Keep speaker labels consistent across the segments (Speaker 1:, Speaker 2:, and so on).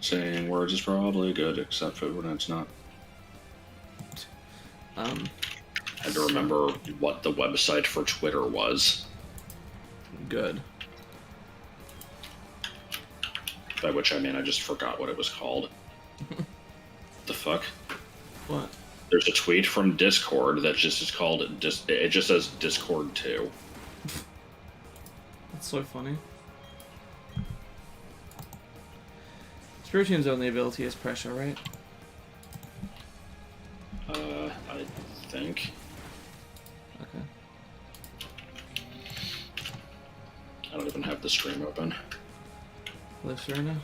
Speaker 1: Saying words is probably good, except for when it's not. I had to remember what the website for Twitter was.
Speaker 2: Good.
Speaker 1: By which I mean I just forgot what it was called. The fuck?
Speaker 2: What?
Speaker 1: There's a tweet from Discord that just is called it just says Discord 2.
Speaker 2: That's so funny. Spiritium's only ability is pressure, right?
Speaker 1: I think.
Speaker 2: Okay.
Speaker 1: I don't even have the stream open.
Speaker 2: Live Serena?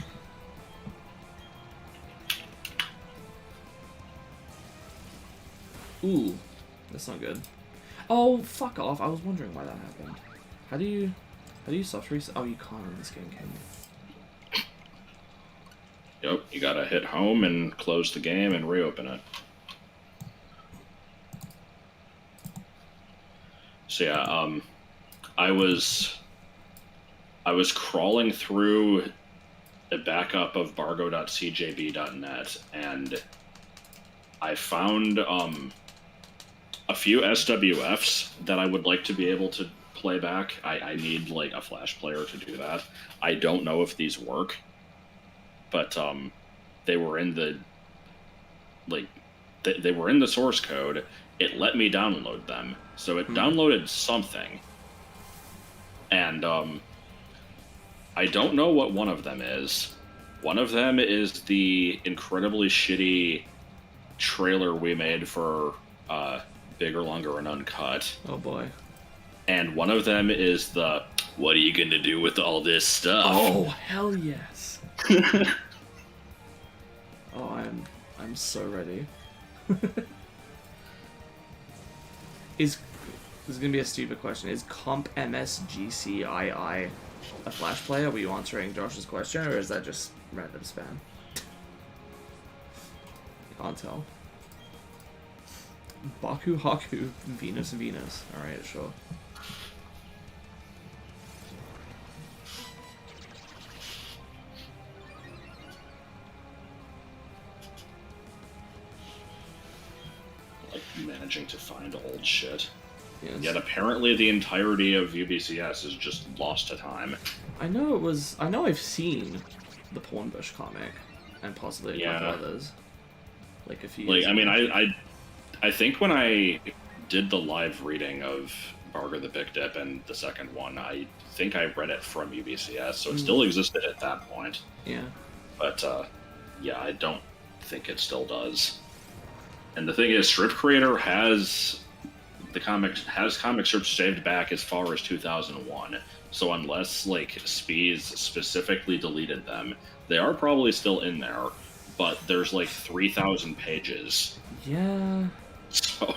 Speaker 2: Ooh, that's not good. Oh, fuck off! I was wondering why that happened. How do you soft reset? Oh, you can't in this game, can you?
Speaker 1: Yep, you gotta hit home and close the game and reopen it. So yeah, I was crawling through a backup of bargo.cjb.net and I found a few SWFs that I would like to be able to play back. I need like a Flash player to do that. I don't know if these work, but they were in the they were in the source code. It let me download them, so it downloaded something, and I don't know what one of them is. One of them is the incredibly shitty trailer we made for Bigger, Longer, and Uncut.
Speaker 2: Oh boy.
Speaker 1: And one of them is the, what are you gonna do with all this stuff?
Speaker 2: Oh, hell yes. Oh, I'm so ready. This is gonna be a stupid question. Is Comp MSGCII a Flash player? Were you answering Josh's question, or is that just random spam? Can't tell. Baku Haku, Venus. Alright, sure.
Speaker 1: Like managing to find old shit.
Speaker 2: Yes.
Speaker 1: Yet apparently the entirety of UBCS is just lost to time.
Speaker 2: I know I've seen the Pornbush comic, and possibly a couple others. Like a few years
Speaker 1: I mean,
Speaker 2: ago.
Speaker 1: I think when I did the live reading of Barger the Bikdip and the second one, I think I read it from UBCS, so it still existed at that point.
Speaker 2: Yeah.
Speaker 1: But, yeah, I don't think it still does. And the thing is, Strip Creator has comic strips saved back as far as 2001. So unless, like, Spees specifically deleted them, they are probably still in there, but there's, like, 3,000 pages.
Speaker 2: Yeah.
Speaker 1: So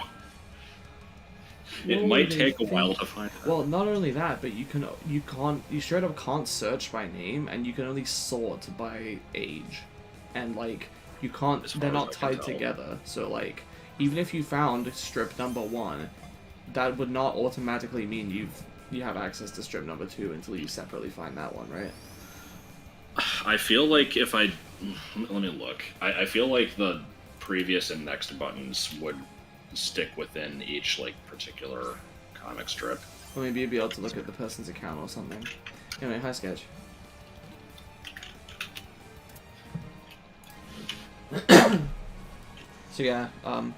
Speaker 1: it might take a while to find out.
Speaker 2: Well, not only that, but you straight up can't search by name, and you can only sort by age. And, like, you can't, they're not tied together. So, like, even if you found strip number 1, that would not automatically mean you have access to strip number 2 until you separately find that one, right?
Speaker 1: I feel like if I... Let me look. I feel like the previous and next buttons would stick within each, like, particular comic strip.
Speaker 2: Or maybe you'd be able to look at the person's account or something. Anyway, hi, Sketch. So yeah,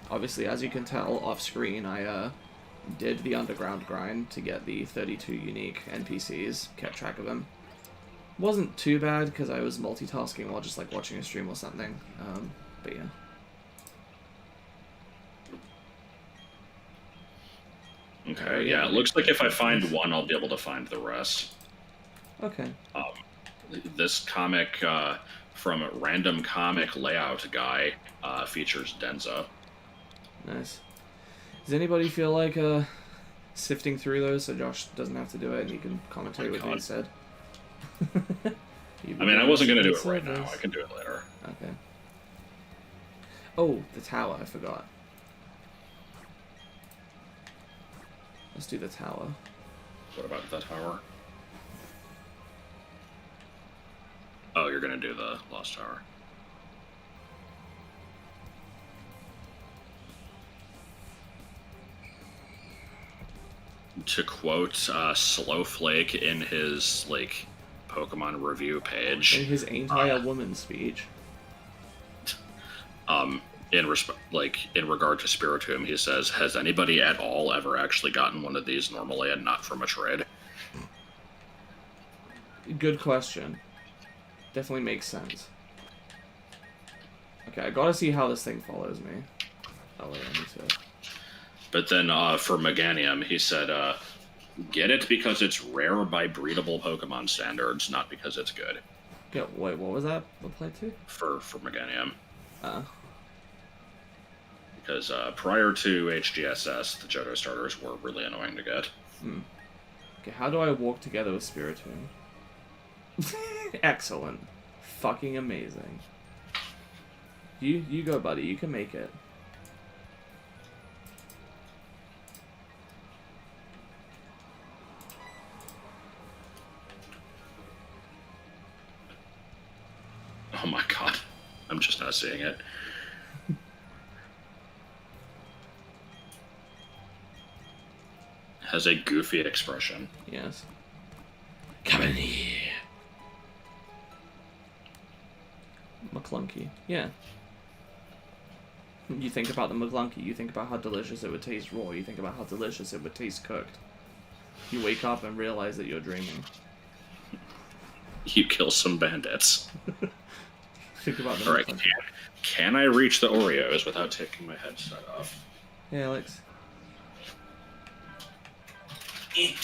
Speaker 2: obviously, as you can tell off screen, I did the underground grind to get the 32 unique NPCs, kept track of them. Wasn't too bad, because I was multitasking while just, like, watching a stream or something, but yeah.
Speaker 1: Okay, yeah, it looks like if I find one, I'll be able to find the rest.
Speaker 2: Okay.
Speaker 1: This comic from Random Comic Layout Guy features Denza.
Speaker 2: Nice. Does anybody feel like sifting through those so Josh doesn't have to do it and he can commentate with me instead?
Speaker 1: I mean, I wasn't going to do it right now. I can do it later.
Speaker 2: Okay. Oh, the tower. I forgot. Let's do the tower.
Speaker 1: What about the tower? Oh, you're going to do the Lost Tower. to quote Slowflake in his like Pokemon review page,
Speaker 2: In his entire woman speech.
Speaker 1: in regard to Spiritomb, he says, "Has anybody at all ever actually gotten one of these normally and not from a trade?"
Speaker 2: Good question. Definitely makes sense. Okay, I gotta see how this thing follows me. Oh wait, I need to.
Speaker 1: But then for Meganium, he said, "Get it because it's rare by breedable Pokemon standards, not because it's good."
Speaker 2: Yeah, wait, what was that applied to?
Speaker 1: For Meganium. Because prior to HGSS, the Johto starters were really annoying to get.
Speaker 2: Okay, how do I walk together with Spiritomb? Excellent. Fucking amazing. You go, buddy. You can make it.
Speaker 1: Oh my god. I'm just not seeing it. Has a goofy expression.
Speaker 2: Yes. Come in here. McClunky. Yeah. You think about the McClunky, you think about how delicious it would taste raw, you think about how delicious it would taste cooked. You wake up and realize that you're dreaming.
Speaker 1: You kill some bandits.
Speaker 2: Think about the
Speaker 1: Alright, can I reach the Oreos without taking my headset off?
Speaker 2: Hey, Alex. Okay,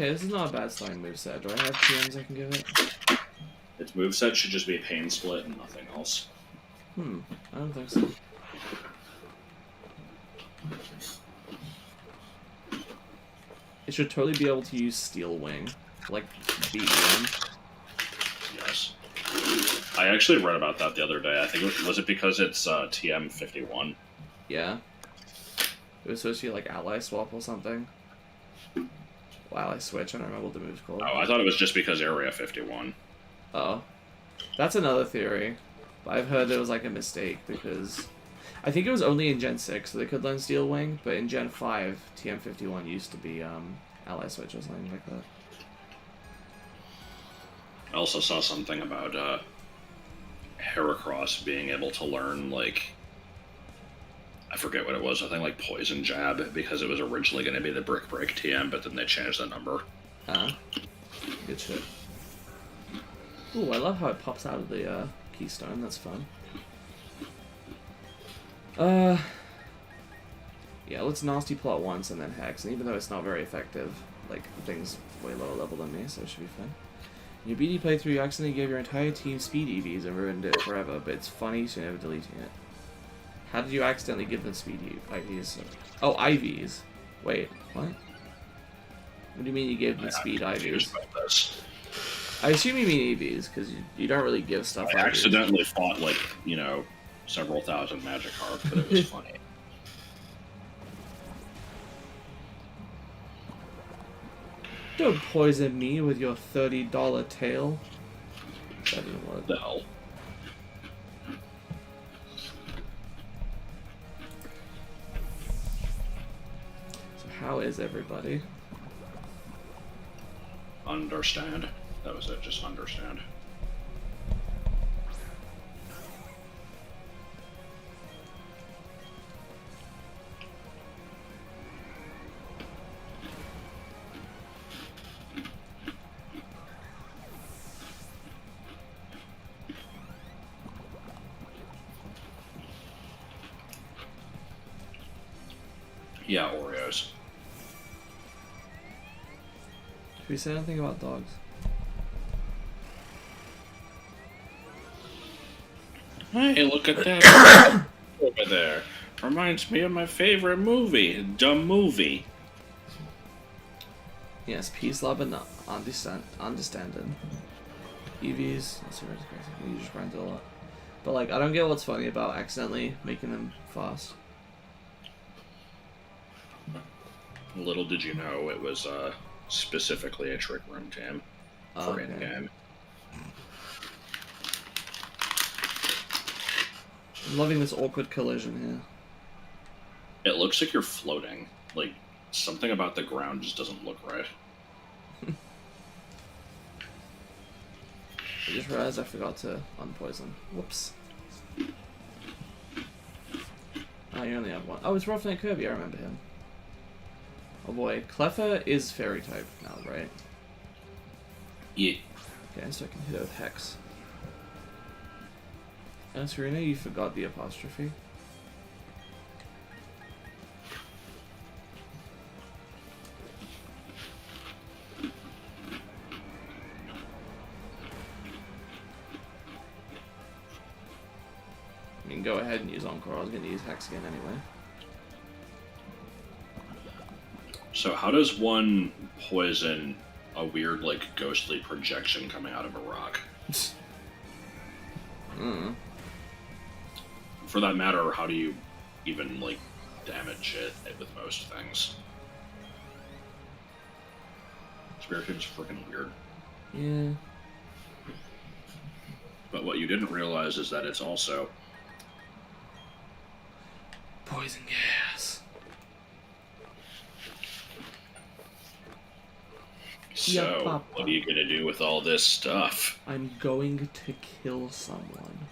Speaker 2: this is not a bad starting moveset. Do I have TMs I can give it?
Speaker 1: Its moveset should just be Pain Split and nothing else.
Speaker 2: I don't think so. It should totally be able to use Steel Wing. Like, beat one.
Speaker 1: Yes. I actually read about that the other day. I think was it because it's TM51?
Speaker 2: Yeah. It was supposed to be like Ally Swap or something. Well, Ally Switch, I don't remember what the move's called.
Speaker 1: Oh, I thought it was just because Area 51.
Speaker 2: Oh. That's another theory. But I've heard it was like a mistake because I think it was only in Gen 6 so they could learn Steel Wing, but in Gen 5, TM51 used to be Ally Switch or something like that.
Speaker 1: I also saw something about Heracross being able to learn, like, I forget what it was, I think like Poison Jab, because it was originally going to be the Brick Break TM, but then they changed the number.
Speaker 2: Good shit. Ooh, I love how it pops out of the keystone, that's fun. Yeah, let's Nasty Plot once and then Hex, and even though it's not very effective, like, the thing's way lower level than me, so it should be fun. In your BD playthrough, you accidentally gave your entire team speed EVs and ruined it forever, but it's funny, so you're never deleting it. How did you accidentally give them speed IVs? Oh, IVs. Wait, what? What do you mean you gave them speed IVs? I assume you mean EVs, because you don't really give stuff
Speaker 1: I
Speaker 2: IVs.
Speaker 1: accidentally fought, like, you know, several thousand Magikarp, but it was funny.
Speaker 2: Don't poison me with your $30 tail. That didn't work.
Speaker 1: The hell?
Speaker 2: So how is everybody?
Speaker 1: Understand. That was it, just understand. Yeah, Oreos.
Speaker 2: Did we say anything about dogs?
Speaker 1: Hey, look at that over there. Reminds me of my favorite movie, Dumb Movie.
Speaker 2: Yes, peace, love, and understanding. EVs, that's crazy. You just grind it a lot. But, like, I don't get what's funny about accidentally making them fast.
Speaker 1: Little did you know it was specifically a Trick Room team for in-game.
Speaker 2: I'm loving this awkward collision here.
Speaker 1: It looks like you're floating. Like, Something about the ground just doesn't look right.
Speaker 2: I just realized I forgot to unpoison. Whoops. Oh, you only have one. Oh, it's Roughneck Kirby, I remember him. Oh boy, Cleffa is fairy type now, right?
Speaker 1: Yeah.
Speaker 2: Okay, so I can hit it with Hex. And Serena, you forgot the apostrophe. I mean, go ahead and use Encore. I was going to use Hex again anyway.
Speaker 1: So how does one poison a weird, like, ghostly projection coming out of a rock? For that matter, how do you even, like, damage it with most things? Spiritude's freaking weird.
Speaker 2: Yeah.
Speaker 1: But what you didn't realize is that it's also
Speaker 2: Poison gas.
Speaker 1: So,
Speaker 2: Yeah,
Speaker 1: what are you gonna do with all this stuff?
Speaker 2: I'm going to kill someone.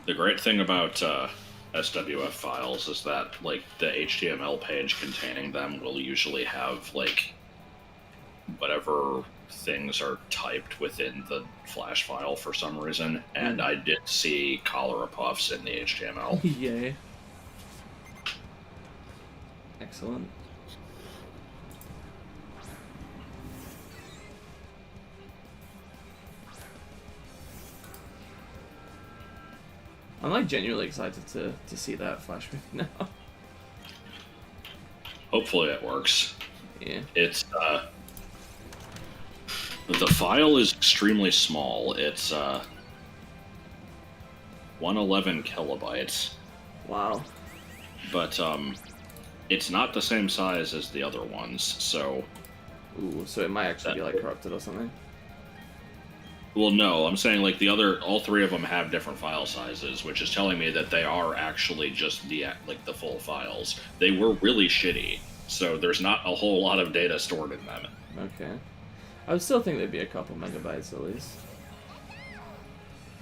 Speaker 1: The great thing about SWF files is that, like, the HTML page containing them will usually have, like, whatever things are typed within the Flash file for some reason, and I did see cholera puffs in the HTML.
Speaker 2: Yay. Excellent. I'm like genuinely excited to see that Flash movie now.
Speaker 1: Hopefully it works.
Speaker 2: Yeah.
Speaker 1: It's the file is extremely small. It's 111 kilobytes.
Speaker 2: Wow.
Speaker 1: But it's not the same size as the other ones, so...
Speaker 2: Ooh, so it might actually be like corrupted or something.
Speaker 1: Well, no, I'm saying like all three of them have different file sizes, which is telling me that they are actually just the full files. They were really shitty, so there's not a whole lot of data stored in them.
Speaker 2: Okay. I would still think there'd be a couple megabytes at least.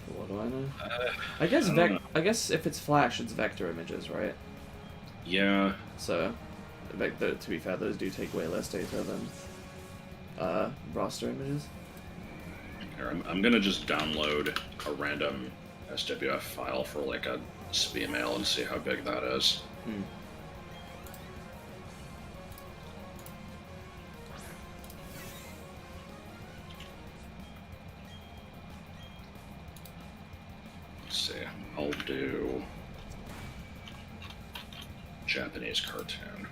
Speaker 2: But what do I know? I guess if it's Flash, it's vector images, right?
Speaker 1: Yeah.
Speaker 2: So, to be fair, those do take way less data than raster images.
Speaker 1: Here, I'm gonna just download a random SWF file for like a SPMail and see how big that is. Let's see. I'll do Japanese cartoon.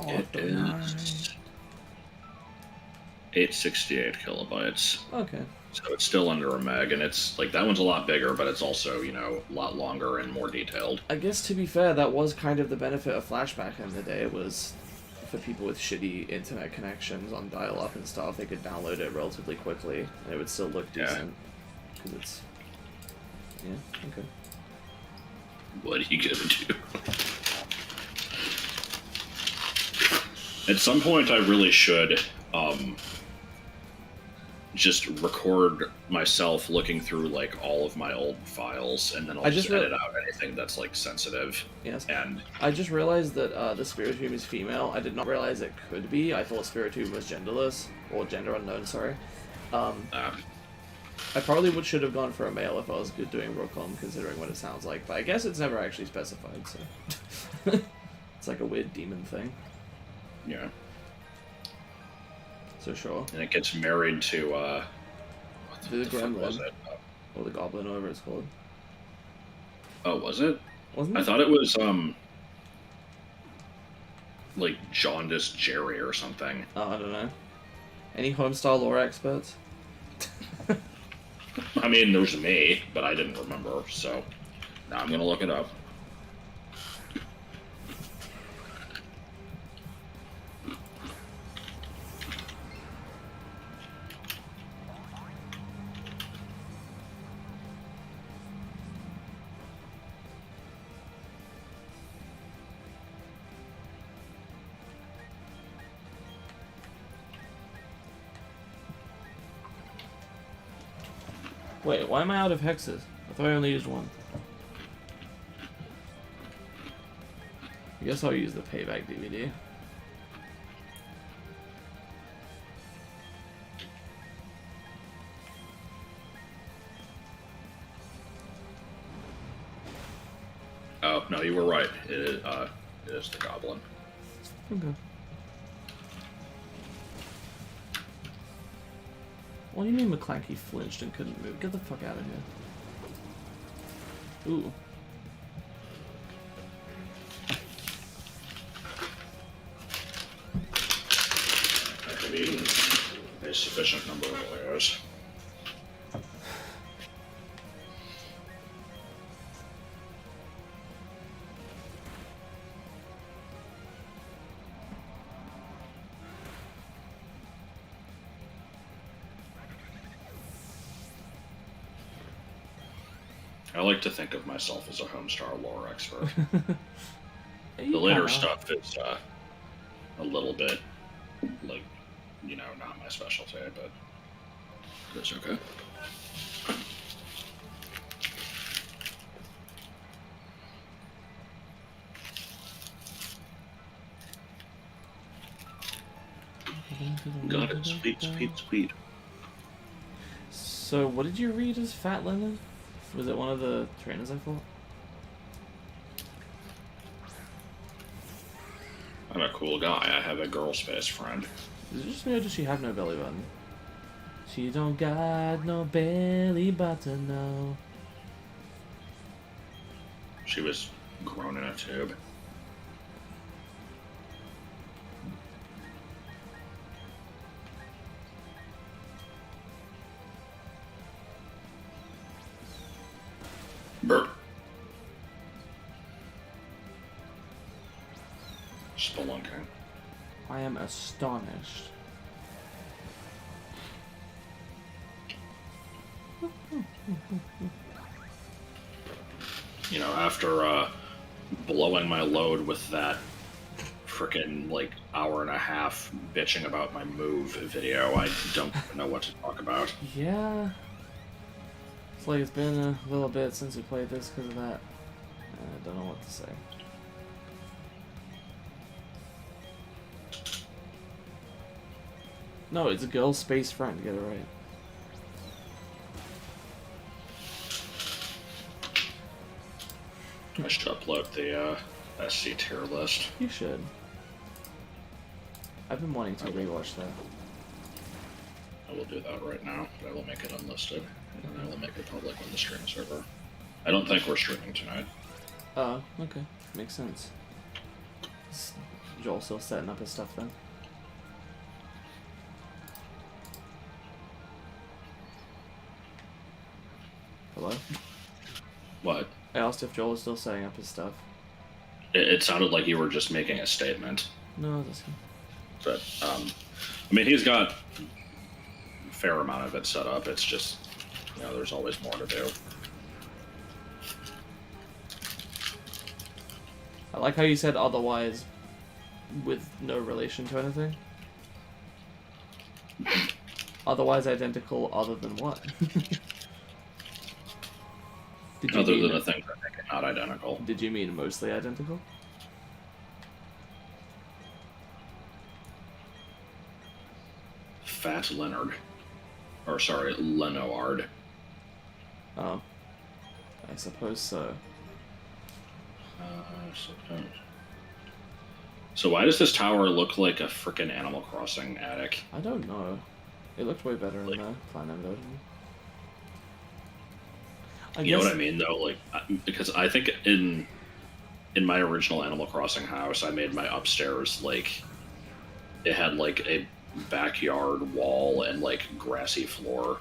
Speaker 1: It is 868 kilobytes.
Speaker 2: Okay.
Speaker 1: So it's still under a meg, and it's like that one's a lot bigger, but it's also, you know, a lot longer and more detailed.
Speaker 2: I guess to be fair, that was kind of the benefit of Flash back in the day. It was for people with shitty internet connections on dial-up and stuff, they could download it relatively quickly, and it would still look decent. Because it's... Yeah, okay.
Speaker 1: What are you gonna do? At some point, I really should just record myself looking through like all of my old files, and then I'll just edit out anything that's like sensitive.
Speaker 2: Yes.
Speaker 1: And
Speaker 2: I just realized that the Spiritomb is female. I did not realize it could be. I thought Spiritomb was genderless or gender unknown. Sorry. I probably should have gone for a male if I was doing Rocom, considering what it sounds like. But I guess it's never actually specified, so it's like a weird demon thing.
Speaker 1: yeah.
Speaker 2: So sure.
Speaker 1: And it gets married to
Speaker 2: The
Speaker 1: fuck was
Speaker 2: gremlin.
Speaker 1: it?
Speaker 2: Or the goblin, whatever it's called.
Speaker 1: Oh, was it?
Speaker 2: Wasn't it?
Speaker 1: I thought it was like Jaundice Jerry or something.
Speaker 2: Oh, I don't know. Any homestyle lore experts?
Speaker 1: I mean, there's me, but I didn't remember, so now I'm gonna look it up.
Speaker 2: Wait, why am I out of hexes? I thought I only used one. I guess I'll use the payback DVD.
Speaker 1: Oh, no, you were right. It is the goblin.
Speaker 2: Okay. What do you mean McClanky flinched and couldn't move? Get the fuck out of here. Ooh.
Speaker 1: That could be a sufficient number of layers. I like to think of myself as a Homestar lore expert. The later stuff is a little bit, like, you know, not my specialty, but it's okay. Got it, sweet, sweet, sweet.
Speaker 2: So, what did you read as Fat Leonard? Was it one of the trainers I fought?
Speaker 1: I'm a cool guy. I have a girl space friend.
Speaker 2: Is it just me or does she have no belly button? She don't got no belly button, no.
Speaker 1: She was grown in a tube. Burp. Spelunking.
Speaker 2: I am astonished.
Speaker 1: You know, after blowing my load with that frickin' like hour and a half bitching about my move video, I don't know what to talk about.
Speaker 2: Yeah. It's like it's been a little bit since we played this because of that. I don't know what to say. No, it's a girl space friend, get it right.
Speaker 1: I should upload the SC tier list.
Speaker 2: You should. I've been wanting to rewatch that.
Speaker 1: I will do that right now, but I will make it unlisted, and I will make it public on the stream server. I don't think we're streaming tonight.
Speaker 2: Oh, okay. Makes sense. Is Joel still setting up his stuff then? Hello?
Speaker 1: What?
Speaker 2: I asked if Joel was still setting up his stuff.
Speaker 1: It sounded like you were just making a statement.
Speaker 2: No, that's him.
Speaker 1: But, I mean, he's got a fair amount of it set up. It's just, you know, there's always more to do.
Speaker 2: I like how you said otherwise with no relation to anything. Otherwise identical other than what?
Speaker 1: Other than the things that make it not identical.
Speaker 2: Did you mean mostly identical?
Speaker 1: Fat Leonard. Or, sorry, Lenoard.
Speaker 2: Oh. I suppose so.
Speaker 1: I suppose. So why does this tower look like a frickin' Animal Crossing attic?
Speaker 2: I don't know. It looked way better in the Platinum version.
Speaker 1: You know what I mean, though? Like, because I think in my original Animal Crossing house, I made my upstairs, like, it had, like, a backyard wall and, like, grassy floor.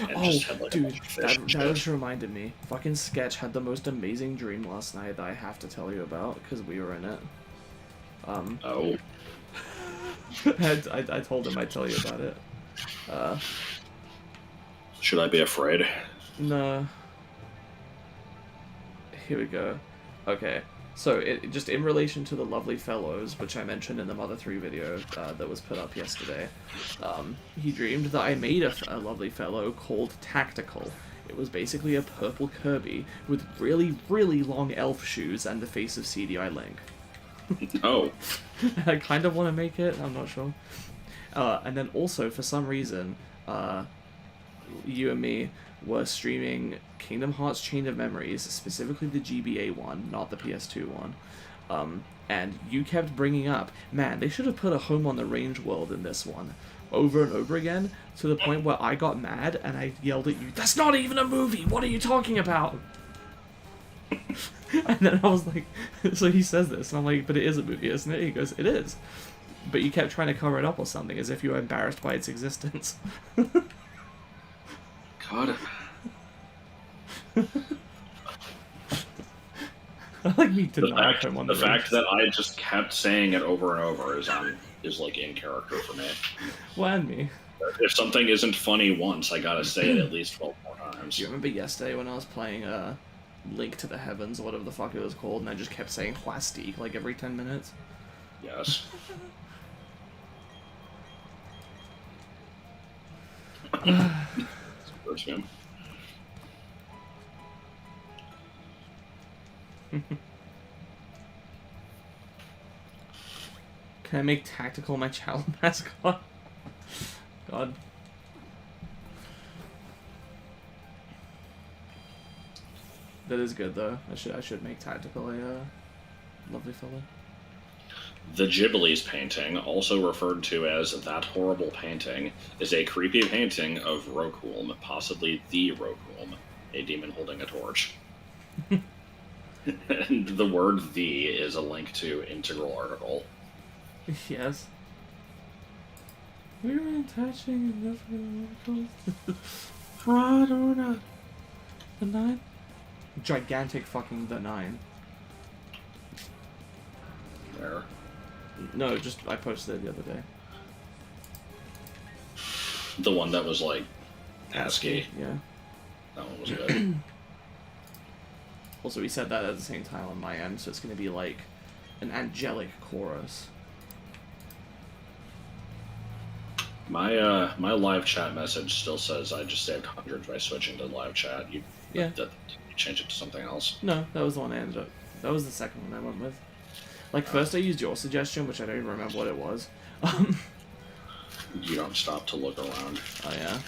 Speaker 1: and
Speaker 2: Oh,
Speaker 1: just had like a
Speaker 2: dude,
Speaker 1: bunch of fish and
Speaker 2: that
Speaker 1: shit.
Speaker 2: just reminded me. Fucking Sketch had the most amazing dream last night that I have to tell you about because we were in it.
Speaker 1: Oh,
Speaker 2: I told him I'd tell you about it.
Speaker 1: should I be afraid?
Speaker 2: No. Here we go. Okay, so just in relation to the Lovely Fellows, which I mentioned in the Mother 3 video that was put up yesterday, he dreamed that I made a Lovely Fellow called Tactical. It was basically a purple Kirby with really, really long elf shoes and the face of CDI Link.
Speaker 1: Oh,
Speaker 2: I kind of want to make it, I'm not sure. And then also, for some reason, you and me were streaming Kingdom Hearts Chain of Memories, specifically the GBA one, not the PS2 one. And you kept bringing up, man, they should have put a Home on the Range world in this one, over and over again, to the point where I got mad and I yelled at you, "That's not even a movie! What are you talking about?" And then I was like, so he says this, and I'm like, "But it is a movie, isn't it?" He goes, "It is." But you kept trying to cover it up or something, as if you were embarrassed by its existence.
Speaker 1: God.
Speaker 2: I like me to
Speaker 1: The
Speaker 2: not
Speaker 1: fact,
Speaker 2: home on
Speaker 1: the
Speaker 2: the
Speaker 1: fact
Speaker 2: Range.
Speaker 1: that I just kept saying it over and over is like in character for me.
Speaker 2: Well, and me.
Speaker 1: If something isn't funny once, I gotta say it at least 12 more times.
Speaker 2: Do you remember yesterday when I was playing Link to the Heavens, or whatever the fuck it was called, and I just kept saying plastique like every 10 minutes?
Speaker 1: Yes. First game.
Speaker 2: Can I make Tactical my child mascot? God. That is good though. I should make Tactical a lovely fellow.
Speaker 1: The Ghibli's painting, also referred to as That Horrible Painting, is a creepy painting of Rokulm, possibly the Rokulm, a demon holding a torch. And the word "the" is a link to integral article.
Speaker 2: Yes. We were attaching enough articles. The 9? Gigantic fucking the 9.
Speaker 1: Where?
Speaker 2: No, just I posted it the other day.
Speaker 1: The one that was like ASCII.
Speaker 2: Yeah.
Speaker 1: That one was good.
Speaker 2: Also, we said that at the same time on my end, so it's going to be like an angelic chorus.
Speaker 1: My live chat message still says I just saved hundreds by switching to live chat. You change it to something else.
Speaker 2: No, that was the one I ended up. That was the second one I went with. Like first I used your suggestion, which I don't even remember what it was.
Speaker 1: You don't stop to look around.
Speaker 2: Oh yeah.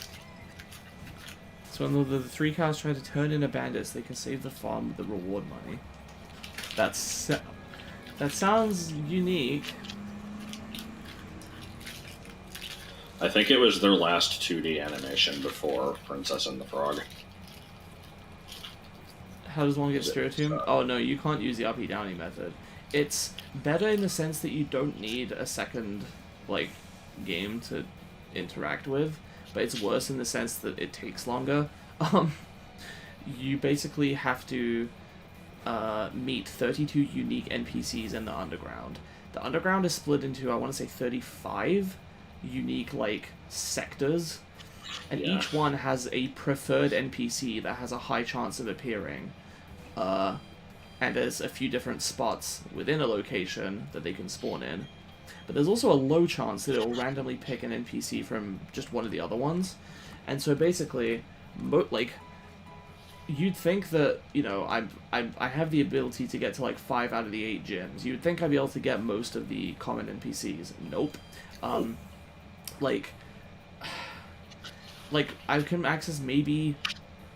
Speaker 2: So when the 3 cows try to turn into bandits, they can save the farm with the reward money. That sounds unique.
Speaker 1: I think it was their last 2D animation before Princess and the Frog.
Speaker 2: How does one get Spiritomb? Oh no, you can't use the uppy downy method. It's better in the sense that you don't need a second, like, game to interact with, but it's worse in the sense that it takes longer. You basically have to meet 32 unique NPCs in the underground. The underground is split into, I want to say, 35 unique, like, sectors, and each one has a preferred NPC that has a high chance of appearing. And there's a few different spots within a location that they can spawn in. But there's also a low chance that it'll randomly pick an NPC from just one of the other ones. And so basically, like, you'd think that, you know, I have the ability to get to like 5 out of the 8 gyms. You'd think I'd be able to get most of the common NPCs. Nope. Like I can access maybe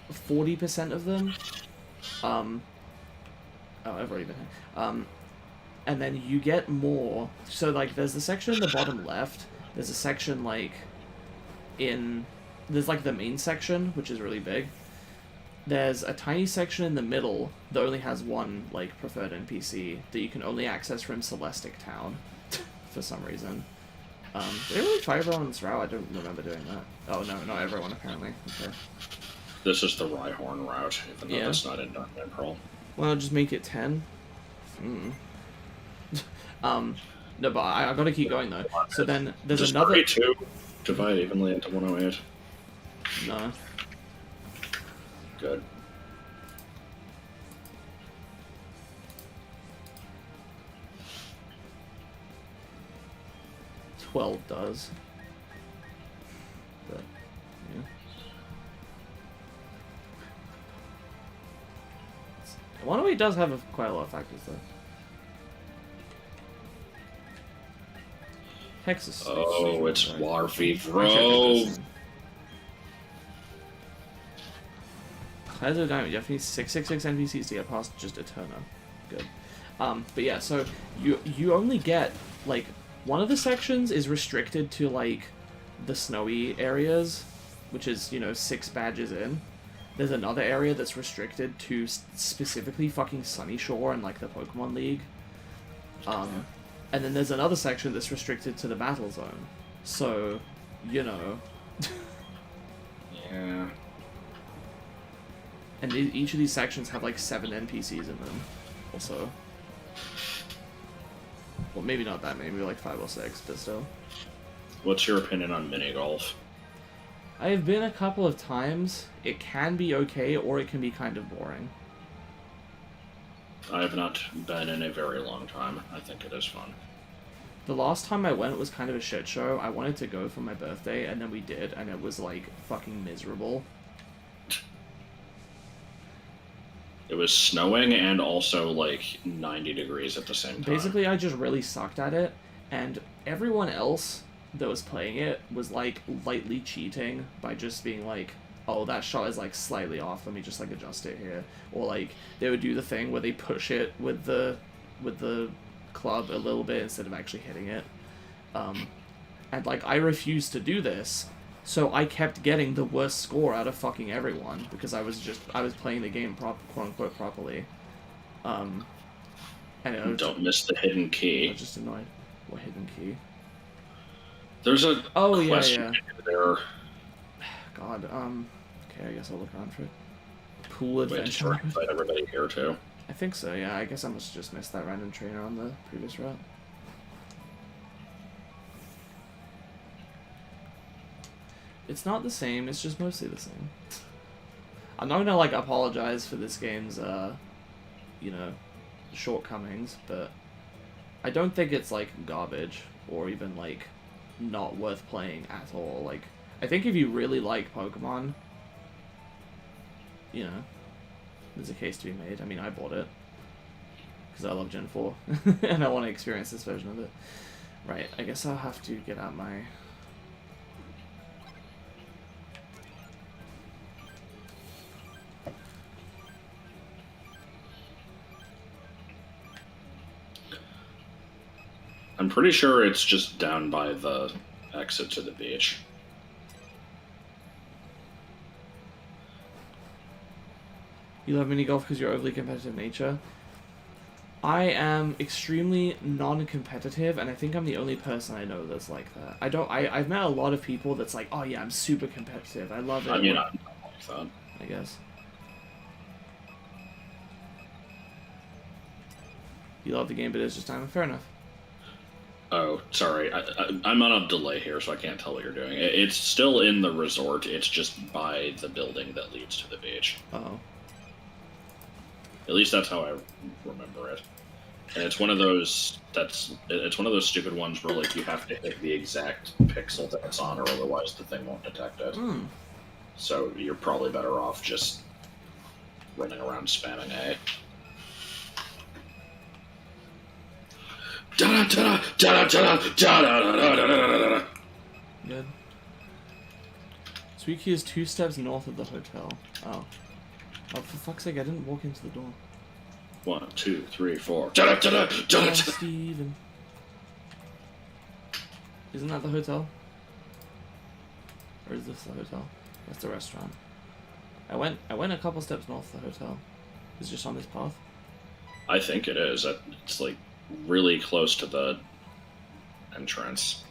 Speaker 2: 40% of them. Oh, I've already been here. And then you get more. So, like, there's the section in the bottom left. There's a section, like, there's, like, the main section, which is really big. There's a tiny section in the middle that only has one, like, preferred NPC that you can only access from Celestic Town, for some reason. Did everyone try everyone on this route? I don't remember doing that. Oh no, not everyone apparently. Okay.
Speaker 1: This is the Rhyhorn route, even though
Speaker 2: Yeah.
Speaker 1: that's not in Diamond Pearl.
Speaker 2: Well, just make it 10. No, but I gotta keep going though. So then there's
Speaker 1: Just
Speaker 2: another.
Speaker 1: 32 divide evenly into 108.
Speaker 2: No.
Speaker 1: Good.
Speaker 2: $12 does. But yeah. 108 does have quite a lot of factors though. Texas.
Speaker 1: Oh, it's
Speaker 2: Right.
Speaker 1: Warfy,
Speaker 2: I
Speaker 1: bro.
Speaker 2: checked it. Claire's of Diamond, you have to need 666 NPCs to get past just Eterna. Good. But yeah, so you only get, like, one of the sections is restricted to, like, the snowy areas, which is, 6 badges in. There's another area that's restricted to specifically fucking Sunny Shore and, like, the Pokemon League. And then there's another section that's restricted to the Battle Zone. So,
Speaker 1: Yeah.
Speaker 2: And each of these sections have, like, 7 NPCs in them, also. Well, maybe not that many, maybe like 5 or 6, but still.
Speaker 1: What's your opinion on mini golf?
Speaker 2: I have been a couple of times. It can be okay, or it can be kind of boring.
Speaker 1: I have not been in a very long time. I think it is fun.
Speaker 2: The last time I went was kind of a shit show. I wanted to go for my birthday, and then we did, and it was, like, fucking miserable.
Speaker 1: It was snowing and also, like, 90 degrees at the same time.
Speaker 2: Basically, I just really sucked at it, and everyone else that was playing it was, like, lightly cheating by just being like, oh, that shot is, like, slightly off, let me just, like, adjust it here. Or, like, they would do the thing where they push it with the club a little bit instead of actually hitting it. And, like, I refused to do this, so I kept getting the worst score out of fucking everyone, because I was playing the game quote-unquote properly. And it was
Speaker 1: Don't miss the hidden
Speaker 2: I
Speaker 1: key.
Speaker 2: was just annoyed. What hidden key?
Speaker 1: There's a question there.
Speaker 2: God, okay, I guess I'll look around for it. Pool
Speaker 1: Wait, did
Speaker 2: adventure
Speaker 1: you
Speaker 2: mode?
Speaker 1: invite everybody here too?
Speaker 2: I think so, yeah. I guess I must have just missed that random trainer on the previous route. It's not the same, it's just mostly the same. I'm not gonna, like, apologize for this game's, shortcomings, but I don't think it's, like, garbage, or even, like, not worth playing at all. Like, I think if you really like Pokemon, there's a case to be made. I mean, I bought it, because I love Gen 4, and I want to experience this version of it. Right, I guess I'll have to get out my...
Speaker 1: I'm pretty sure it's just down by the exit to the beach.
Speaker 2: You love mini golf because you're overly competitive nature. I am extremely non-competitive, and I think I'm the only person I know that's like that. I've met a lot of people that's like, oh yeah, I'm super competitive. I love it.
Speaker 1: I mean, I'm not like that.
Speaker 2: I guess. You love the game, but it's just time. Fair enough.
Speaker 1: Oh, sorry. I'm on a delay here, so I can't tell what you're doing. It's still in the resort. It's just by the building that leads to the beach.
Speaker 2: Oh.
Speaker 1: At least that's how I remember it. And it's one of those stupid ones where, like, you have to hit the exact pixel that it's on, or otherwise the thing won't detect it.
Speaker 2: Hmm.
Speaker 1: So you're probably better off just running around spamming A.
Speaker 2: Good. Sweet Key is 2 steps north of the hotel. Oh. Oh, for fuck's sake, I didn't walk into the door.
Speaker 1: 1, 2, 3, 4.
Speaker 2: Oh, Steven. Isn't that the hotel? Or is this the hotel? That's the restaurant. I went a couple steps north of the hotel. Is it just on this path?
Speaker 1: I think it is. It's like really close to the entrance.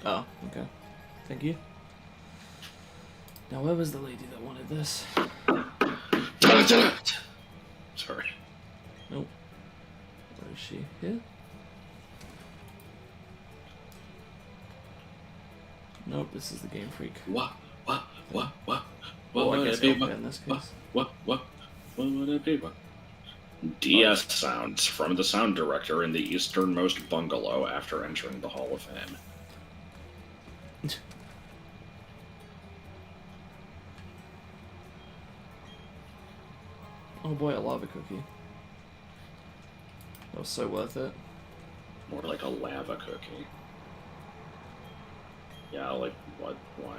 Speaker 2: Oh, okay. Thank you. Now, where was the lady that wanted this?
Speaker 1: Sorry.
Speaker 2: Nope. Where is she? Here? Nope, this is the Game Freak.
Speaker 1: What
Speaker 2: Oh, I
Speaker 1: would
Speaker 2: guess
Speaker 1: it be?
Speaker 2: Ilka in this case.
Speaker 1: What would it be? What? DS sounds from the sound director in the easternmost bungalow after entering the Hall of Fame.
Speaker 2: Oh boy, a lava cookie. That was so worth it.
Speaker 1: More like a lava cookie. Yeah, like, what? Why?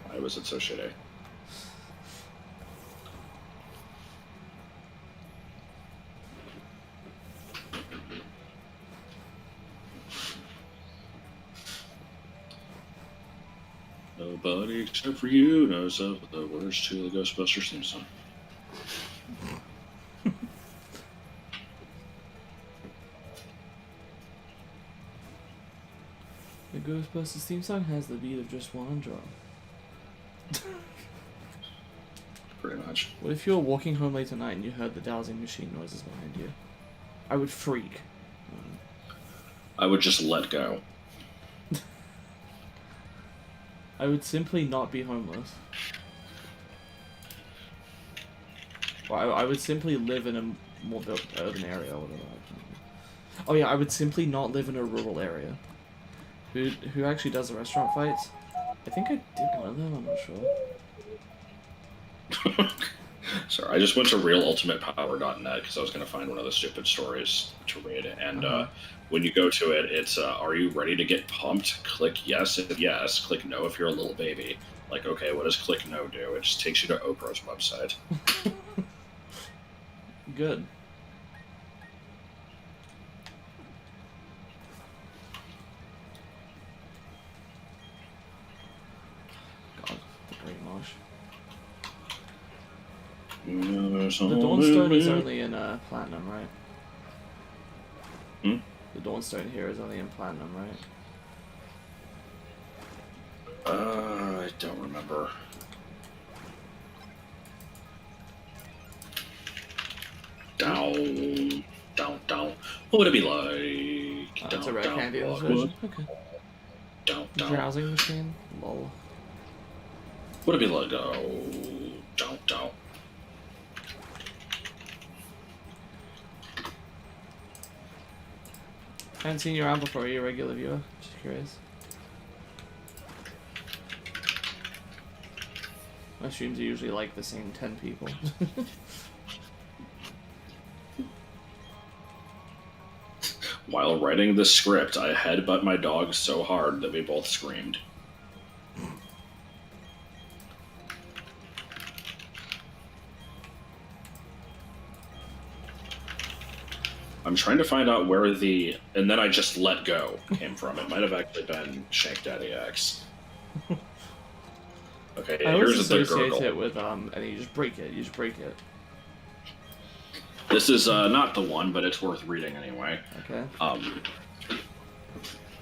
Speaker 1: Why was it so shitty? Nobody except for you knows of the words to the Ghostbusters theme song.
Speaker 2: The Ghostbusters theme song has the beat of just one drum.
Speaker 1: Pretty much.
Speaker 2: What if you were walking home late at night and you heard the dowsing machine noises behind you? I would freak.
Speaker 1: I would just let go.
Speaker 2: I would simply not be homeless. Well, I would simply live in a more built urban area or whatever. Oh yeah, I would simply not live in a rural area. Who actually does the restaurant fights? I think I did one of them, I'm not sure.
Speaker 1: Sorry, I just went to realultimatepower.net because I was going to find one of the stupid stories to read. And when you go to it, it's, are you ready to get pumped? Click yes if yes. Click no if you're a little baby. Like, okay, what does click no do? It just takes you to Oprah's website.
Speaker 2: Good. God, the Great Marsh. The Dawnstone is only in Platinum, right?
Speaker 1: Hmm?
Speaker 2: The Dawnstone here is only in Platinum, right?
Speaker 1: I don't remember. Down. What would it be like?
Speaker 2: That's a rare candy in this
Speaker 1: what?
Speaker 2: version. Okay.
Speaker 1: Down.
Speaker 2: Drowsing machine? Lol.
Speaker 1: What would it be like? Down.
Speaker 2: I haven't seen you around before. Are you a regular viewer? Just curious. My streams are usually like the same 10 people.
Speaker 1: While writing the script, I headbutt my dog so hard that we both screamed. I'm trying to find out where the "and then I just let go" came from. It might have actually been Shank Daddy X. Okay,
Speaker 2: I always
Speaker 1: here's the
Speaker 2: associate
Speaker 1: gurgle.
Speaker 2: it with and you just break it. You just break it.
Speaker 1: This is not the one, but it's worth reading anyway.
Speaker 2: Okay.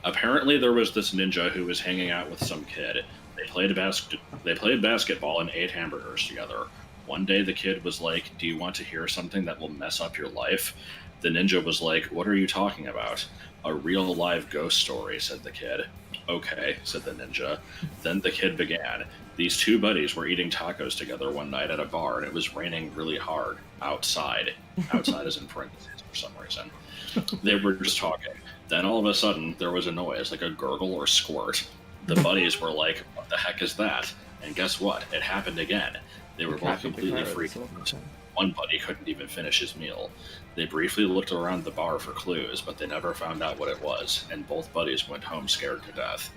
Speaker 1: Apparently, there was this ninja who was hanging out with some kid. They played basketball and ate hamburgers together. One day, the kid was like, "Do you want to hear something that will mess up your life?" The ninja was like, "What are you talking about?" "A real live ghost story," said the kid. "Okay," said the ninja. Then the kid began. These two buddies were eating tacos together one night at a bar, and it was raining really hard outside. Outside is in parentheses for some reason. They were just talking. Then all of a sudden, there was a noise, like a gurgle or squirt. The buddies were like, "What the heck is that?" And guess what? It happened again. They were both completely freaked out. One buddy couldn't even finish his meal. They briefly looked around the bar for clues, but they never found out what it was, and both buddies went home scared to death.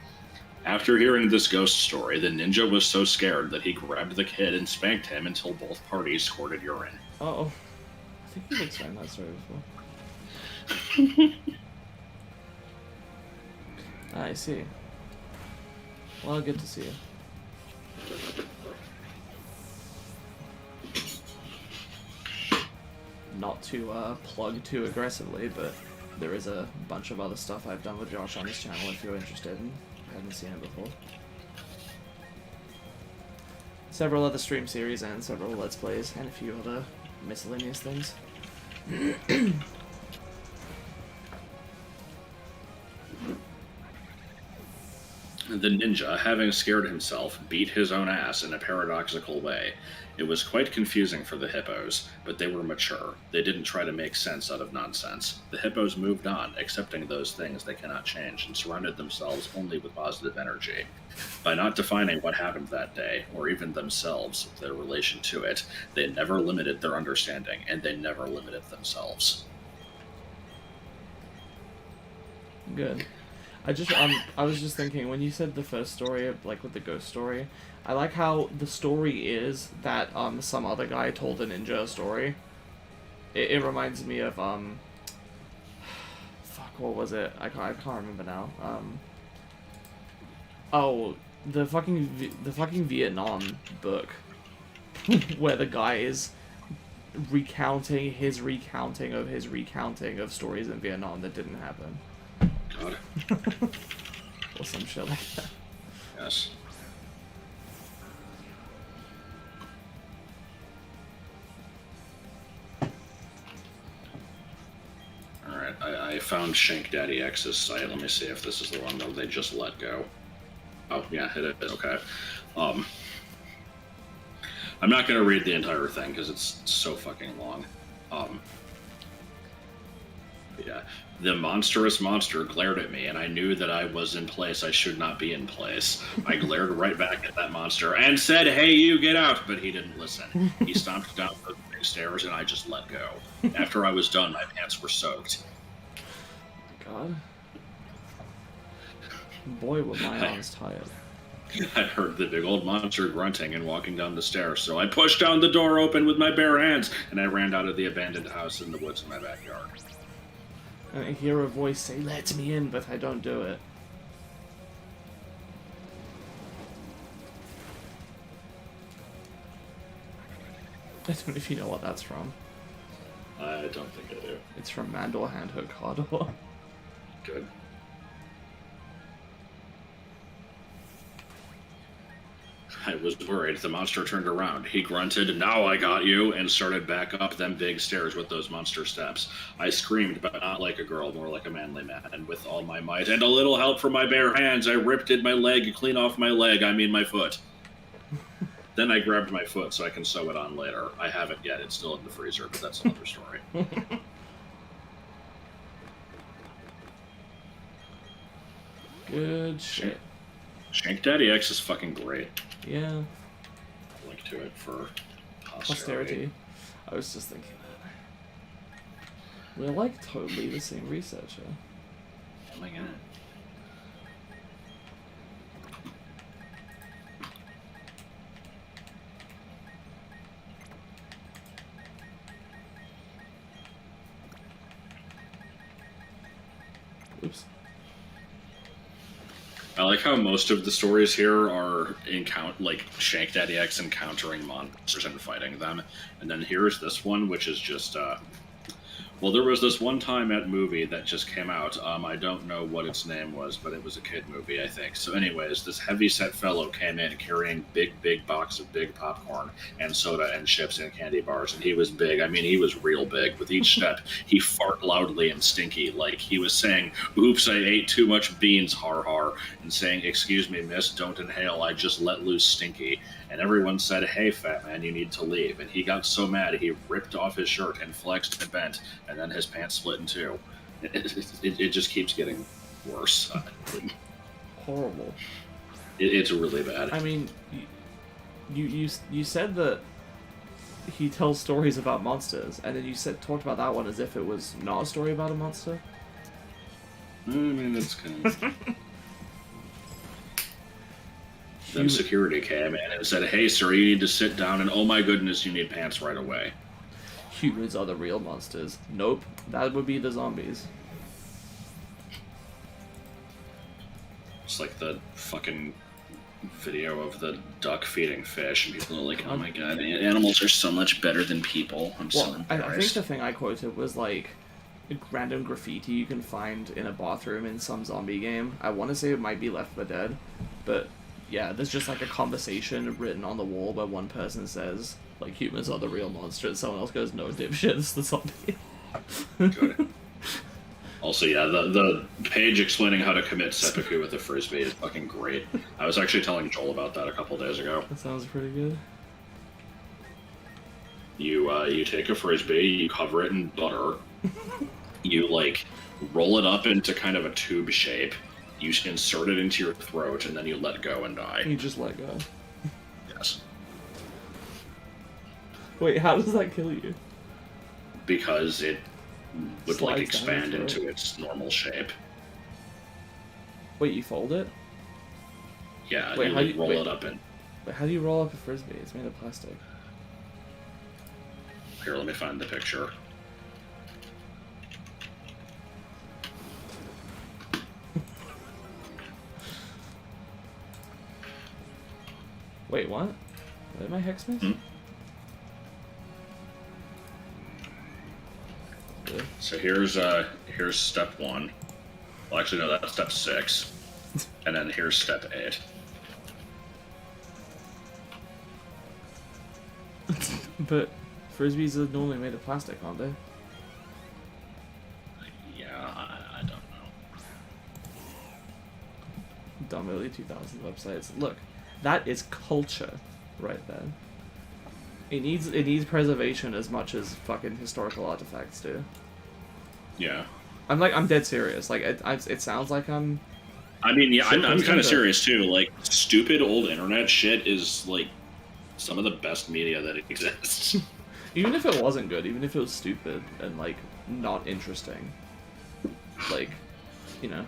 Speaker 1: After hearing this ghost story, the ninja was so scared that he grabbed the kid and spanked him until both parties squirted urine.
Speaker 2: Uh-oh. I think you've explained that story before. I see. Well, good to see you. Not to plug too aggressively, but there is a bunch of other stuff I've done with Josh on his channel if you're interested in I hadn't seen it before. Several other stream series and several Let's Plays, and a few other miscellaneous things.
Speaker 1: The ninja, having scared himself, beat his own ass in a paradoxical way. It was quite confusing for the hippos, but they were mature. They didn't try to make sense out of nonsense. The hippos moved on, accepting those things they cannot change, and surrounded themselves only with positive energy. By not defining what happened that day, or even themselves, their relation to it, they never limited their understanding, and they never limited themselves.
Speaker 2: Good. I was just thinking, when you said the first story, like with the ghost story, I like how the story is that some other guy told a ninja a story. It reminds me of fuck, what was it? I can't remember now. Oh, the fucking Vietnam book, where the guy is recounting his recounting of stories in Vietnam that didn't happen.
Speaker 1: God.
Speaker 2: Or some shit like that.
Speaker 1: Yes. Alright, I found Shank Daddy X's site. Let me see if this is the one that they just let go. Oh, yeah, it is. Okay. I'm not going to read the entire thing because it's so fucking long. Yeah. The monstrous monster glared at me, and I knew that I was in place I should not be in place. I glared right back at that monster and said, "Hey, you, get out!" But he didn't listen. He stomped down the big stairs, and I just let go. After I was done, my pants were soaked.
Speaker 2: God. Boy, were my arms tired.
Speaker 1: I heard the big old monster grunting and walking down the stairs, so I pushed down the door open with my bare hands, and I ran out of the abandoned house in the woods in my backyard.
Speaker 2: And I hear a voice say, "Let me in," but I don't do it. I don't know if you know what that's from.
Speaker 1: I don't think I do.
Speaker 2: It's from Mandor Handhook Hardor.
Speaker 1: Good. I was worried. The monster turned around. He grunted, "Now I got you," and started back up them big stairs with those monster steps. I screamed, but not like a girl, more like a manly man, and with all my might and a little help from my bare hands, I ripped my leg clean off my leg, I mean my foot. Then I grabbed my foot so I can sew it on later. I haven't yet. It's still in the freezer, but that's another story.
Speaker 2: Good shit.
Speaker 1: Shank Daddy X is fucking great.
Speaker 2: Yeah.
Speaker 1: Link to it for
Speaker 2: posterity. I was just thinking that. We're like totally the same researcher.
Speaker 1: Oh my god.
Speaker 2: Oops.
Speaker 1: I like how most of the stories here are like Shank Daddy X encountering monsters and fighting them, and then here's this one, which is just well, there was this one time at movie that just came out. I don't know what its name was, but it was a kid movie, I think. So anyways, this heavy-set fellow came in carrying big box of big popcorn and soda and chips and candy bars, and he was big. I mean, he was real big. With each step, he farted loudly and stinky, like he was saying, "Oops, I ate too much beans, har har," and saying, "Excuse me, miss, don't inhale, I just let loose stinky." And everyone said, "Hey, fat man, you need to leave." And he got so mad, he ripped off his shirt and flexed and bent, and then his pants split in two. It just keeps getting worse.
Speaker 2: Horrible.
Speaker 1: It's really bad.
Speaker 2: I mean, you said that he tells stories about monsters, and then you talked about that one as if it was not a story about a monster.
Speaker 1: I mean, it's kind of... Then security came in and said, "Hey, sir, you need to sit down," and oh my goodness, you need pants right away.
Speaker 2: Humans are the real monsters. Nope, that would be the zombies.
Speaker 1: It's like the fucking video of the duck feeding fish, and people are like, "Oh my god, animals are so much better than people." I think
Speaker 2: the thing I quoted was like, random graffiti you can find in a bathroom in some zombie game. I want to say it might be Left 4 Dead, but yeah, there's just like a conversation written on the wall where one person says, like, humans are the real monster, and someone else goes, no, dipshit, it's the zombie.
Speaker 1: Good. Also, yeah, the page explaining how to commit seppuku with a frisbee is fucking great. I was actually telling Joel about that a couple days ago.
Speaker 2: That sounds pretty good.
Speaker 1: You take a frisbee, you cover it in butter, you, like, roll it up into kind of a tube shape, you insert it into your throat, and then you let go and die.
Speaker 2: You just let go.
Speaker 1: Yes.
Speaker 2: Wait, how does that kill you?
Speaker 1: Because it would,
Speaker 2: Slides
Speaker 1: like, expand
Speaker 2: down
Speaker 1: into its normal shape.
Speaker 2: Wait, you fold it?
Speaker 1: Yeah,
Speaker 2: Wait,
Speaker 1: you,
Speaker 2: how
Speaker 1: like,
Speaker 2: do you-
Speaker 1: roll
Speaker 2: wait.
Speaker 1: it up in...
Speaker 2: Wait, how do you roll up a frisbee? It's made of plastic.
Speaker 1: Here, let me find the picture.
Speaker 2: Wait, what? Did my hex miss?
Speaker 1: Hmm?
Speaker 2: Good.
Speaker 1: So here's step 1. Well, actually, no, that's step 6. And then here's step 8.
Speaker 2: But frisbees are normally made of plastic, aren't they?
Speaker 1: Yeah, I don't know.
Speaker 2: Dumb early 2000s websites. Look, that is culture right there. It needs preservation as much as fucking historical artifacts do.
Speaker 1: Yeah.
Speaker 2: I'm dead serious. Like it sounds like I'm.
Speaker 1: I mean, yeah, I'm kind
Speaker 2: but-
Speaker 1: of serious too. Like, stupid old internet shit is, like, some of the best media that exists.
Speaker 2: Even if it wasn't good, even if it was stupid and like not interesting, like, you know,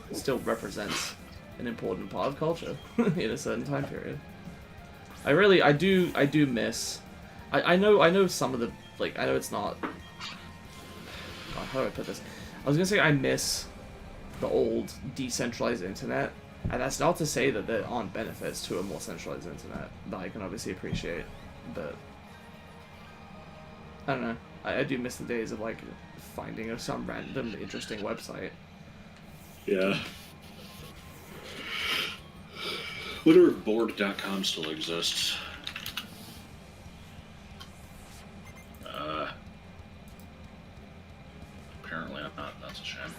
Speaker 2: it still represents an important part of culture in a certain time period. I do miss. I know some of the, like, I know it's not. God, how do I put this? I was gonna say I miss the old decentralized internet, and that's not to say that there aren't benefits to a more centralized internet that I can obviously appreciate, but I don't know. I do miss the days of, like, finding some random interesting website.
Speaker 1: Yeah. Wonder if board.com still exists. Apparently not. That's a shame.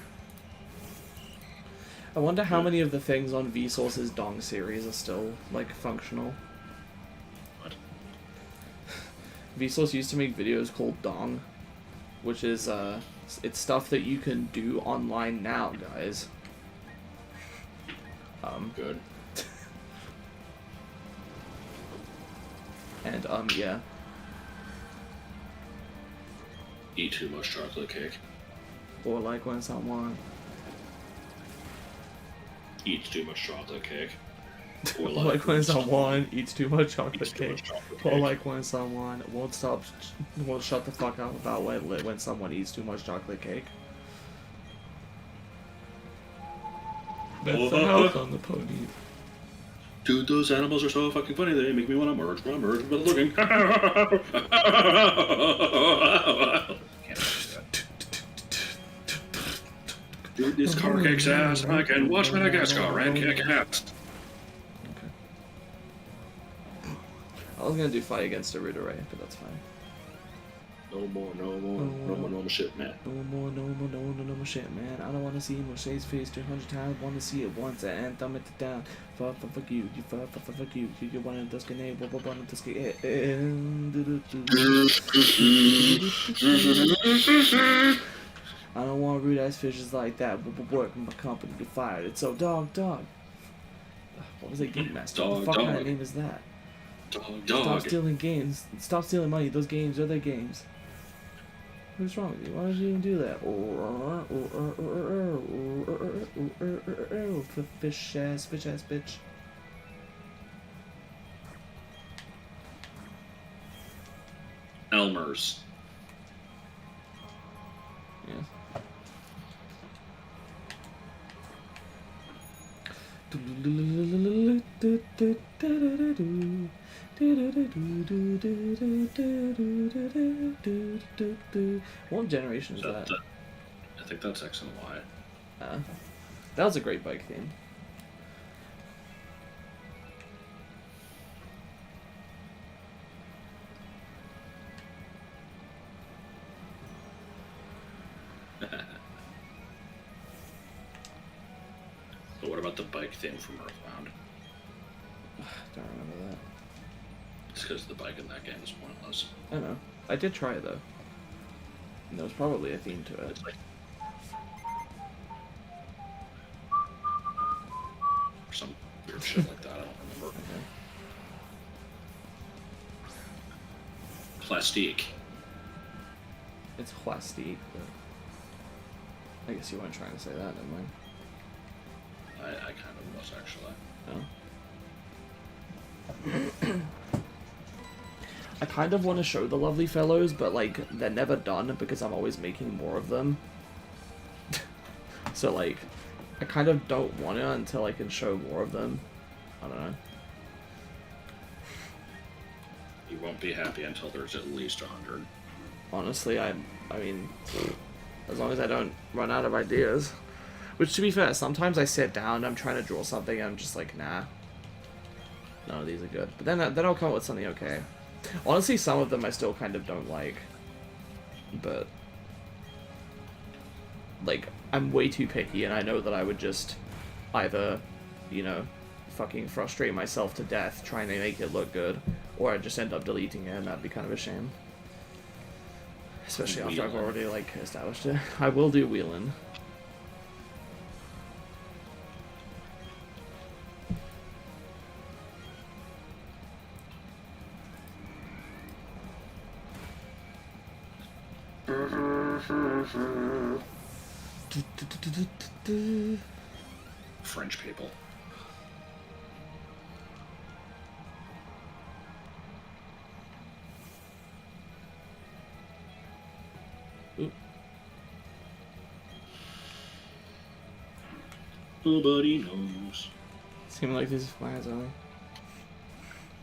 Speaker 2: I wonder how many of the things on Vsauce's Dong series are still, like, functional.
Speaker 1: What?
Speaker 2: Vsauce used to make videos called Dong, which is, it's stuff that you can do online now, guys.
Speaker 1: Good.
Speaker 2: And, yeah.
Speaker 1: Eat too much chocolate cake.
Speaker 2: Or, like, when someone...
Speaker 1: Eats too much chocolate cake.
Speaker 2: Or like when someone eats too much chocolate
Speaker 1: eats too much
Speaker 2: cake.
Speaker 1: chocolate
Speaker 2: Or
Speaker 1: cake.
Speaker 2: like when someone won't shut the fuck up about when someone eats too much chocolate cake. That's the house on the pony.
Speaker 1: Dude, those animals are so fucking funny. They make me want to merge but looking. Dude, this car kicks ass. I can watch Madagascar and kick ass.
Speaker 2: Okay. I was gonna do fight against a Rude Array, but that's fine.
Speaker 1: No more shit, man.
Speaker 2: No more shit, man. I don't wanna see Mercedes face 200 times. Wanna see it once and thumb it down. Fuck you. You fuck you. You wanna dusk a name. Wanna dusk I don't want rude ass fishes like that. Work in my company, get fired. It's so dog. What was it, Game Master? What the fuck kind of name is that?
Speaker 1: Dog.
Speaker 2: Stop stealing games. Stop stealing money. Those games are their games. What's wrong with you? Why did you even do that? Fish ass bitch.
Speaker 1: Elmer's.
Speaker 2: Yes. What generation is that?
Speaker 1: I think that's X and Y.
Speaker 2: That was a great bike theme.
Speaker 1: But what about the bike theme from Earthbound?
Speaker 2: Don't remember that.
Speaker 1: It's because the bike in that game is pointless.
Speaker 2: I know. I did try it though. And there was probably a theme to it.
Speaker 1: It's like some weird shit like that. I don't remember.
Speaker 2: Okay.
Speaker 1: Plastique.
Speaker 2: It's plastique, but I guess you weren't trying to say that, never mind.
Speaker 1: I kind of was actually.
Speaker 2: Oh. I kind of want to show the lovely fellows, but like they're never done because I'm always making more of them. So like, I kind of don't want to until I can show more of them. I don't know.
Speaker 1: You won't be happy until there's at least 100.
Speaker 2: Honestly, I mean, as long as I don't run out of ideas. Which, to be fair, sometimes I sit down, I'm trying to draw something, and I'm just like, nah. None of these are good. But then I'll come up with something okay. Honestly, some of them I still kind of don't like. But, like, I'm way too picky, and I know that I would just either, you know, fucking frustrate myself to death trying to make it look good, or I'd just end up deleting it, and that'd be kind of a shame. Especially after I've already, like, established it. I will do wheeling.
Speaker 1: French people.
Speaker 2: Ooh.
Speaker 1: Nobody knows.
Speaker 2: Seem like these flags, are they?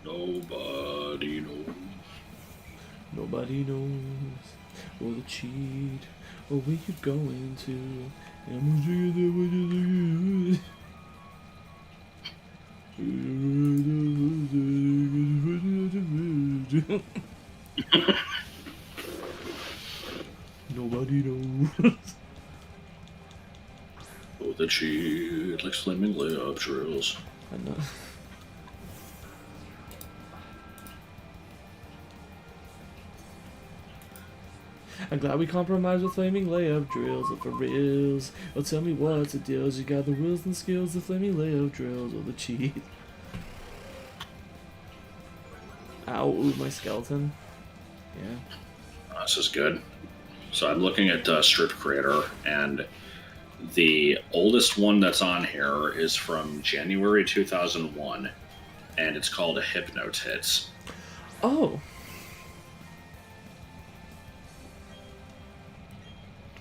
Speaker 1: Nobody knows.
Speaker 2: Nobody knows. Or the cheat. Or where you going to. Nobody knows.
Speaker 1: Oh, the cheat, like slamming layup drills.
Speaker 2: I know. I'm glad we compromised with flaming layup drills, or for reals. Oh, tell me what's the deals. You got the wills and skills, the flaming layup drills, or the cheat. Ow, ooh, my skeleton. Yeah.
Speaker 1: This is good. So I'm looking at Strip Creator, and the oldest one that's on here is from January 2001, and it's called Hypnotits.
Speaker 2: Oh.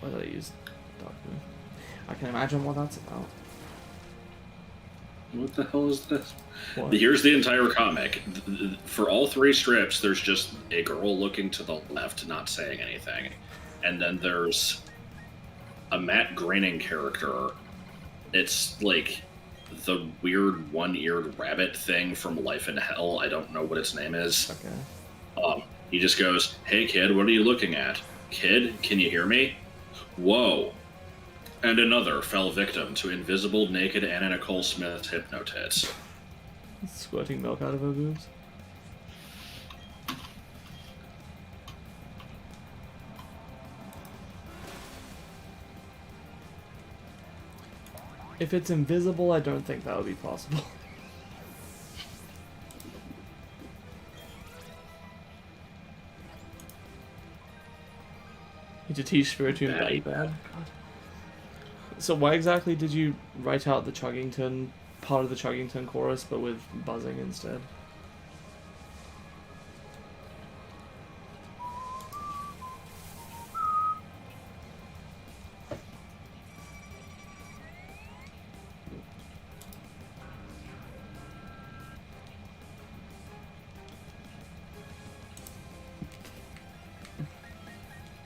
Speaker 2: Why did I use Dark Moon? I can imagine what that's about.
Speaker 1: What the hell is this?
Speaker 2: What?
Speaker 1: Here's the entire comic. For all three strips, there's just a girl looking to the left, not saying anything. And then there's a Matt Groening character. It's like the weird one-eared rabbit thing from Life in Hell. I don't know what its name is.
Speaker 2: Okay.
Speaker 1: He just goes, "Hey kid, what are you looking at? Kid, can you hear me? Whoa." And another fell victim to invisible, naked Anna Nicole Smith's Hypnotits.
Speaker 2: Squirting milk out of her boobs. If it's invisible, I don't think that would be possible. Need to teach Spiritomb very bad. God. So why exactly did you write out the Chuggington, part of the Chuggington chorus, but with buzzing instead?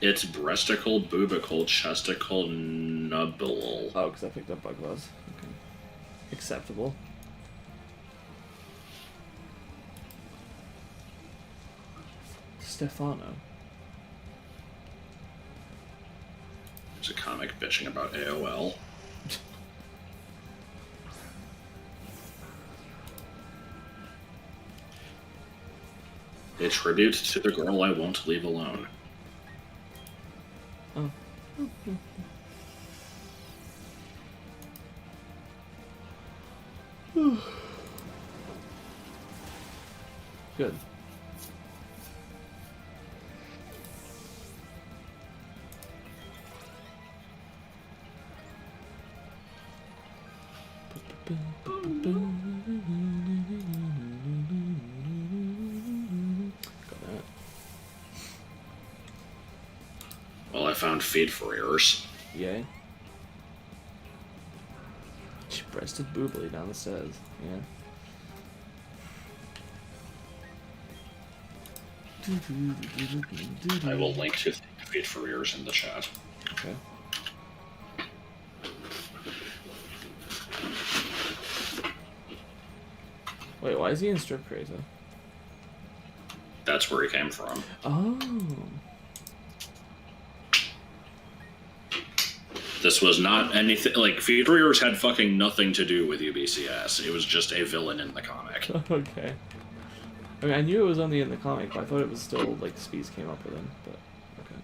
Speaker 1: It's breasticle, boobicle, chesticle, nubule.
Speaker 2: Oh, because I picked up Bug Buzz. Okay. Acceptable. Stefano.
Speaker 1: There's a comic bitching about AOL. A tribute to the girl I won't leave alone.
Speaker 2: Oh. Good.
Speaker 1: Well, I found feed for ears.
Speaker 2: Yay. She breasted boobly down the stairs. Yeah.
Speaker 1: I will link to feed for ears in the chat.
Speaker 2: Okay. Wait, why is he in Strip Crazy?
Speaker 1: That's where he came from.
Speaker 2: Oh.
Speaker 1: This was not anything like feed for ears had fucking nothing to do with UBCS. It was just a villain in the comic.
Speaker 2: Okay. I mean, I knew it was only in the comic, but I thought it was still, like, Speeds came up with him, but, okay.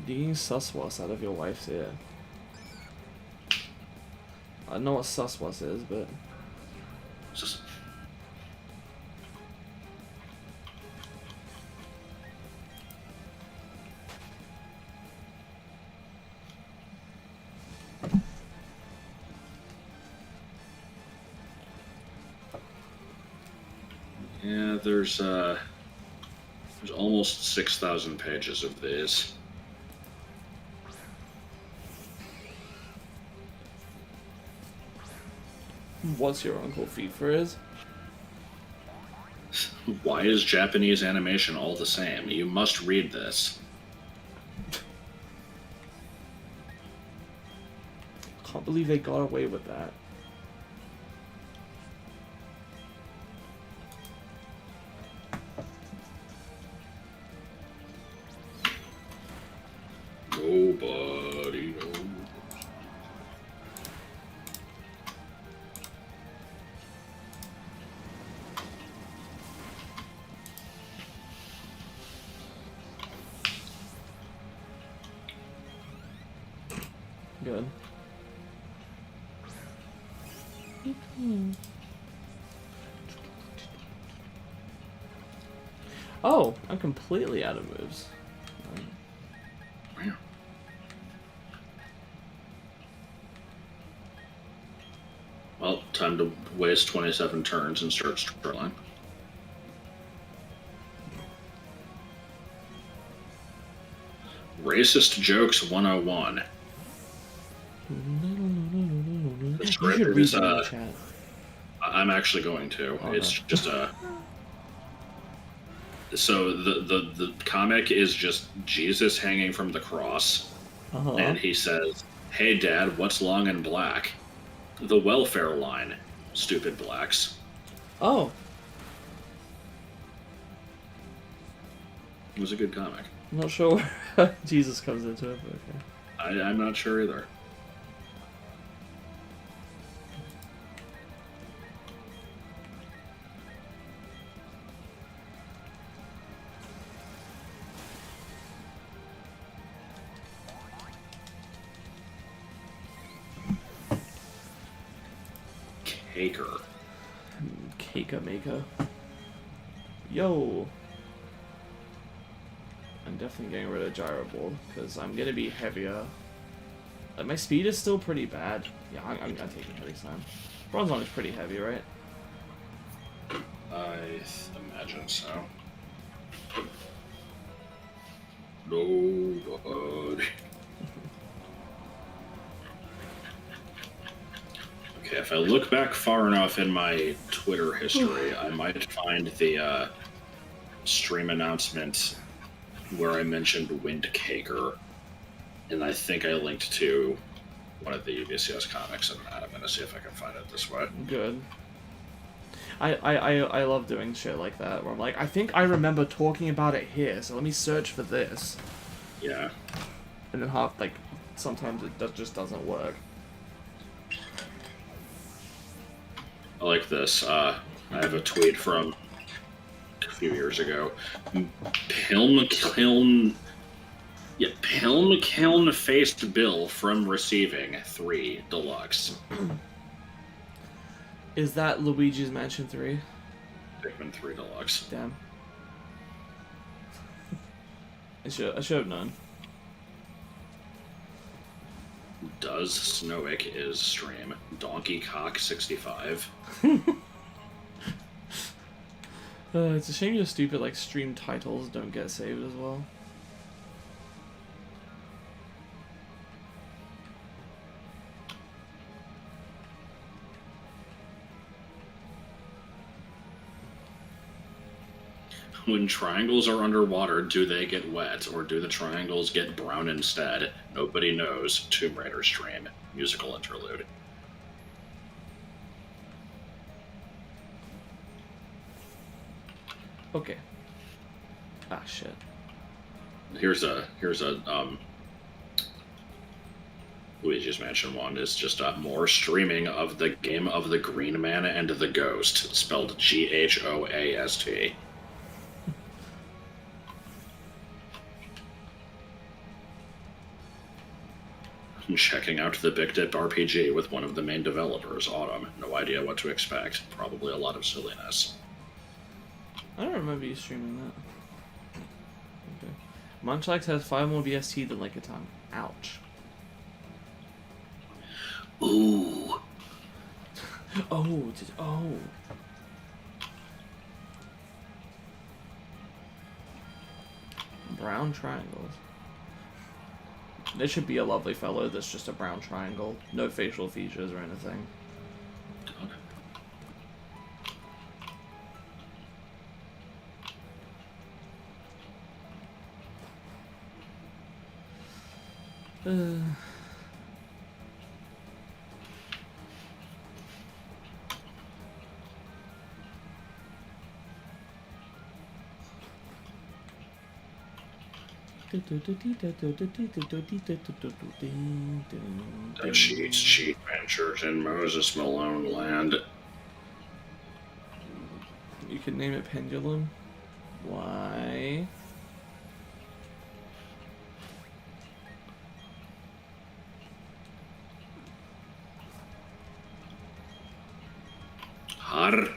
Speaker 2: Digging suswas out of your wife's ear. I don't know what suswas is, but...
Speaker 1: Just... Yeah, there's almost 6,000 pages of these.
Speaker 2: What's your uncle feed for his?
Speaker 1: Why is Japanese animation all the same? You must read this.
Speaker 2: Can't believe they got away with that.
Speaker 1: Nobody knows.
Speaker 2: Good. Oh, I'm completely out of moves.
Speaker 1: Well, time to waste 27 turns and start struggling. Racist Jokes 101. The
Speaker 2: You
Speaker 1: script
Speaker 2: should read
Speaker 1: is,
Speaker 2: it in the chat.
Speaker 1: I'm actually going to.
Speaker 2: Oh,
Speaker 1: it's
Speaker 2: no.
Speaker 1: just so the comic is just Jesus hanging from the cross,
Speaker 2: Uh-huh.
Speaker 1: and he says, "Hey Dad, what's long and black?" The welfare line, stupid blacks.
Speaker 2: Oh,
Speaker 1: It was a good comic.
Speaker 2: I'm not sure where Jesus comes into it, but okay.
Speaker 1: I'm not sure either. Caker.
Speaker 2: Keika Maker. Yo! I'm definitely getting rid of Gyro Ball, because I'm going to be heavier. Like, my speed is still pretty bad. Yeah, I'm taking heavy slam. Bronzong is pretty heavy, right?
Speaker 1: I imagine so. Nobody. Okay, if I look back far enough in my Twitter history, I might find the stream announcement where I mentioned Windcaker, and I think I linked to one of the UBCS comics in that. I'm going to see if I can find it this way.
Speaker 2: Good. I love doing shit like that, where I'm like, I think I remember talking about it here, so let me search for this.
Speaker 1: Yeah.
Speaker 2: And then sometimes it just doesn't work.
Speaker 1: I like this. I have a tweet from a few years ago. Pilm Kiln faced Bill from receiving 3 deluxe.
Speaker 2: Is that Luigi's Mansion 3?
Speaker 1: Pikmin 3 deluxe.
Speaker 2: Damn. I should have known.
Speaker 1: Does Snowick is stream Donkey Cock 65?
Speaker 2: It's a shame your stupid stream titles don't get saved as well.
Speaker 1: When triangles are underwater, do they get wet, or do the triangles get brown instead? Nobody knows. Tomb Raider stream. Musical interlude.
Speaker 2: Okay. Ah, shit.
Speaker 1: Here's a Luigi's Mansion 1 is just more streaming of the game of the Green Man and the Ghost, spelled Ghoast. Checking out the Bikdip RPG with one of the main developers, Autumn. No idea what to expect. Probably a lot of silliness.
Speaker 2: I don't remember you streaming that. Okay. Munchlax has 5 more BST than Lick a Tongue. Ouch.
Speaker 1: Ooh.
Speaker 2: Oh. Brown triangles. There should be a lovely fellow that's just a brown triangle. No facial features or anything.
Speaker 1: The Cheats Cheat Ventures in Moses Malone Land.
Speaker 2: You could name it Pendulum. Why?
Speaker 1: Har.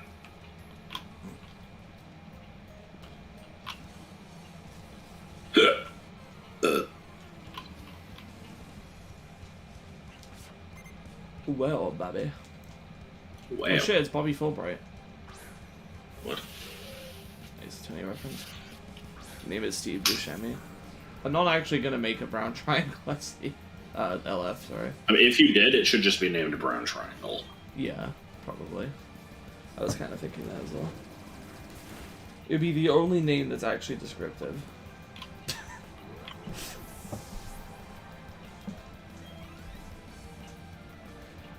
Speaker 2: Well, Bobby.
Speaker 1: Well.
Speaker 2: Oh shit, it's Bobby Fulbright.
Speaker 1: What?
Speaker 2: It's a Tony reference. Name is Steve Buscemi. I'm not actually gonna make a brown triangle. Let's see. LF, sorry.
Speaker 1: I mean, if you did, it should just be named Brown Triangle.
Speaker 2: Yeah, probably. I was kind of thinking that as well. It'd be the only name that's actually descriptive.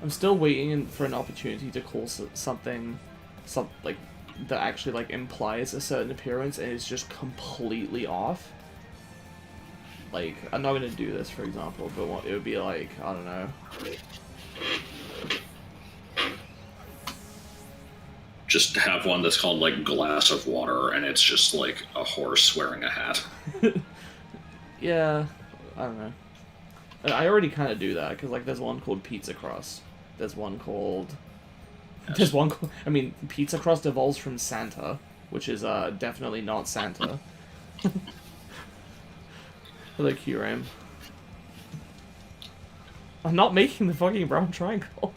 Speaker 2: I'm still waiting for an opportunity to call something that actually implies a certain appearance and it's just completely off. Like, I'm not gonna do this, for example, but it would be like, I don't know.
Speaker 1: Just have one that's called Glass of Water, and it's just like a horse wearing a hat.
Speaker 2: Yeah, I don't know. I already kind of do that because there's one called Pizza Cross. There's one called. Yes. There's one. I mean, Pizza Cross devolves from Santa, which is definitely not Santa. Like QRAM. I'm not making the fucking brown triangle.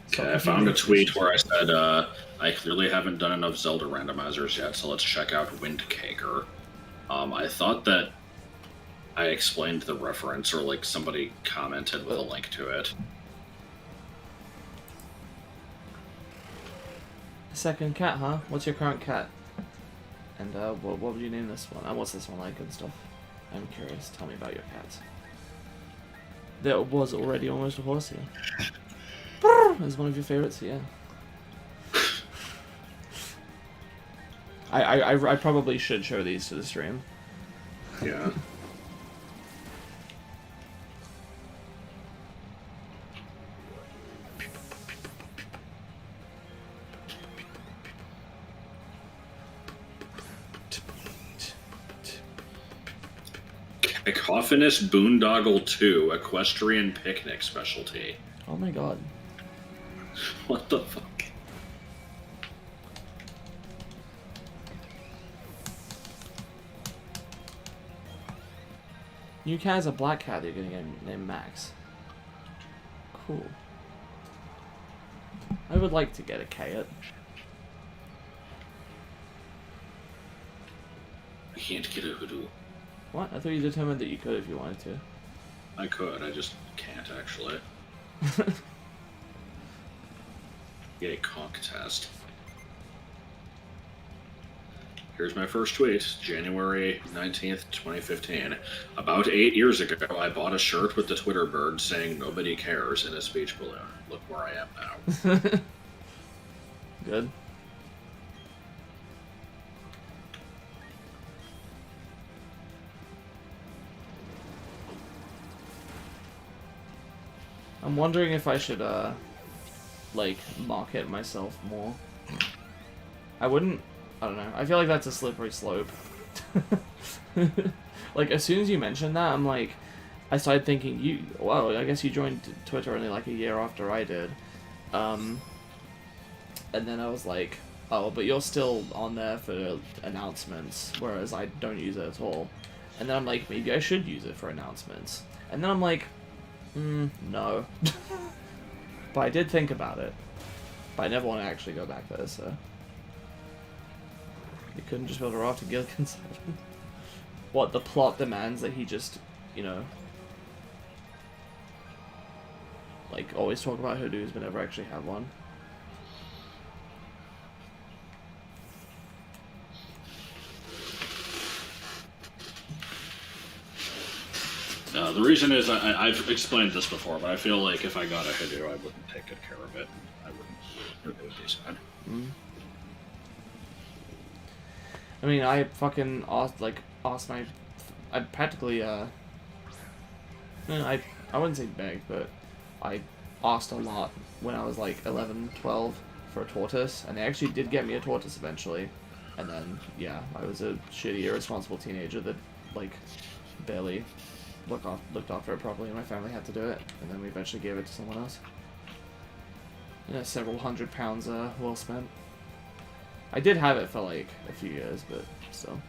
Speaker 1: Okay, I found a tweet where I said, I clearly haven't done enough Zelda randomizers yet, so let's check out Windcaker. I thought that I explained the reference, or like somebody commented with a link to it.
Speaker 2: Second cat, huh? What's your current cat? And what would you name this one? And what's this one like and stuff? I'm curious. Tell me about your cats. There was already almost a horse here. Is one of your favorites? Yeah. I probably should show these to the stream.
Speaker 1: Yeah. Cacophonous Boondoggle 2 Equestrian Picnic Specialty.
Speaker 2: Oh my god.
Speaker 1: What the fuck?
Speaker 2: New cat is a black cat that you're gonna get named Max. Cool. I would like to get a cat.
Speaker 1: I can't get a hoodoo.
Speaker 2: What? I thought you determined that you could if you wanted to.
Speaker 1: I could, I just can't actually. Get a conk test. Here's my first tweet, January 19th, 2015. About 8 years ago, I bought a shirt with the Twitter bird saying "Nobody cares" in a speech balloon. Look where I am now.
Speaker 2: Good. I'm wondering if I should, like, market myself more. I wouldn't... I don't know. I feel like that's a slippery slope. Like, as soon as you mentioned that, I'm like... I started thinking, wow, I guess you joined Twitter only like a year after I did. And then I was like, oh, but you're still on there for announcements, whereas I don't use it at all. And then I'm like, maybe I should use it for announcements. And then I'm like... no. But I did think about it. But I never want to actually go back there, so... You couldn't just build a raft to Gilligan's Island? What, the plot demands that he just, you know... like, always talk about hoodoos but never actually have one?
Speaker 1: The reason is, I've explained this before, but I feel like if I got a hoodoo, I wouldn't take good care of it. I wouldn't. It would be sad.
Speaker 2: I mean, I fucking asked my... I practically, I wouldn't say begged, but I asked a lot when I was like 11, 12 for a tortoise, and they actually did get me a tortoise eventually. And then, yeah, I was a shitty, irresponsible teenager that, like, barely looked after it properly, and my family had to do it, and then we eventually gave it to someone else. Yeah, several £100 well spent. I did have it for like a few years, but still.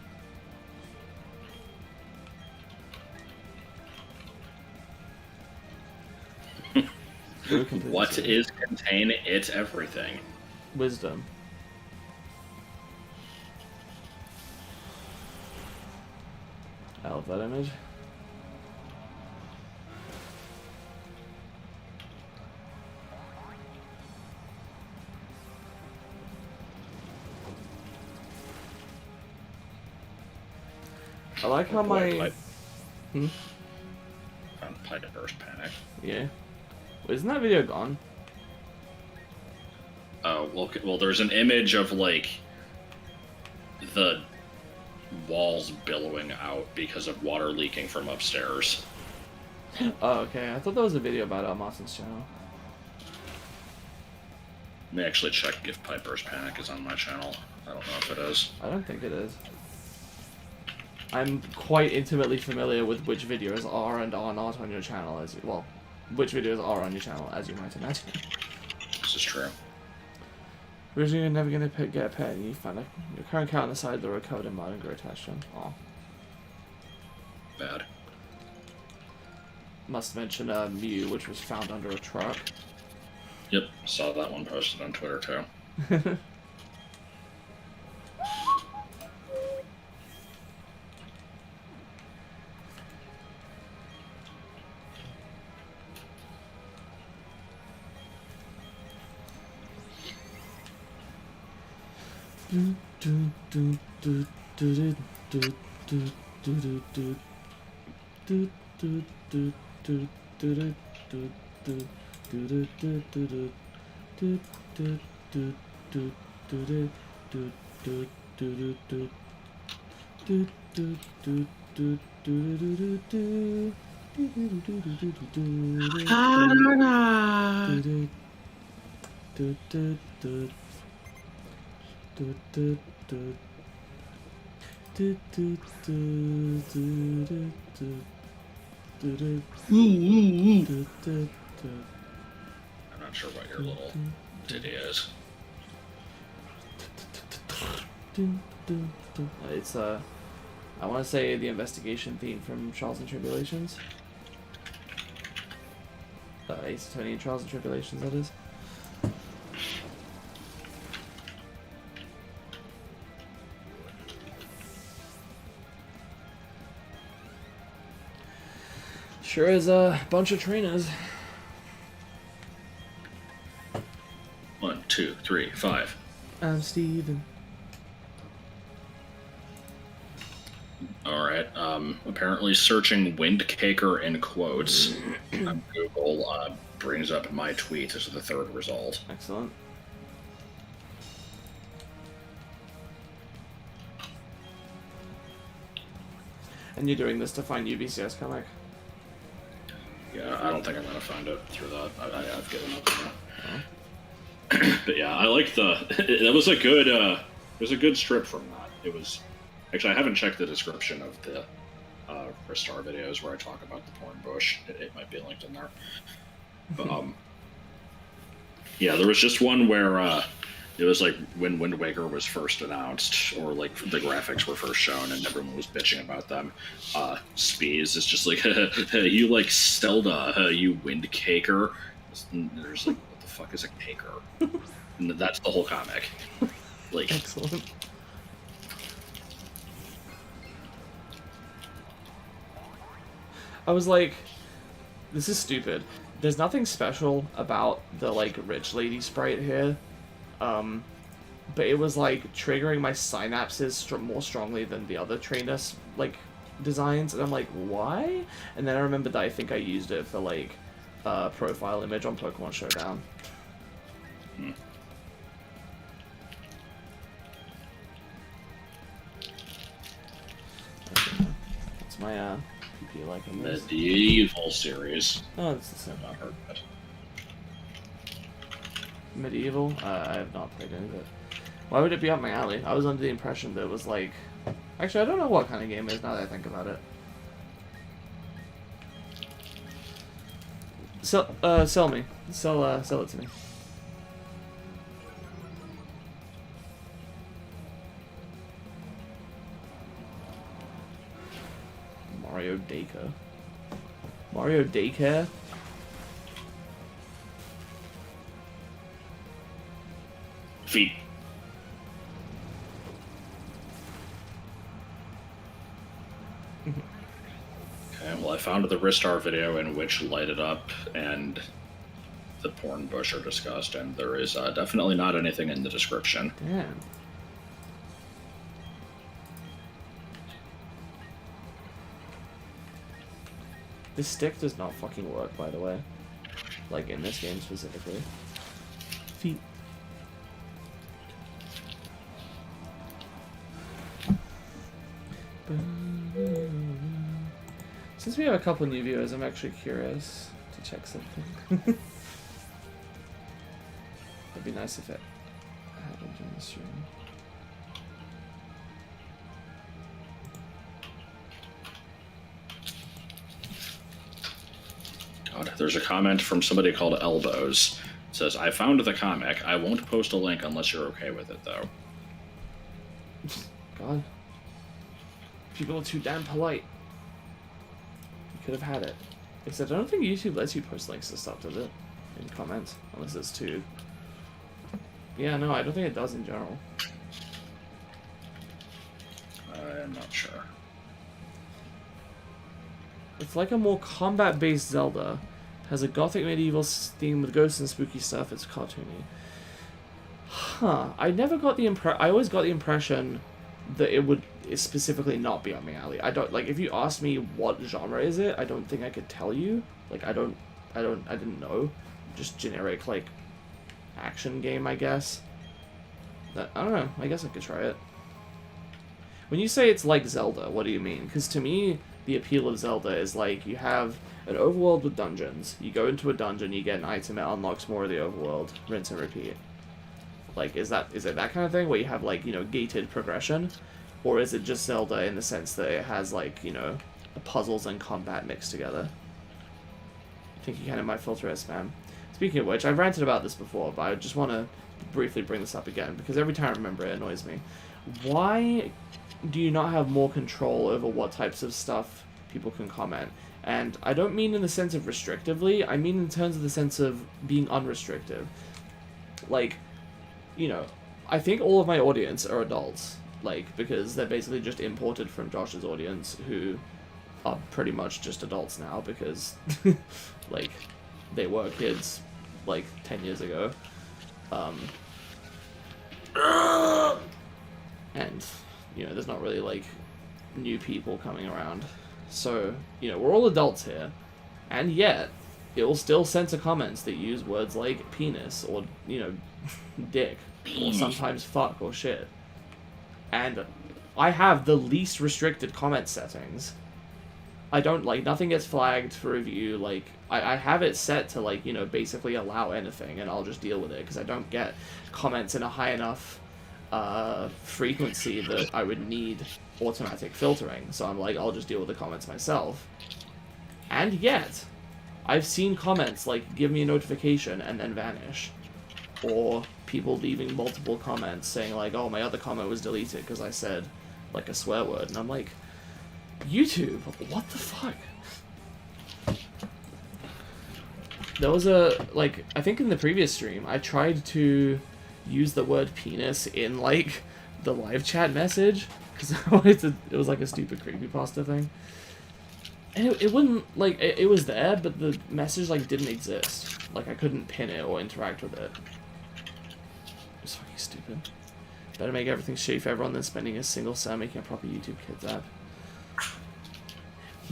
Speaker 1: What is contain it everything?
Speaker 2: Wisdom. I love that image. I like how my...
Speaker 1: Found Piper's Panic.
Speaker 2: Yeah. Wait, isn't that video gone?
Speaker 1: Oh, well, there's an image of, like, the walls billowing out because of water leaking from upstairs.
Speaker 2: Oh, okay. I thought that was a video about Martin's channel.
Speaker 1: Let me actually check if Piper's Panic is on my channel. I don't know if it is.
Speaker 2: I don't think it is. I'm quite intimately familiar with which videos are and are not on your channel, as you, well, which videos are on your channel, as you might imagine.
Speaker 1: This is true.
Speaker 2: Originally, you're never gonna get a pet, and you find your current cat on the side of the road covered in mud and grow attached to him. Aw.
Speaker 1: Bad.
Speaker 2: Must mention Mew, which was found under a truck.
Speaker 1: Yep, saw that one posted on Twitter too. I'm not sure what your little ditty is.
Speaker 2: It's I want to say the investigation theme from Trials and Tribulations. Ace Attorney and Trials and Tribulations, that is. Sure is a bunch of trainers.
Speaker 1: 1, 2, 3, 5.
Speaker 2: I'm Steven.
Speaker 1: Alright, apparently searching Windcaker in quotes on Google brings up my tweet as the third result.
Speaker 2: Excellent. And you're doing this to find UBCS comic?
Speaker 1: Yeah, I don't think I'm gonna find it through that. I've given up on that. But yeah, I like that was a good there's a good strip from that. It was actually, I haven't checked the description of the Ristar videos where I talk about the porn bush. It might be linked in there. But yeah, there was just one where it was like when Wind Waker was first announced, or like the graphics were first shown, and everyone was bitching about them. Spees is just like, you like Zelda, you Windcaker. And there's like, what the fuck is a caker? And that's the whole comic. Like,
Speaker 2: excellent. I was like, this is stupid. There's nothing special about the, like, rich lady sprite here. But it was, like, triggering my synapses more strongly than the other trainer, like, designs. And I'm like, why? And then I remembered that I think I used it for, like, profile image on Pokemon Showdown. That's my, PP like in this.
Speaker 1: Medieval series.
Speaker 2: Oh, it's the same.
Speaker 1: I've not heard of it.
Speaker 2: Medieval? I have not played any of it. Why would it be up my alley? I was under the impression that it was like... Actually, I don't know what kind of game it is now that I think about it. Sell me. Sell it to me. Mario Daycare. Mario Daycare?
Speaker 1: Feet. Okay, well, I found the Ristar video in which Light It Up and the porn bush are discussed, and there is definitely not anything in the description.
Speaker 2: Damn. This stick does not fucking work, by the way. Like, in this game specifically. Feet. Since we have a couple new viewers, I'm actually curious to check something. It'd be nice if it happened in the stream.
Speaker 1: God, there's a comment from somebody called Elbows. It says, I found the comic. I won't post a link unless you're okay with it, though.
Speaker 2: God. People are too damn polite. You could have had it. Except I don't think YouTube lets you post links to stuff, does it? In comments. Unless it's too... Yeah, no, I don't think it does in general.
Speaker 1: I'm not sure.
Speaker 2: It's like a more combat-based Zelda. Has a gothic medieval theme with ghosts and spooky stuff. It's cartoony. Huh. I never got the I always got the impression that it would specifically not be on my alley. I don't like if you asked me what genre is it, I don't think I could tell you. Like I didn't know. Just generic like action game, I guess. I don't know. I guess I could try it. When you say it's like Zelda, what do you mean? Because to me, the appeal of Zelda is like you have an overworld with dungeons. You go into a dungeon, you get an item, it unlocks more of the overworld. Rinse and repeat. Like, is it that kind of thing where you have like, you know, gated progression? Or is it just Zelda in the sense that it has like, you know, puzzles and combat mixed together? I think you kind of might filter as spam. Speaking of which, I've ranted about this before, but I just want to briefly bring this up again, because every time I remember it annoys me. Why do you not have more control over what types of stuff people can comment? And I don't mean in the sense of restrictively, I mean in terms of the sense of being unrestrictive. Like, you know, I think all of my audience are adults, like, because they're basically just imported from Josh's audience, who are pretty much just adults now, because, like, they were kids, like, 10 years ago. And, you know, there's not really, like, new people coming around. So, you know, we're all adults here. And yet, it will still censor comments that use words like penis, or, you know, dick, or sometimes fuck, or shit. And I have the least restricted comment settings. I don't, like, nothing gets flagged for review, like, I have it set to, like, you know, basically allow anything, and I'll just deal with it, because I don't get comments in a high enough frequency that I would need automatic filtering, so I'm like, I'll just deal with the comments myself. And yet, I've seen comments, like, give me a notification and then vanish. Or people leaving multiple comments saying, like, oh, my other comment was deleted because I said, like, a swear word, and I'm like, YouTube, what the fuck? There was a, like, I think in the previous stream, I tried to use the word penis in, like, the live chat message, because I wanted to, it was like a stupid creepypasta thing. And it wouldn't, like, it was there, but the message, like, didn't exist. Like, I couldn't pin it or interact with it. It was fucking stupid. Better make everything shitty for everyone than spending a single cent making a proper YouTube Kids app.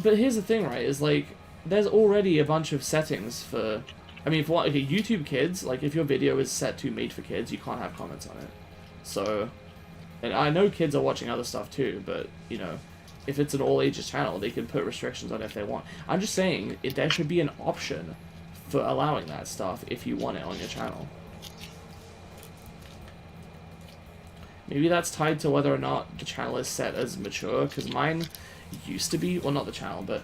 Speaker 2: But here's the thing, right, is, like, there's already a bunch of settings for... I mean, for what, okay, YouTube Kids, like, if your video is set to made for kids, you can't have comments on it. So, and I know kids are watching other stuff too, but, you know, if it's an all ages channel, they can put restrictions on it if they want. I'm just saying, there should be an option for allowing that stuff if you want it on your channel. Maybe that's tied to whether or not the channel is set as mature, because mine used to be, well, not the channel, but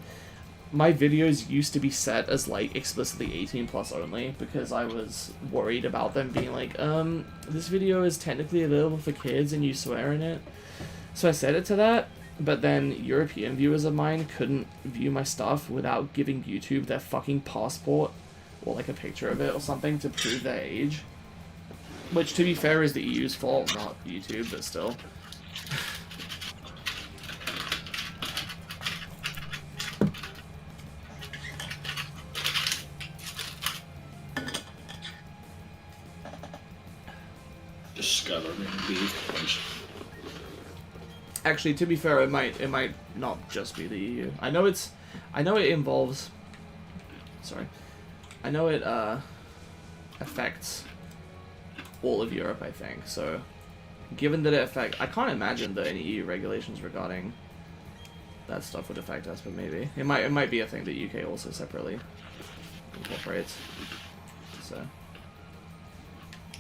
Speaker 2: my videos used to be set as, like, explicitly 18 plus only, because I was worried about them being like, this video is technically available for kids and you swear in it. So I set it to that, but then European viewers of mine couldn't view my stuff without giving YouTube their fucking passport, or like a picture of it or something to prove their age. Which, to be fair, is the EU's fault, not YouTube, but still.
Speaker 1: Discovering beef.
Speaker 2: Actually, to be fair, it might not just be the EU. I know it involves. Sorry, I know it affects all of Europe, I think. So, given that I can't imagine that any EU regulations regarding that stuff would affect us, but maybe it might be a thing that UK also separately incorporates. So,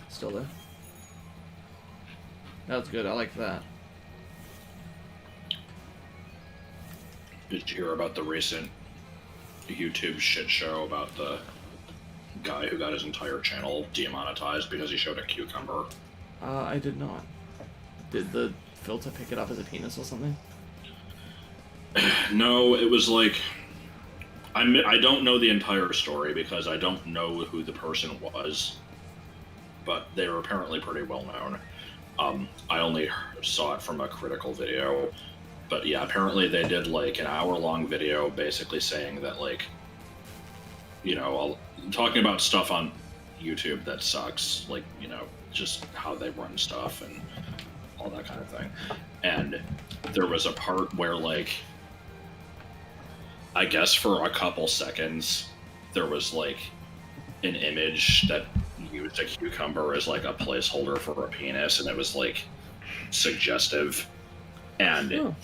Speaker 2: still there. That's good. I like that.
Speaker 1: Did you hear about the recent YouTube shit show about the guy who got his entire channel demonetized because he showed a cucumber?
Speaker 2: I did not. Did the filter pick it up as a penis or something?
Speaker 1: No, it was like... I don't know the entire story because I don't know who the person was, but they were apparently pretty well known. I only saw it from a critical video, but yeah, apparently they did like an hour-long video basically saying that, like, you know, talking about stuff on YouTube that sucks, like, you know, just how they run stuff and all that kind of thing. And there was a part where, like, I guess for a couple seconds, there was like an image that used a cucumber as like a placeholder for a penis, and it was like suggestive. And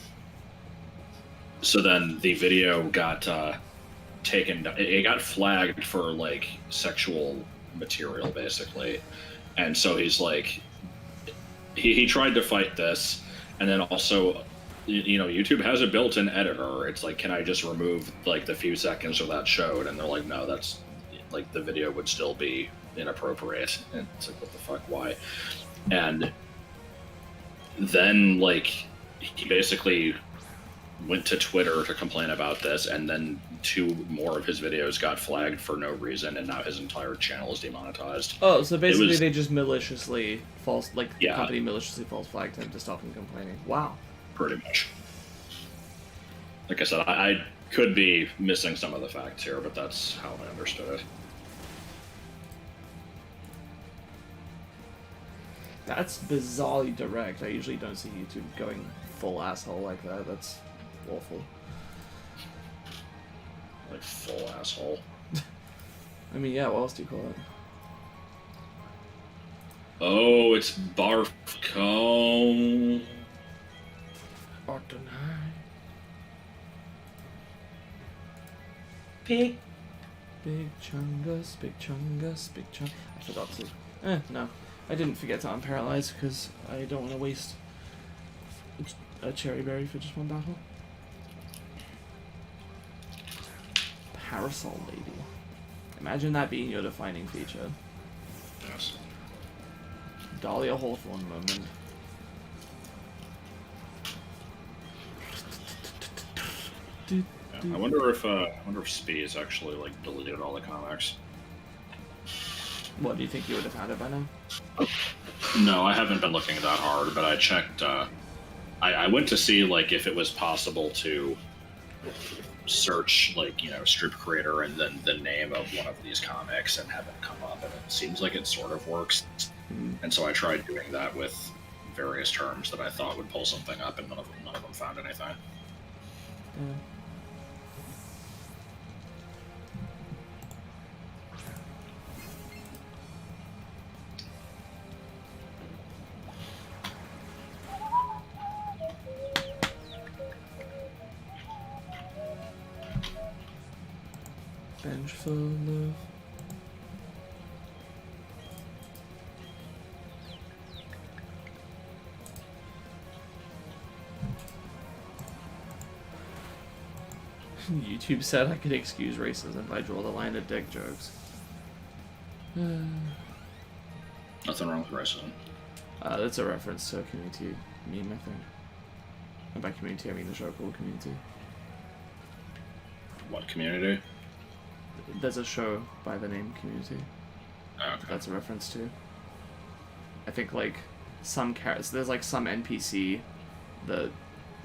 Speaker 1: so then the video got taken, it got flagged for like sexual material, basically. And so he's like, he tried to fight this, and then also, you know, YouTube has a built-in editor. It's like, can I just remove like the few seconds of that showed? And they're like, no, that's like, the video would still be inappropriate. And it's like, what the fuck, why? And then like he basically went to Twitter to complain about this, and then 2 more of his videos got flagged for no reason, and now his entire channel is demonetized.
Speaker 2: Oh, so basically they just maliciously the
Speaker 1: Yeah.
Speaker 2: company maliciously false flagged him to stop him complaining. Wow.
Speaker 1: Pretty much. Like I said, I could be missing some of the facts here, but that's how I understood it.
Speaker 2: That's bizarrely direct. I usually don't see YouTube going full asshole like that. That's awful.
Speaker 1: Like, full asshole.
Speaker 2: I mean, yeah, what else do you call it?
Speaker 1: Oh, it's Barfcombe.
Speaker 2: Big chungus, big chungus, big chung. I forgot to. No. I didn't forget to unparalyze because I don't want to waste a cherry berry for just one battle. Parasol Lady. Imagine that being your defining feature.
Speaker 1: Yes.
Speaker 2: Dahlia Hawthorne moment.
Speaker 1: Yeah, I wonder if Spees actually like deleted all the comics.
Speaker 2: What, do you think you would have had it by now?
Speaker 1: No, I haven't been looking that hard, but I checked. I went to see like if it was possible to search like, you know, strip creator and then the name of one of these comics and have it come up, and it seems like it sort of works. And so I tried doing that with various terms that I thought would pull something up, and none of them found anything.
Speaker 2: Yeah. Bench full of... YouTube said I could excuse racism if I draw the line at dick jokes.
Speaker 1: Nothing wrong with racism.
Speaker 2: That's a reference to a community meme, I think. And by community, I mean the show called Community.
Speaker 1: What community?
Speaker 2: There's a show by the name Community.
Speaker 1: Oh, okay.
Speaker 2: That's a reference to. I think like some characters, there's like some NPC, the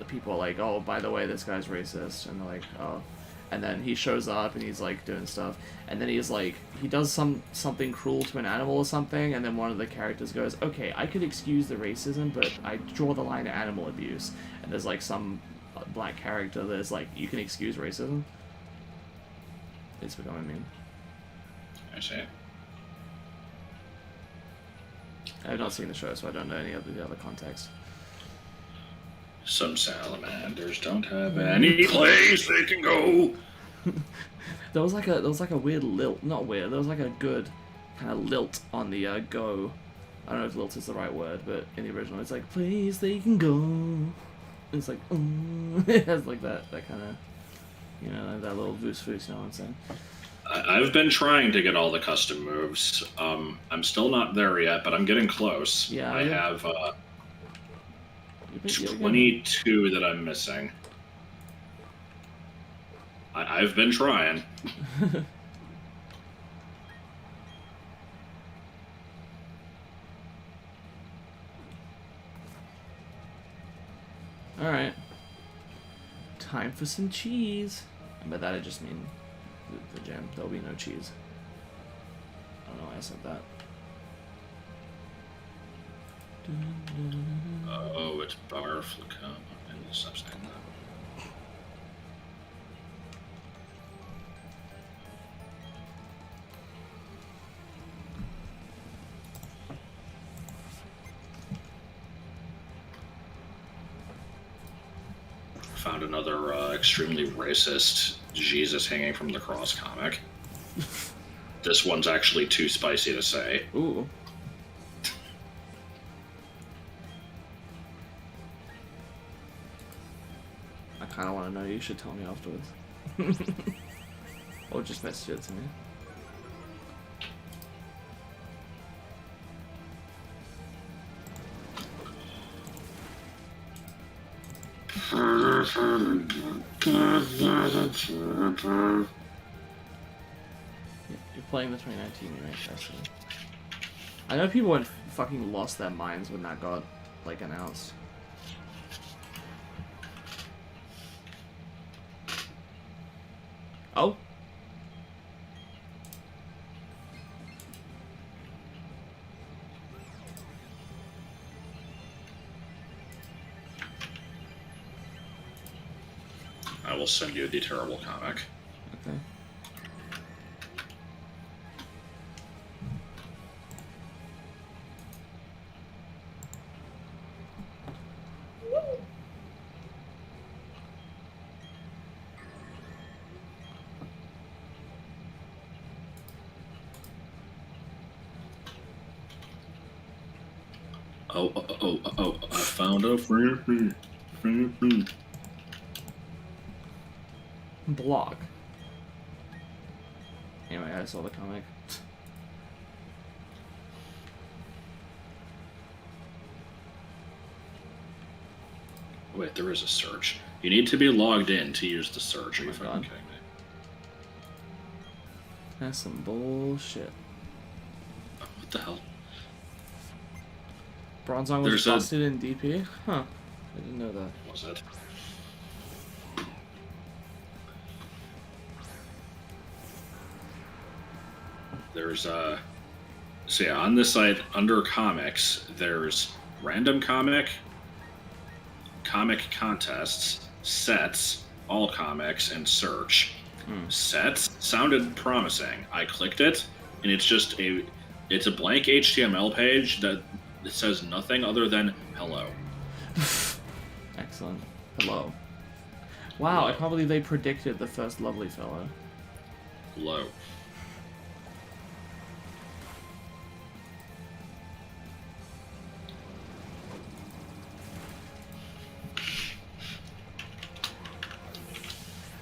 Speaker 2: people are like, oh, by the way, this guy's racist, and they're like, oh, and then he shows up and he's like doing stuff, and then he's like, he does something cruel to an animal or something, and then one of the characters goes, okay, I could excuse the racism, but I draw the line at animal abuse, and there's like some black character that's like, you can excuse racism. It's becoming a meme.
Speaker 1: I see.
Speaker 2: I've not seen the show, so I don't know any of the other context.
Speaker 1: Some salamanders don't have any place they can go.
Speaker 2: There was like a weird lilt, not weird. There was like a good kind of lilt on the go. I don't know if lilt is the right word, but in the original, it's like place they can go. It's like it has like that kind of, you know, that little voos voos. You know what I'm saying?
Speaker 1: I've been trying to get all the custom moves. I'm still not there yet, but I'm getting close.
Speaker 2: Yeah,
Speaker 1: I have
Speaker 2: you're
Speaker 1: 22 that I'm missing. I've been trying.
Speaker 2: Alright. Time for some cheese. And by that I just mean the gem. There'll be no cheese. I don't know why I said that.
Speaker 1: Oh, it's Barflicum. And stop saying that. Found another extremely racist Jesus hanging from the cross comic. This one's actually too spicy to say.
Speaker 2: Ooh. I kind of want to know. You should tell me afterwards. Or just message it to me. You're playing the 2019 remake, actually. I know people had fucking lost their minds when that got, like, announced. Oh?
Speaker 1: I will send you the terrible comic.
Speaker 2: Okay.
Speaker 1: Oh, I found a friend.
Speaker 2: Block. Anyway, I saw the comic.
Speaker 1: Wait, there is a search. You need to be logged in to use the search. Are you fucking kidding me?
Speaker 2: That's some bullshit.
Speaker 1: What the hell?
Speaker 2: Bronzong was busted in DP? Huh. I didn't know that.
Speaker 1: Was it? There's so yeah, on this site under comics, there's random comic contests, sets, all comics, and search. Sets sounded promising. I clicked it, and it's just a blank HTML page that says nothing other than hello.
Speaker 2: Excellent. Hello. Wow, hello. I can't believe they predicted the first lovely fellow.
Speaker 1: Hello.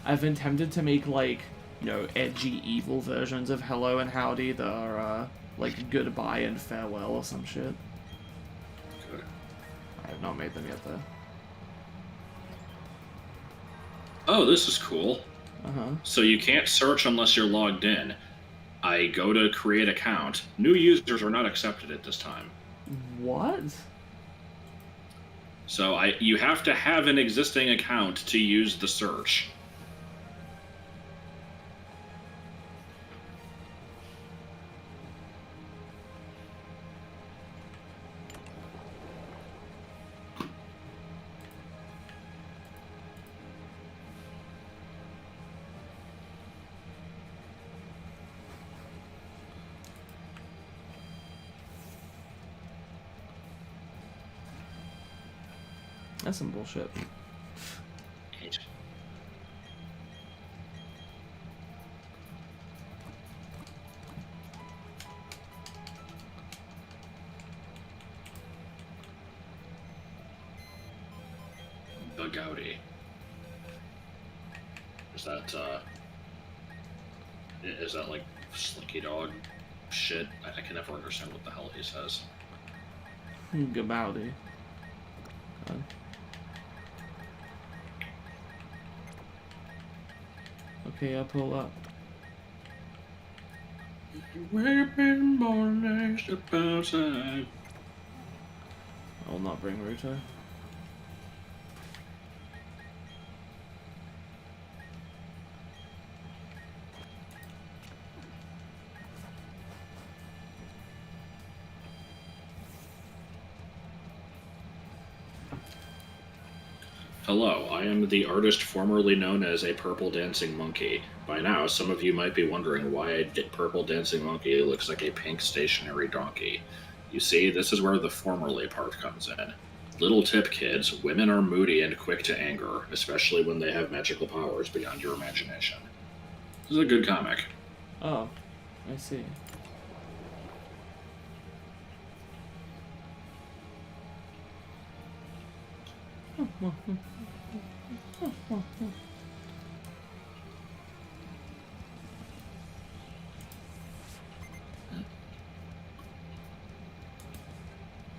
Speaker 2: I've been tempted to make, like, you know, edgy, evil versions of hello and howdy that are, like, goodbye and farewell or some shit.
Speaker 1: Good.
Speaker 2: I have not made them yet, though.
Speaker 1: Oh, this is cool.
Speaker 2: Uh-huh.
Speaker 1: So you can't search unless you're logged in. I go to create account. New users are not accepted at this time.
Speaker 2: What?
Speaker 1: So you have to have an existing account to use the search.
Speaker 2: That's some bullshit.
Speaker 1: Bugouty. Is that like Slinky Dog shit? I can never understand what the hell he says.
Speaker 2: Gabowdy. Okay, I'll pull up.
Speaker 1: We've born next outside.
Speaker 2: I will not bring Ruto.
Speaker 1: Hello, I am the artist formerly known as a purple dancing monkey. By now, some of you might be wondering why a purple dancing monkey looks like a pink stationary donkey. You see, this is where the formerly part comes in. Little tip, kids, women are moody and quick to anger, especially when they have magical powers beyond your imagination. This is a good comic.
Speaker 2: Oh, I see.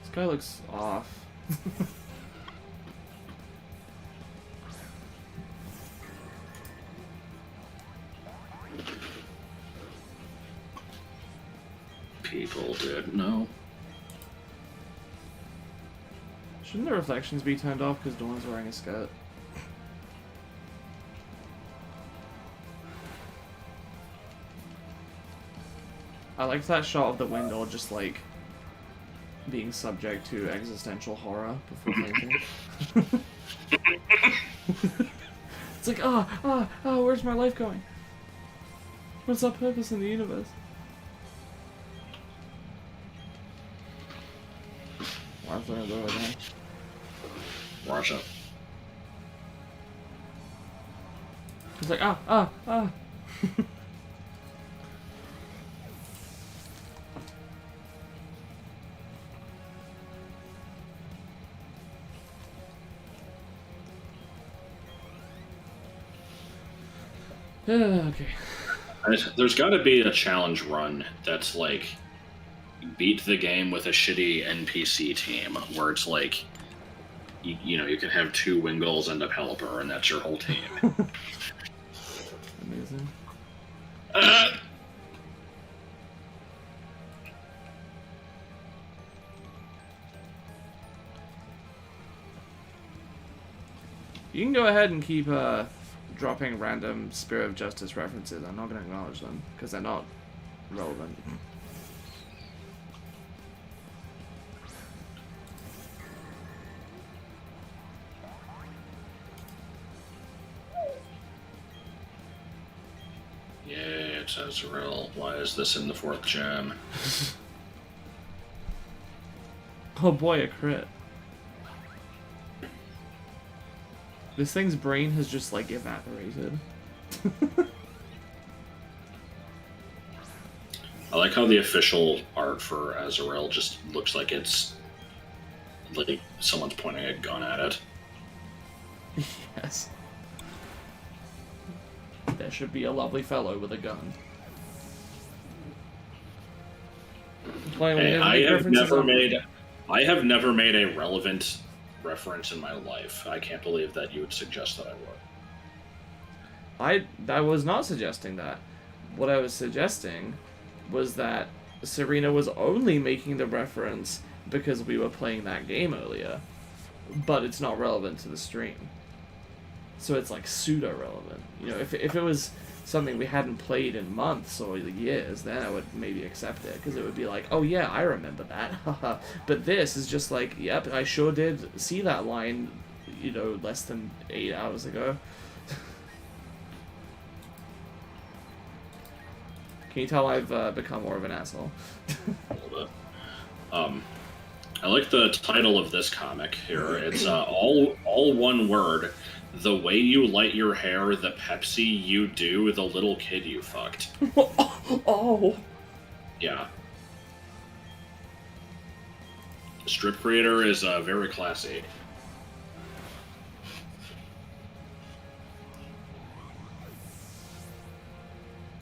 Speaker 2: This guy looks off.
Speaker 1: People did know.
Speaker 2: Shouldn't the reflections be turned off because Dawn's wearing a skirt? I liked that shot of the window just like being subject to existential horror before thinking. It's like, where's my life going? What's our purpose in the universe? Why is there a door again?
Speaker 1: Watch out.
Speaker 2: It's like, okay.
Speaker 1: There's got to be a challenge run that's like beat the game with a shitty NPC team, where it's like, you know, you can have 2 Wingulls and a Pelipper, and that's your whole team.
Speaker 2: Amazing. You can go ahead and keep dropping random Spirit of Justice references. I'm not going to acknowledge them because they're not relevant.
Speaker 1: Yeah, it's Azrael. Why is this in the 4th gem?
Speaker 2: Oh boy, a crit. This thing's brain has just, like, evaporated.
Speaker 1: I like how the official art for Azrael just looks like it's like someone's pointing a gun at it.
Speaker 2: Yes. There should be a lovely fellow with a gun.
Speaker 1: Hey, I have never made a relevant reference in my life. I can't believe that you would suggest that I would.
Speaker 2: I was not suggesting that. What I was suggesting was that Serena was only making the reference because we were playing that game earlier, but it's not relevant to the stream. So it's like pseudo-relevant. You know, if it was something we hadn't played in months or years, then I would maybe accept it, because it would be like, oh yeah, I remember that. But this is just like, yep, I sure did see that line, you know, less than 8 hours ago. Can you tell I've become more of an asshole?
Speaker 1: A little bit. I like the title of this comic here. It's all one word. The way you light your hair, the Pepsi you do, the little kid you fucked.
Speaker 2: Oh.
Speaker 1: Yeah. Strip creator is very classy.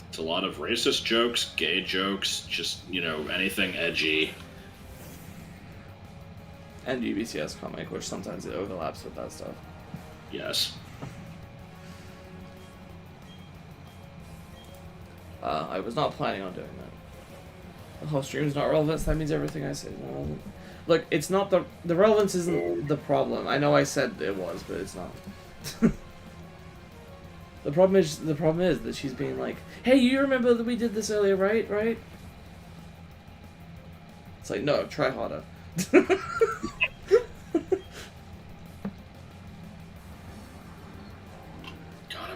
Speaker 1: It's a lot of racist jokes, gay jokes, just, you know, anything edgy.
Speaker 2: And UBCS comic, which sometimes it overlaps with that stuff.
Speaker 1: Yes.
Speaker 2: I was not planning on doing that. The whole stream's not relevant, so that means everything I say is not relevant. Look, it's not the relevance isn't the problem. I know I said it was, but it's not. The problem is that she's being like, hey, you remember that we did this earlier, right? Right? It's like, no, try harder.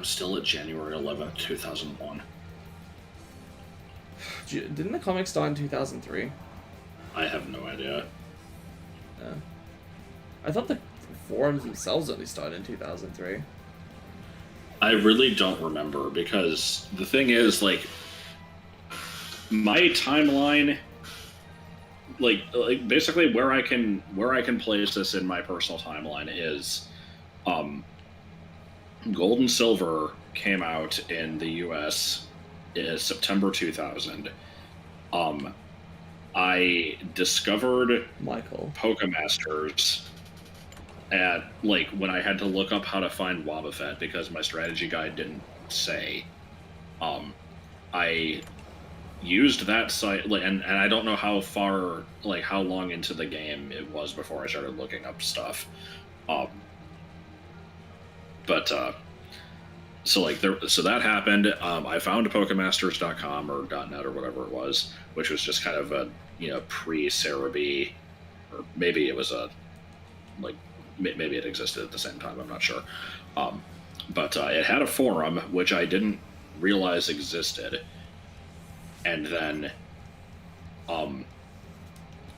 Speaker 1: still at January 11th, 2001.
Speaker 2: Didn't the comic start in 2003?
Speaker 1: I have no idea.
Speaker 2: Yeah. I thought the forums themselves only started in 2003.
Speaker 1: I really don't remember, because the thing is, like, my timeline, like basically where I can place this in my personal timeline is, Gold and Silver came out in the U.S. in September 2000. I discovered
Speaker 2: Michael
Speaker 1: Pokémasters at, like, when I had to look up how to find Wobbuffet because my strategy guide didn't say. I used that site, like, and I don't know how far, like, how long into the game it was before I started looking up stuff. But so like so that happened. I found Pokemasters.com or .net or whatever it was, which was just kind of a, you know, pre-Cerebi, or maybe it was a, like, maybe it existed at the same time. I'm not sure. But it had a forum which I didn't realize existed, and then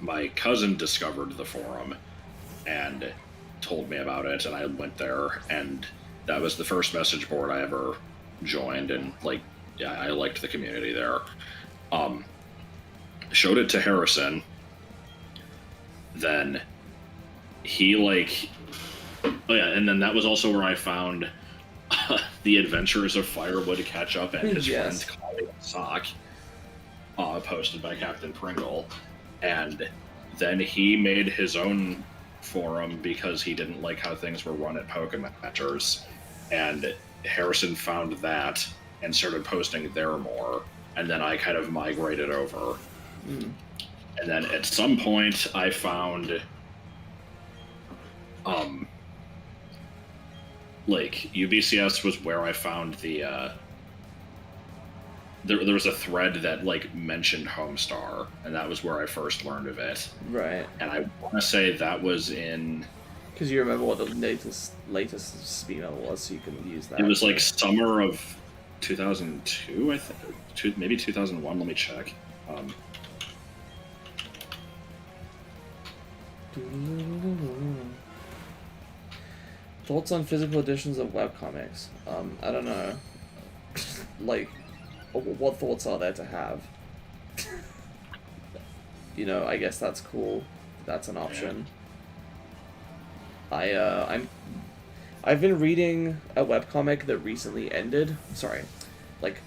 Speaker 1: my cousin discovered the forum and told me about it, and I went there, and that was the first message board I ever joined, and, like, yeah, I liked the community there. Showed it to Harrison, then he, like, oh yeah, and then that was also where I found The Adventures of Firewood Catch Up and his
Speaker 2: Yes.
Speaker 1: friend Claudia Sock, posted by Captain Pringle, and then he made his own forum because he didn't like how things were run at Pokemasters, and Harrison found that and started posting there more, and then I kind of migrated over. And then at some point I found like, UBCS was where I found the there was a thread that, like, mentioned Homestar, and that was where I first learned of it.
Speaker 2: Right.
Speaker 1: And I want to say that was in...
Speaker 2: Because you remember what the latest speed level was, so you can use that.
Speaker 1: It was, like, summer of 2002, I think. Maybe 2001, let me check.
Speaker 2: Thoughts on physical editions of webcomics? I don't know. Like, what thoughts are there to have? You know, I guess that's cool. That's an option. I've been reading a webcomic that recently ended. Sorry, like,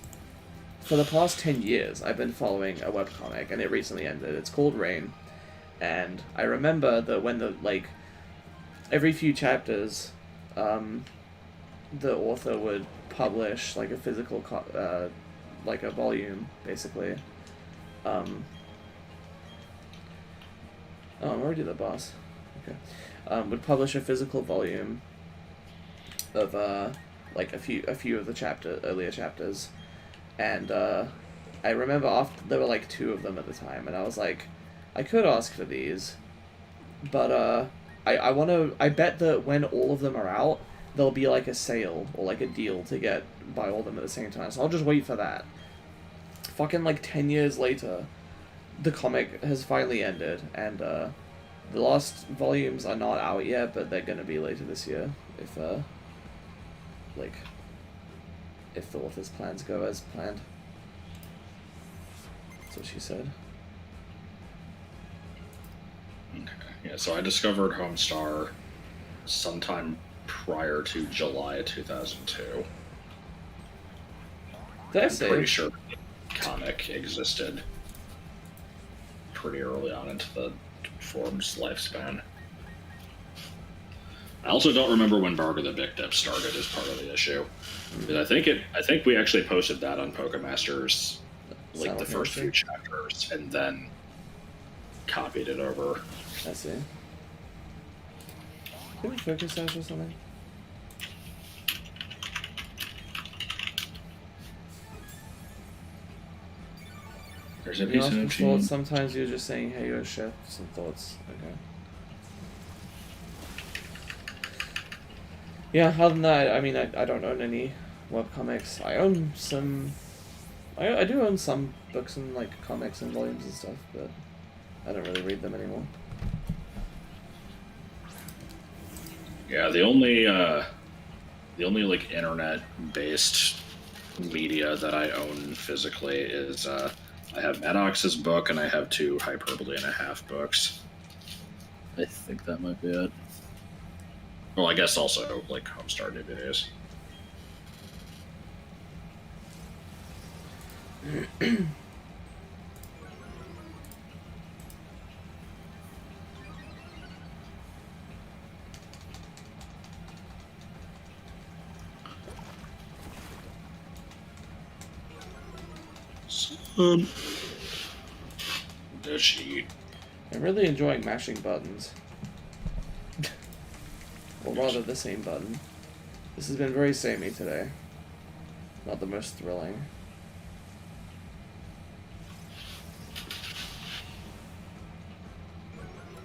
Speaker 2: for the past 10 years, I've been following a webcomic, and it recently ended. It's called Rain, and I remember that when every few chapters, the author would publish, like, a physical like a volume, basically. Oh, I'm already the boss. Okay. Would publish a physical volume of like a few of the earlier chapters, and I remember there were like 2 of them at the time, and I was like, I could ask for these, but I bet that when all of them are out, there'll be like a sale or like a deal to buy all of them at the same time. So I'll just wait for that. Fucking, like, 10 years later, the comic has finally ended, and the last volumes are not out yet, but they're gonna be later this year if the author's plans go as planned. That's what she said.
Speaker 1: Okay. Yeah, so I discovered Homestar sometime prior to July 2002.
Speaker 2: Did I
Speaker 1: I'm
Speaker 2: say?
Speaker 1: pretty sure the comic existed pretty early on into the forum's lifespan. I also don't remember when Bargo the Bikdip started as part of the issue. But I think we actually posted that on Pokemasters, like, the first few chapters, and then copied it over.
Speaker 2: I see. Can we focus dash or something?
Speaker 1: There's a
Speaker 2: You
Speaker 1: piece
Speaker 2: ask for
Speaker 1: of
Speaker 2: thoughts, sometimes you're just saying, hey, yo, share some thoughts. Okay. Yeah, other than that, I mean, I don't own any Webcomics. I own some. I do own some books and like comics and volumes and stuff, but I don't really read them anymore.
Speaker 1: Yeah, the only like internet-based media that I own physically is I have Maddox's book and I have 2 Hyperbole and a Half books. I think that might be it. Well, I guess also like Homestar DVDs. Does she?
Speaker 2: I'm really enjoying mashing buttons. Or rather, the same button. This has been very samey today. Not the most thrilling.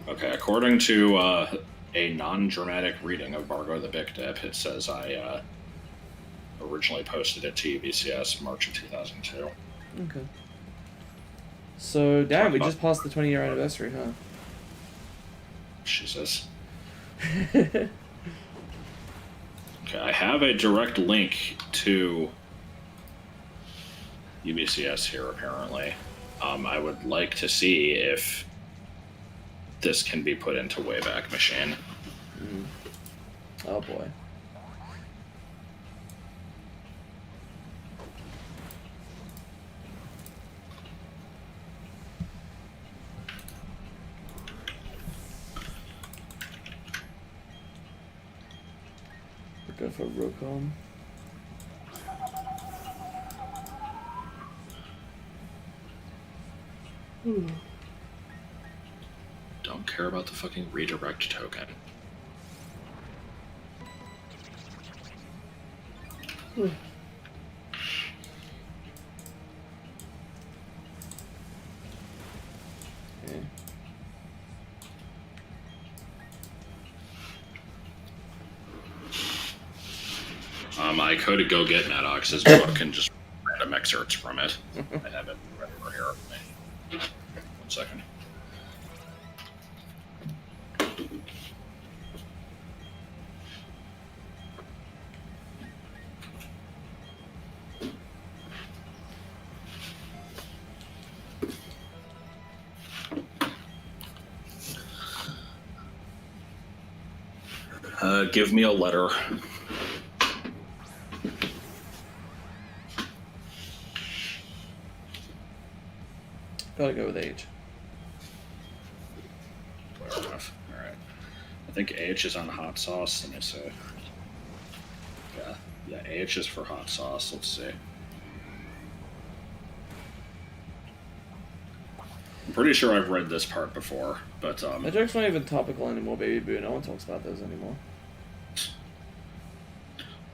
Speaker 1: Okay, according to a non-dramatic reading of Bargo the Bikdip, it says I originally posted it to UBCS March of 2002.
Speaker 2: Okay. So, damn, we just passed the 20-year anniversary, huh?
Speaker 1: Jesus. Okay, I have a direct link to UBCS here, apparently. I would like to see if this can be put into Wayback Machine.
Speaker 2: Mm. Oh, boy. Go for Hearthome.
Speaker 1: Don't care about the fucking redirect token.
Speaker 2: Okay.
Speaker 1: I could go get Maddox's book and just random excerpts from it. I have it right over here. 1 second. Give me a letter.
Speaker 2: Gotta go with H.
Speaker 1: Fair enough. Alright. I think H is on hot sauce. Let me see. Yeah, H is for hot sauce. Let's see. I'm pretty sure I've read this part before, but
Speaker 2: That joke's not even topical anymore, baby boo. No one talks about those anymore.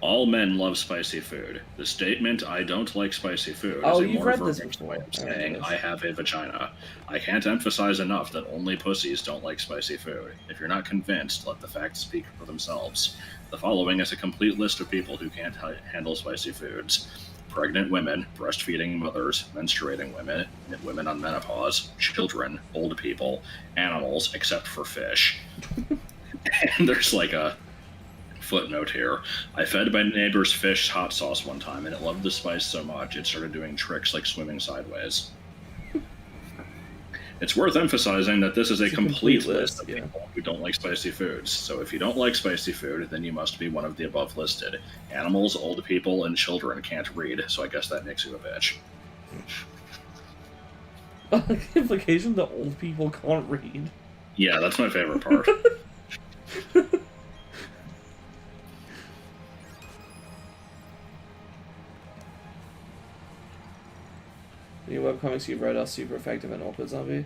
Speaker 1: all men love spicy food. The statement, I don't like spicy food,
Speaker 2: Oh,
Speaker 1: is a
Speaker 2: you've
Speaker 1: more
Speaker 2: read this
Speaker 1: verbose
Speaker 2: before.
Speaker 1: way of
Speaker 2: I remember
Speaker 1: saying,
Speaker 2: this.
Speaker 1: I have a vagina. I can't emphasize enough that only pussies don't like spicy food. If you're not convinced, let the facts speak for themselves. The following is a complete list of people who can't handle spicy foods. Pregnant women, breastfeeding mothers, menstruating women, women on menopause, children, old people, animals, except for fish. And there's like a footnote here. I fed my neighbor's fish hot sauce one time, and it loved the spice so much it started doing tricks like swimming sideways. It's worth emphasizing that this is a complete list of people who don't like spicy foods. So if you don't like spicy food, then you must be one of the above listed. Animals, old people, and children can't read, so I guess that makes you a bitch.
Speaker 2: The implication that old people can't read.
Speaker 1: Yeah, that's my favorite part.
Speaker 2: The webcomics you've read are Super Effective and Awkward Zombie.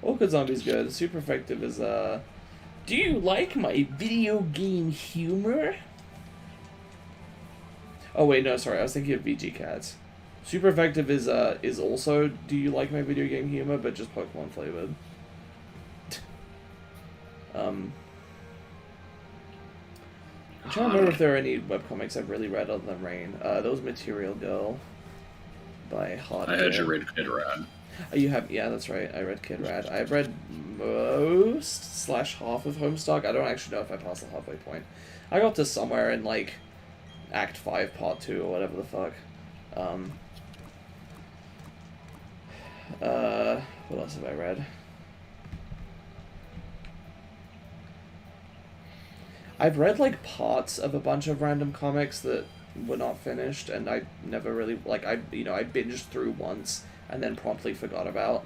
Speaker 2: Awkward Zombie's good. Super Effective is, do you like my video game humor? Oh wait, no, sorry, I was thinking of VG Cats. Super Effective is also do you like my video game humor, but just Pokemon flavored. I'm trying to remember if there are any webcomics I've really read other than Rain. That was Material Girl by Hard.
Speaker 1: I had you read Kid Rad.
Speaker 2: You have, yeah, that's right. I read Kid Rad. I've read most / half of Homestuck. I don't actually know if I passed the halfway point. I got to somewhere in like Act 5, Part 2, or whatever the fuck. What else have I read? I've read like parts of a bunch of random comics that were not finished, and I never really like I binged through once and then promptly forgot about.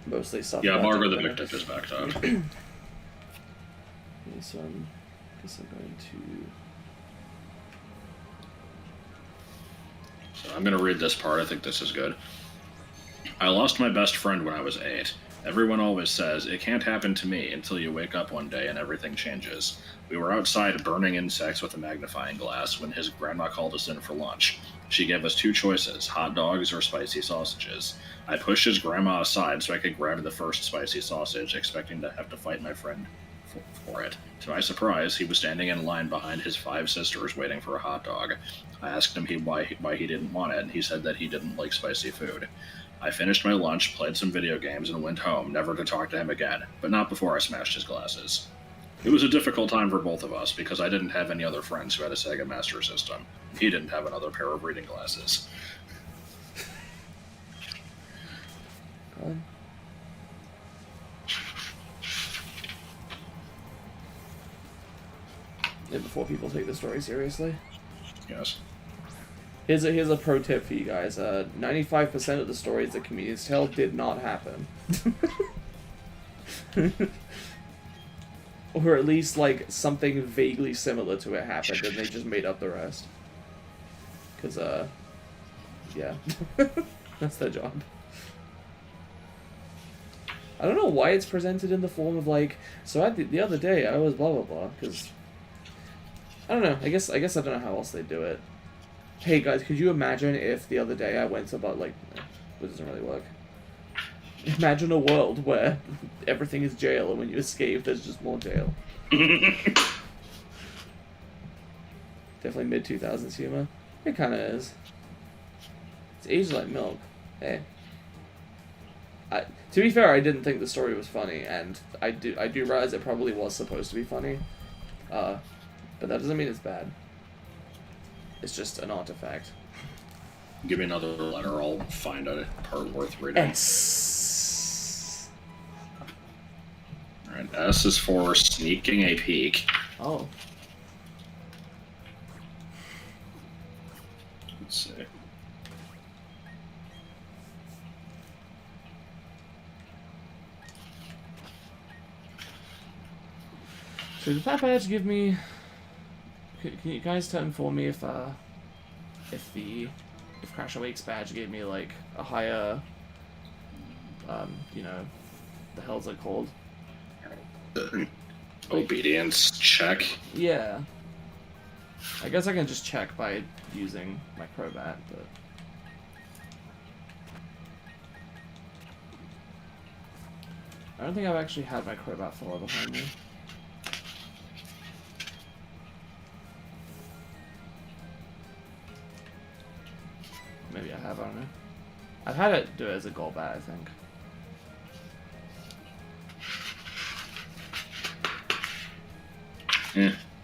Speaker 2: Mostly stuff.
Speaker 1: Yeah, Margot the Bikdip is backed up.
Speaker 2: Okay, so I guess I'm going to.
Speaker 1: So I'm going to read this part. I think this is good. I lost my best friend when I was 8. Everyone always says, it can't happen to me until you wake up one day and everything changes. We were outside burning insects with a magnifying glass when his grandma called us in for lunch. She gave us 2 choices, hot dogs or spicy sausages. I pushed his grandma aside so I could grab the first spicy sausage, expecting to have to fight my friend for it. To my surprise, he was standing in line behind his 5 sisters waiting for a hot dog. I asked him why he didn't want it, and he said that he didn't like spicy food. I finished my lunch, played some video games, and went home, never to talk to him again, but not before I smashed his glasses. It was a difficult time for both of us, because I didn't have any other friends who had a Sega Master System. He didn't have another pair of reading glasses.
Speaker 2: And before people take the story seriously.
Speaker 1: Yes.
Speaker 2: Here's a pro tip for you guys. 95% of the stories that comedians tell did not happen. Or at least, like, something vaguely similar to it happened, and they just made up the rest. Because, yeah. That's their job. I don't know why it's presented in the form of, like, so the other day I was blah blah blah, because... I don't know, I guess I don't know how else they do it. Hey guys, could you imagine if the other day I went about, like, it doesn't really work. Imagine a world where everything is jail, and when you escape, there's just more jail. Definitely mid-2000s humor. It kind of is. It's aged like milk. Hey. To be fair, I didn't think the story was funny, and I do realize it probably was supposed to be funny. But that doesn't mean it's bad. It's just an artifact.
Speaker 1: Give me another letter, I'll find a part worth reading.
Speaker 2: S.
Speaker 1: Alright, S is for sneaking a peek.
Speaker 2: Oh.
Speaker 1: Let's see.
Speaker 2: So did that badge give me... Can you guys inform me if Crash Awake's badge gave me, like, a higher, you know, the hell's it called?
Speaker 1: Obedience check?
Speaker 2: Yeah. I guess I can just check by using my Crobat, but... I don't think I've actually had my Crobat follow behind me. Maybe I have, I don't know. I've had it do it as a Golbat, I think.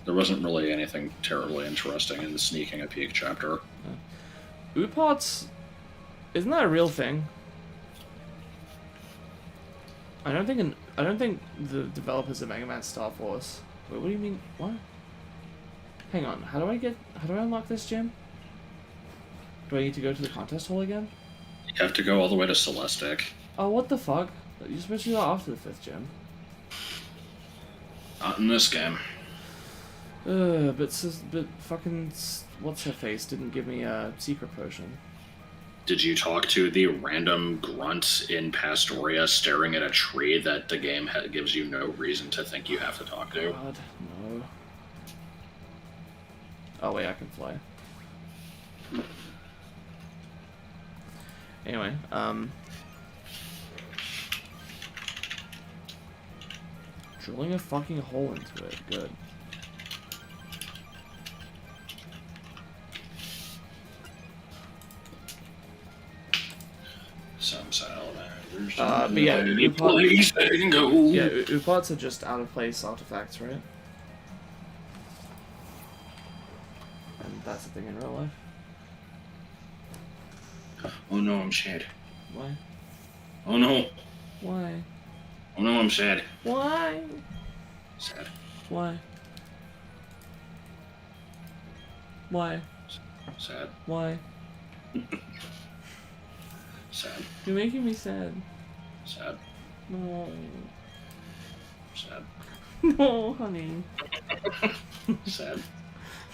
Speaker 1: There wasn't really anything terribly interesting in the sneaking a peek chapter.
Speaker 2: Oopots, isn't that a real thing? I don't think the developers of Mega Man Star Force. Wait, what do you mean? What? Hang on. How do I unlock this gym? Do I need to go to the contest hall again?
Speaker 1: You have to go all the way to Celestic.
Speaker 2: Oh, what the fuck? You're supposed to do that after the 5th gym.
Speaker 1: Not in this game.
Speaker 2: But fucking what's her face didn't give me a secret potion.
Speaker 1: Did you talk to the random grunt in Pastoria staring at a tree that the game gives you no reason to think you have to talk to?
Speaker 2: God, no. Oh wait, I can fly. Anyway, Drilling a fucking hole into it. Good.
Speaker 1: Some salamanders.
Speaker 2: But yeah,
Speaker 1: place they can go.
Speaker 2: Yeah, Upots are just out of place artifacts, right? And that's a thing in real life.
Speaker 1: Oh no, I'm sad.
Speaker 2: Why?
Speaker 1: Oh no.
Speaker 2: Why?
Speaker 1: Oh no, I'm sad.
Speaker 2: Why?
Speaker 1: Sad.
Speaker 2: Why? Why?
Speaker 1: Sad.
Speaker 2: Why?
Speaker 1: Sad.
Speaker 2: You're making me sad.
Speaker 1: Sad.
Speaker 2: No.
Speaker 1: Sad.
Speaker 2: No, honey.
Speaker 1: Sad.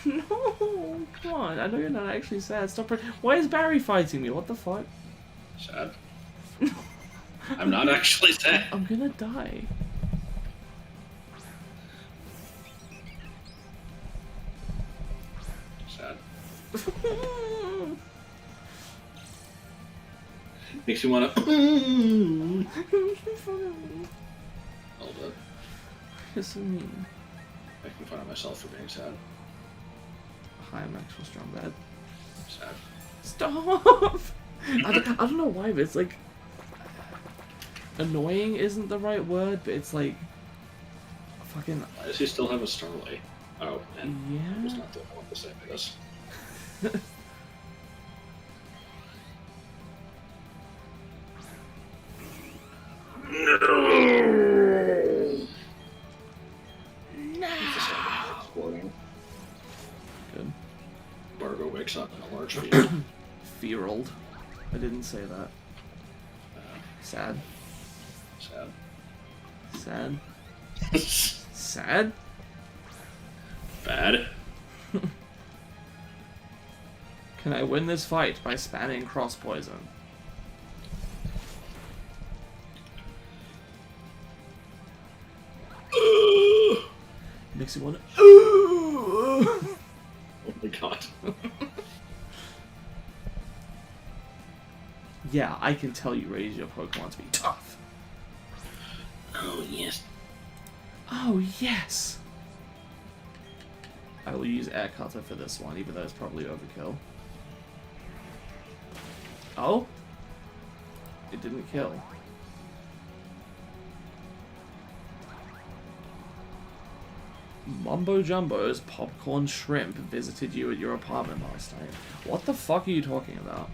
Speaker 2: No, come on. I know you're not actually sad. Stop. Why is Barry fighting me? What the fuck?
Speaker 1: Sad. I'm not actually sad.
Speaker 2: I'm gonna die.
Speaker 1: Sad. Makes you wanna. Hold up.
Speaker 2: You're so mean.
Speaker 1: Making fun of myself for being sad.
Speaker 2: Hi, I'm actual strong bad.
Speaker 1: Sad.
Speaker 2: Stop! I don't know why, but it's like... Annoying isn't the right word, but it's like... Fucking...
Speaker 1: Why does he still have a Starlight? Oh, and he's
Speaker 2: Yeah?
Speaker 1: not the only one to say this. Exploding.
Speaker 2: Good.
Speaker 1: Bargo wakes up in a large field.
Speaker 2: Fearold. I didn't say that. Sad.
Speaker 1: Sad.
Speaker 2: Sad. Sad?
Speaker 1: Bad.
Speaker 2: Can I win this fight by spamming cross poison? Makes you want to.
Speaker 1: Oh my god.
Speaker 2: Yeah, I can tell you raise your Pokemon to be tough.
Speaker 1: Oh yes.
Speaker 2: Oh, yes! I will use Air Cutter for this one, even though it's probably overkill. Oh? It didn't kill. Mumbo Jumbo's popcorn shrimp visited you at your apartment last night. What the fuck are you talking about?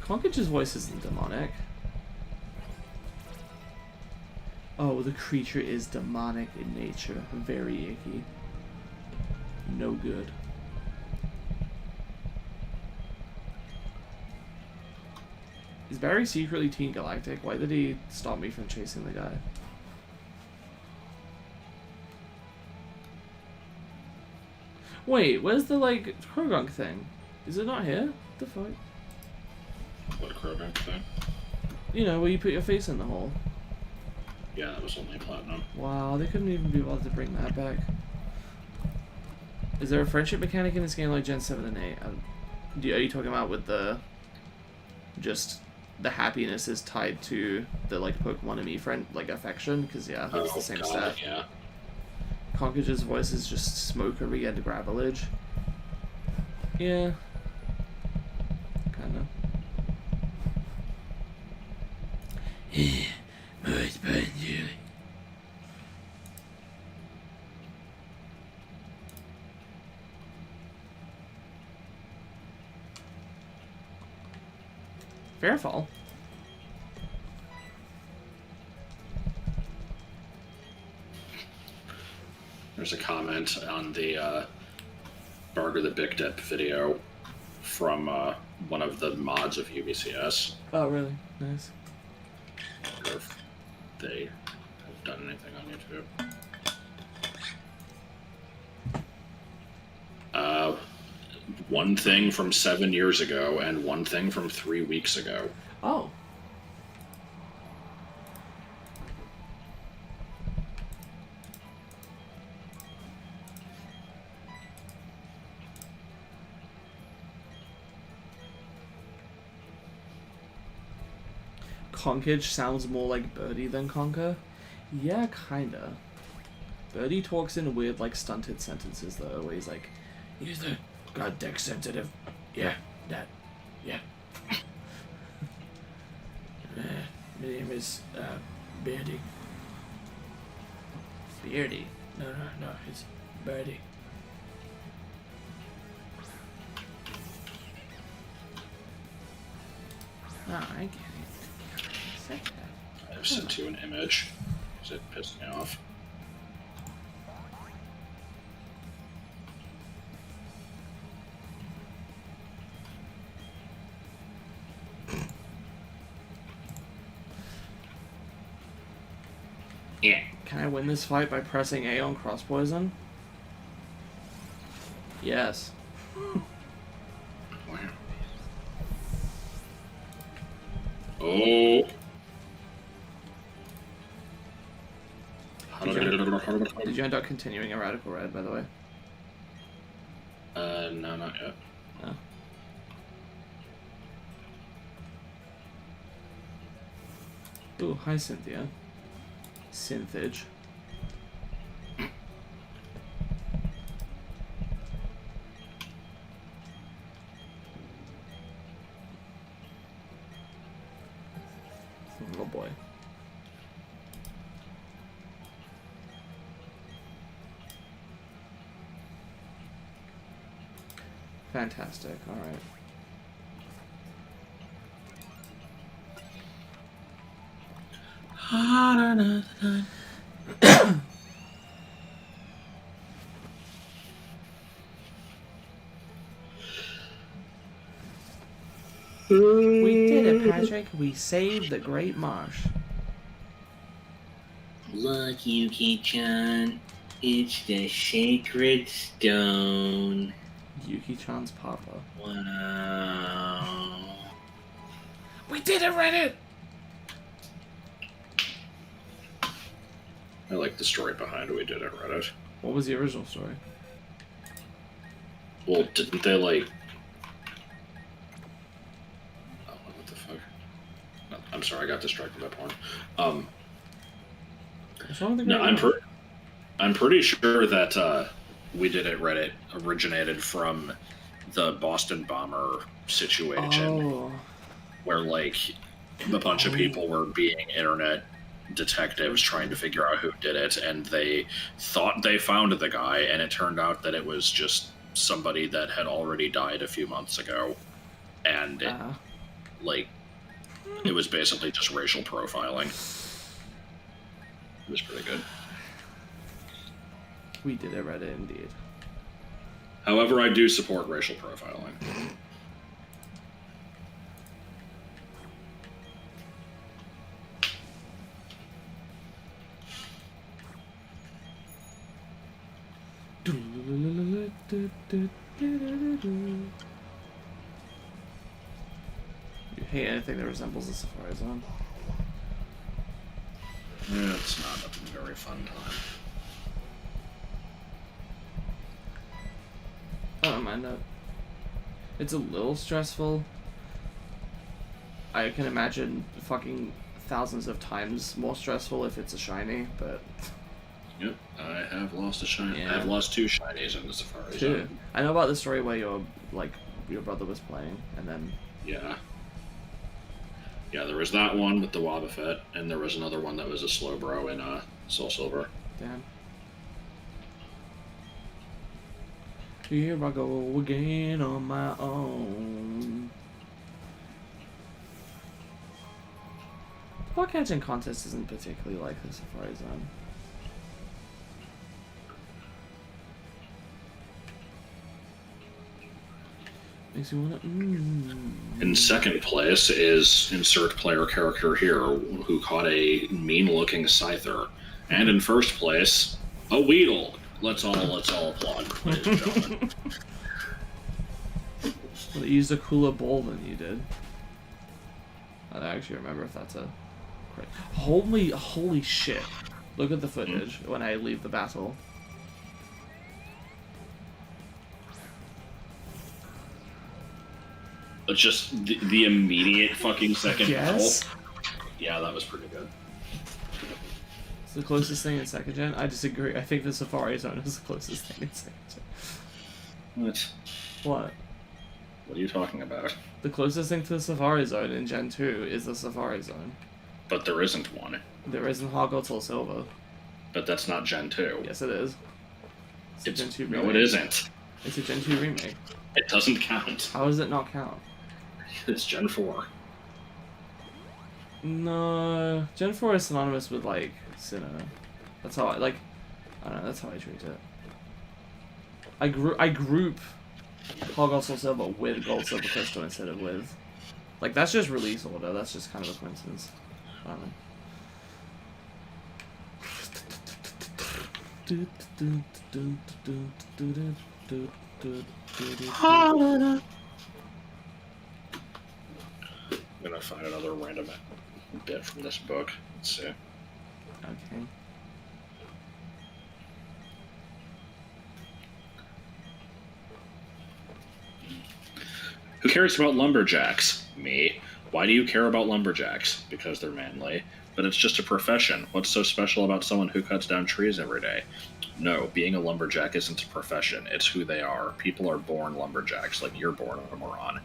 Speaker 2: Conkage's voice isn't demonic. Oh, the creature is demonic in nature. Very icky. No good. Is Barry secretly Team Galactic? Why did he stop me from chasing the guy? Wait, where's the, like, Krogunk thing? Is it not here? What the fuck?
Speaker 1: What Krogunk thing?
Speaker 2: You know, where you put your face in the hole.
Speaker 1: Yeah, that was only platinum.
Speaker 2: Wow, they couldn't even be bothered to bring that back. Is there a friendship mechanic in this game like Gen 7 and 8? Are you talking about with the... just... the happiness is tied to the, like, Pokemon and me friend, like, affection? Because, yeah, it's the same stat.
Speaker 1: Yeah.
Speaker 2: Conkage's voice is just smokery and gravelage. Yeah. Kinda. Most bonjour. Fairfall.
Speaker 1: There's a comment on the Barger the Bikdip video from one of the mods of UBCS.
Speaker 2: Oh, really? Nice.
Speaker 1: I wonder if they have done anything on YouTube. One thing from 7 years ago and one thing from 3 weeks ago.
Speaker 2: Oh. Conkage sounds more like Birdie than Conker. Yeah, kinda. Birdie talks in weird, like, stunted sentences, though, where he's like, "Use the god deck sensitive. Yeah, that. Yeah. My name is, Beardy." Beardy? No, it's Birdie. Oh, I get it.
Speaker 1: I've sent you an image. Because it pissed me off. Yeah.
Speaker 2: Can I win this fight by pressing A on cross poison? Yes.
Speaker 1: Wow. Oh.
Speaker 2: Did you end up continuing a Radical Red, by the way?
Speaker 1: No, not yet.
Speaker 2: No. Ooh, hi Cynthia. Synthage. Oh boy. Fantastic, alright. We did it, Patrick. We saved the Great Marsh.
Speaker 1: Look, Yuki-chan. It's the sacred stone.
Speaker 2: Yuki-chan's papa.
Speaker 1: Wow.
Speaker 2: We did it, Reddit!
Speaker 1: I like the story behind it. We did it, Reddit.
Speaker 2: What was the original story?
Speaker 1: Well, didn't they, like... Oh, what the fuck? No, I'm sorry, I got distracted by porn.
Speaker 2: What's wrong with the
Speaker 1: No,
Speaker 2: Great Marsh?
Speaker 1: I'm pretty sure that We Did It Reddit originated from the Boston bomber situation,
Speaker 2: Oh.
Speaker 1: where, like, a bunch of people were being internet detectives trying to figure out who did it, and they thought they found the guy, and it turned out that it was just somebody that had already died a few months ago, and it, like, it was basically just racial profiling. It was pretty good.
Speaker 2: We did it, Reddit, indeed.
Speaker 1: However, I do support racial profiling.
Speaker 2: You hate anything that resembles the Safari Zone?
Speaker 1: It's not a very fun time.
Speaker 2: I don't mind that. It's a little stressful. I can imagine fucking thousands of times more stressful if it's a shiny, but...
Speaker 1: Yep, I have lost a shiny.
Speaker 2: Yeah.
Speaker 1: I've lost 2 shinies in the Safari Zone.
Speaker 2: I know about the story where your brother was playing, and then...
Speaker 1: Yeah. Yeah, there was that one with the Wobbuffet, and there was another one that was a Slowbro in Soul Silver.
Speaker 2: Damn. Here I go again on my own. The ball catching contest isn't particularly like the Safari Zone. Makes you wanna.
Speaker 1: In second place is insert player character here, who caught a mean-looking Scyther, and in first place, a Weedle. Let's all applaud, ladies and gentlemen.
Speaker 2: Well, they used a cooler ball than you did. I don't actually remember if that's a. Holy shit! Look at the footage when I leave the battle.
Speaker 1: Just the immediate fucking second
Speaker 2: Yes.
Speaker 1: battle. Yeah, that was pretty good.
Speaker 2: It's the closest thing in second gen. I disagree. I think the Safari Zone is the closest thing in second gen.
Speaker 1: What?
Speaker 2: What?
Speaker 1: What are you talking about?
Speaker 2: The closest thing to the Safari Zone in Gen 2 is the Safari Zone.
Speaker 1: But there isn't one.
Speaker 2: There isn't Hogwarts or Silver.
Speaker 1: But that's not Gen 2.
Speaker 2: Yes, it is. It's a Gen 2 remake.
Speaker 1: No, it isn't.
Speaker 2: It's a Gen 2 remake.
Speaker 1: It doesn't count.
Speaker 2: How does it not count?
Speaker 1: It's Gen 4.
Speaker 2: No, Gen 4 is synonymous with, like, Sinnoh. That's how I, like, I don't know, that's how I treat it. I group Hogwarts or Silver with Gold, Silver, Crystal instead of with... Like, that's just release order, that's just kind of a coincidence. I don't know.
Speaker 1: I'm gonna find another random bit from this book. Let's see.
Speaker 2: Okay.
Speaker 1: Who cares about lumberjacks? Me. Why do you care about lumberjacks? Because they're manly. But it's just a profession. What's so special about someone who cuts down trees every day? No, being a lumberjack isn't a profession. It's who they are. People are born lumberjacks, like you're born a moron.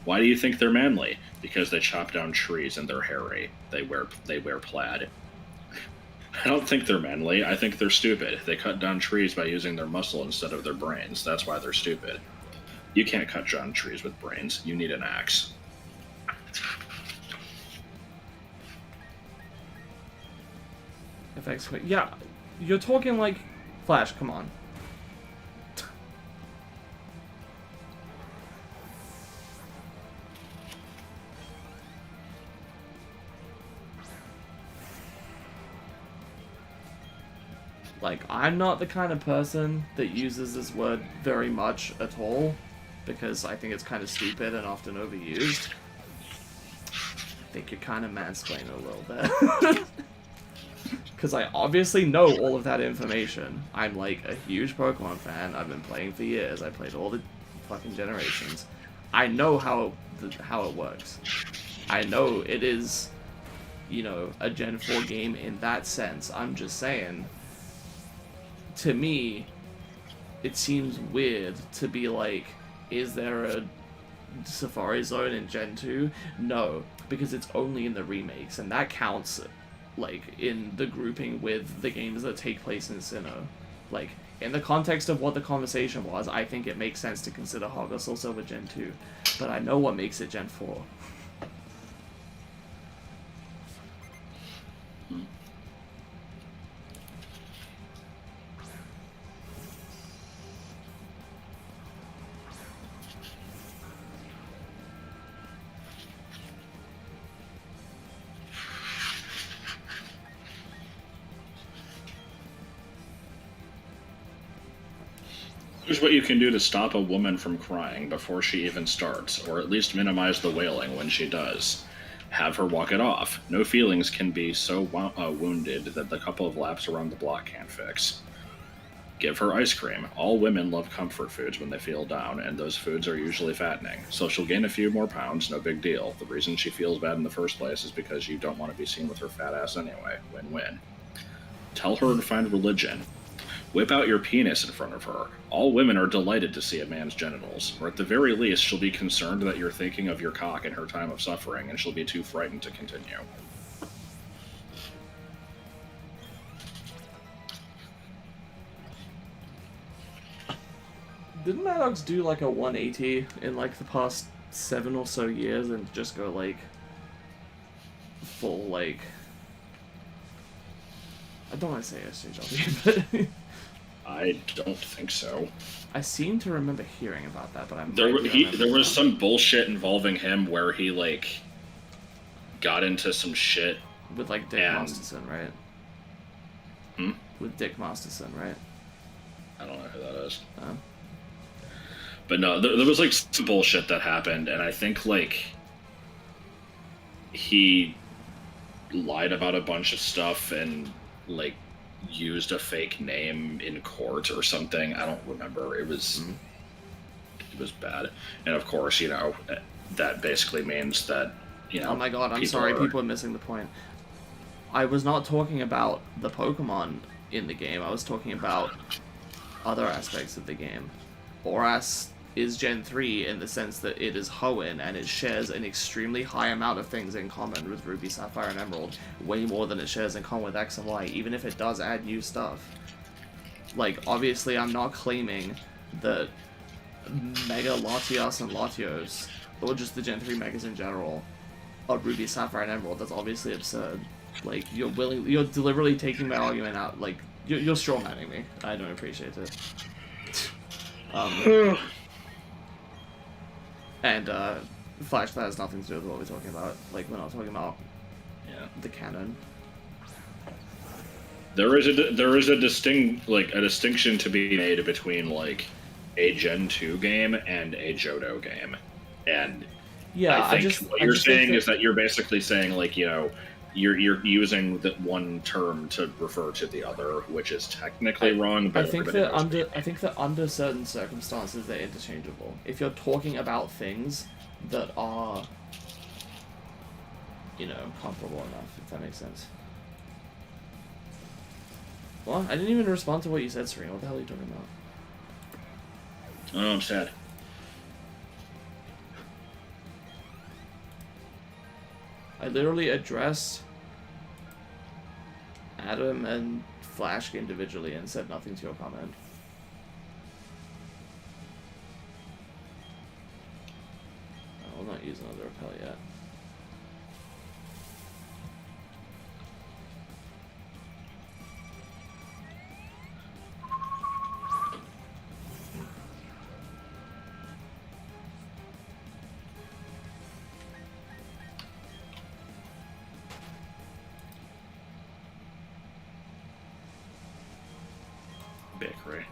Speaker 1: Why do you think they're manly? Because they chop down trees and they're hairy. They wear plaid. I don't think they're manly. I think they're stupid. They cut down trees by using their muscle instead of their brains. That's why they're stupid. You can't cut down trees with brains. You need an axe.
Speaker 2: FX, yeah, you're talking like Flash, come on. Like, I'm not the kind of person that uses this word very much at all, because I think it's kind of stupid and often overused. I think you're kind of mansplaining a little bit. Because I obviously know all of that information. I'm like a huge Pokemon fan. I've been playing for years. I played all the fucking generations. I know how it works. I know it is, you know, a Gen 4 game in that sense. I'm just saying, to me, it seems weird to be like, is there a Safari Zone in Gen 2? No, because it's only in the remakes, and that counts, like, in the grouping with the games that take place in Sinnoh. Like, in the context of what the conversation was, I think it makes sense to consider Hogwarts also with Gen 2. But I know what makes it Gen 4.
Speaker 1: Here's what you can do to stop a woman from crying before she even starts, or at least minimize the wailing when she does. Have her walk it off. No feelings can be so wounded that the couple of laps around the block can't fix. Give her ice cream. All women love comfort foods when they feel down, and those foods are usually fattening. So she'll gain a few more pounds, no big deal. The reason she feels bad in the first place is because you don't want to be seen with her fat ass anyway. Win-win. Tell her to find religion. Whip out your penis in front of her. All women are delighted to see a man's genitals, or at the very least, she'll be concerned that you're thinking of your cock in her time of suffering, and she'll be too frightened to continue.
Speaker 2: Didn't Maddox do like a 180 in like the past 7 or so years and just go like full like, I don't want to say SJW, but
Speaker 1: I don't think so.
Speaker 2: I seem to remember hearing about that, but
Speaker 1: there was some bullshit involving him where he like got into some shit
Speaker 2: with like Dick Masterson, right?
Speaker 1: Hmm?
Speaker 2: With Dick Masterson, right?
Speaker 1: I don't know who that is. But no, there was like some bullshit that happened, and I think like he lied about a bunch of stuff and like used a fake name in court or something. I don't remember. It was bad, and of course, you know, that basically means that you know.
Speaker 2: Oh my god, I'm sorry, people are missing the point. I was not talking about the Pokemon in the game, I was talking about other aspects of the game. Oras is Gen 3 in the sense that it is Hoenn, and it shares an extremely high amount of things in common with Ruby, Sapphire, and Emerald. Way more than it shares in common with X and Y, even if it does add new stuff. Like, obviously I'm not claiming that Mega Latias and Latios, or just the Gen 3 Megas in general, are Ruby, Sapphire, and Emerald. That's obviously absurd. Like, you're deliberately taking my argument out, like, you're strawmanning me. I don't appreciate it. And, Flash, that has nothing to do with what we're talking about. Like, we're not talking about the canon.
Speaker 1: There is a distinction to be made between, like, a Gen 2 game and a Johto game. And
Speaker 2: yeah,
Speaker 1: I think what you're saying is that you're basically saying, like, you know, you're using that one term to refer to the other, which is technically wrong. But
Speaker 2: I think that under certain circumstances they're interchangeable. If you're talking about things that are, you know, comparable enough, if that makes sense. What? I didn't even respond to what you said, Serena. What the hell are you talking about?
Speaker 1: Oh, I'm sad.
Speaker 2: I literally addressed Adam and Flash individually and said nothing to your comment. I will not use another repel yet.
Speaker 1: Bakery.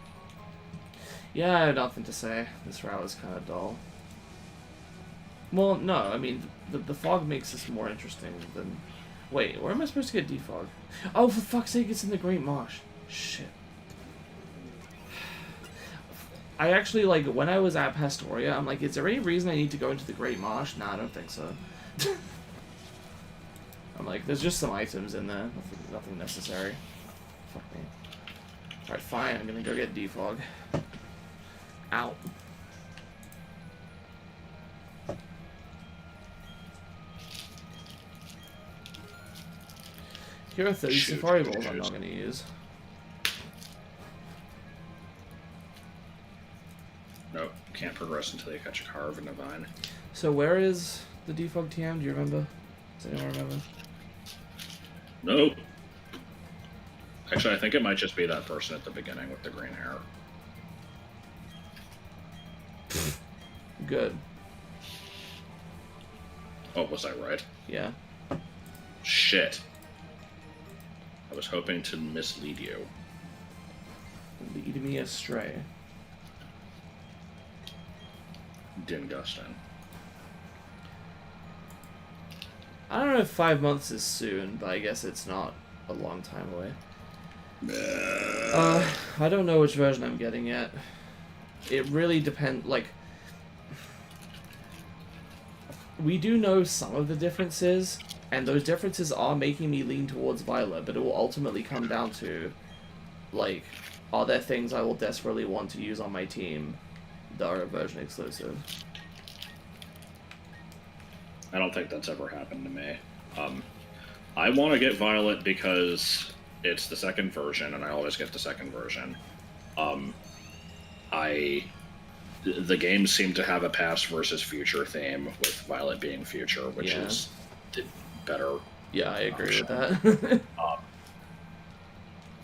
Speaker 2: Yeah, I have nothing to say. This route is kind of dull. Well, no, I mean, the fog makes this more interesting than... Wait, where am I supposed to get defog? Oh, for fuck's sake, it's in the Great Marsh. Shit. I actually, like, when I was at Pastoria, I'm like, is there any reason I need to go into the Great Marsh? Nah, I don't think so. I'm like, there's just some items in there. Nothing necessary. Fuck me. Alright, fine, I'm gonna go get defog. Ow. Here are 30 Safari Balls I'm not gonna use.
Speaker 1: Nope, can't progress until you catch a carve in a vine.
Speaker 2: So where is the defog TM? Do you remember? Does anyone remember?
Speaker 1: Nope. Actually, I think it might just be that person at the beginning with the green hair.
Speaker 2: Good.
Speaker 1: Oh, was I right?
Speaker 2: Yeah.
Speaker 1: Shit. I was hoping to mislead you.
Speaker 2: Lead me astray.
Speaker 1: Dingustin.
Speaker 2: I don't know if 5 months is soon, but I guess it's not a long time away. I don't know which version I'm getting yet. It really depends, like... We do know some of the differences, and those differences are making me lean towards Violet, but it will ultimately come down to, like, are there things I will desperately want to use on my team that are version exclusive?
Speaker 1: I don't think that's ever happened to me. I want to get Violet because it's the second version, and I always get the second version. The games seem to have a past versus future theme, with Violet being future, which is the better.
Speaker 2: Yeah, I agree with that.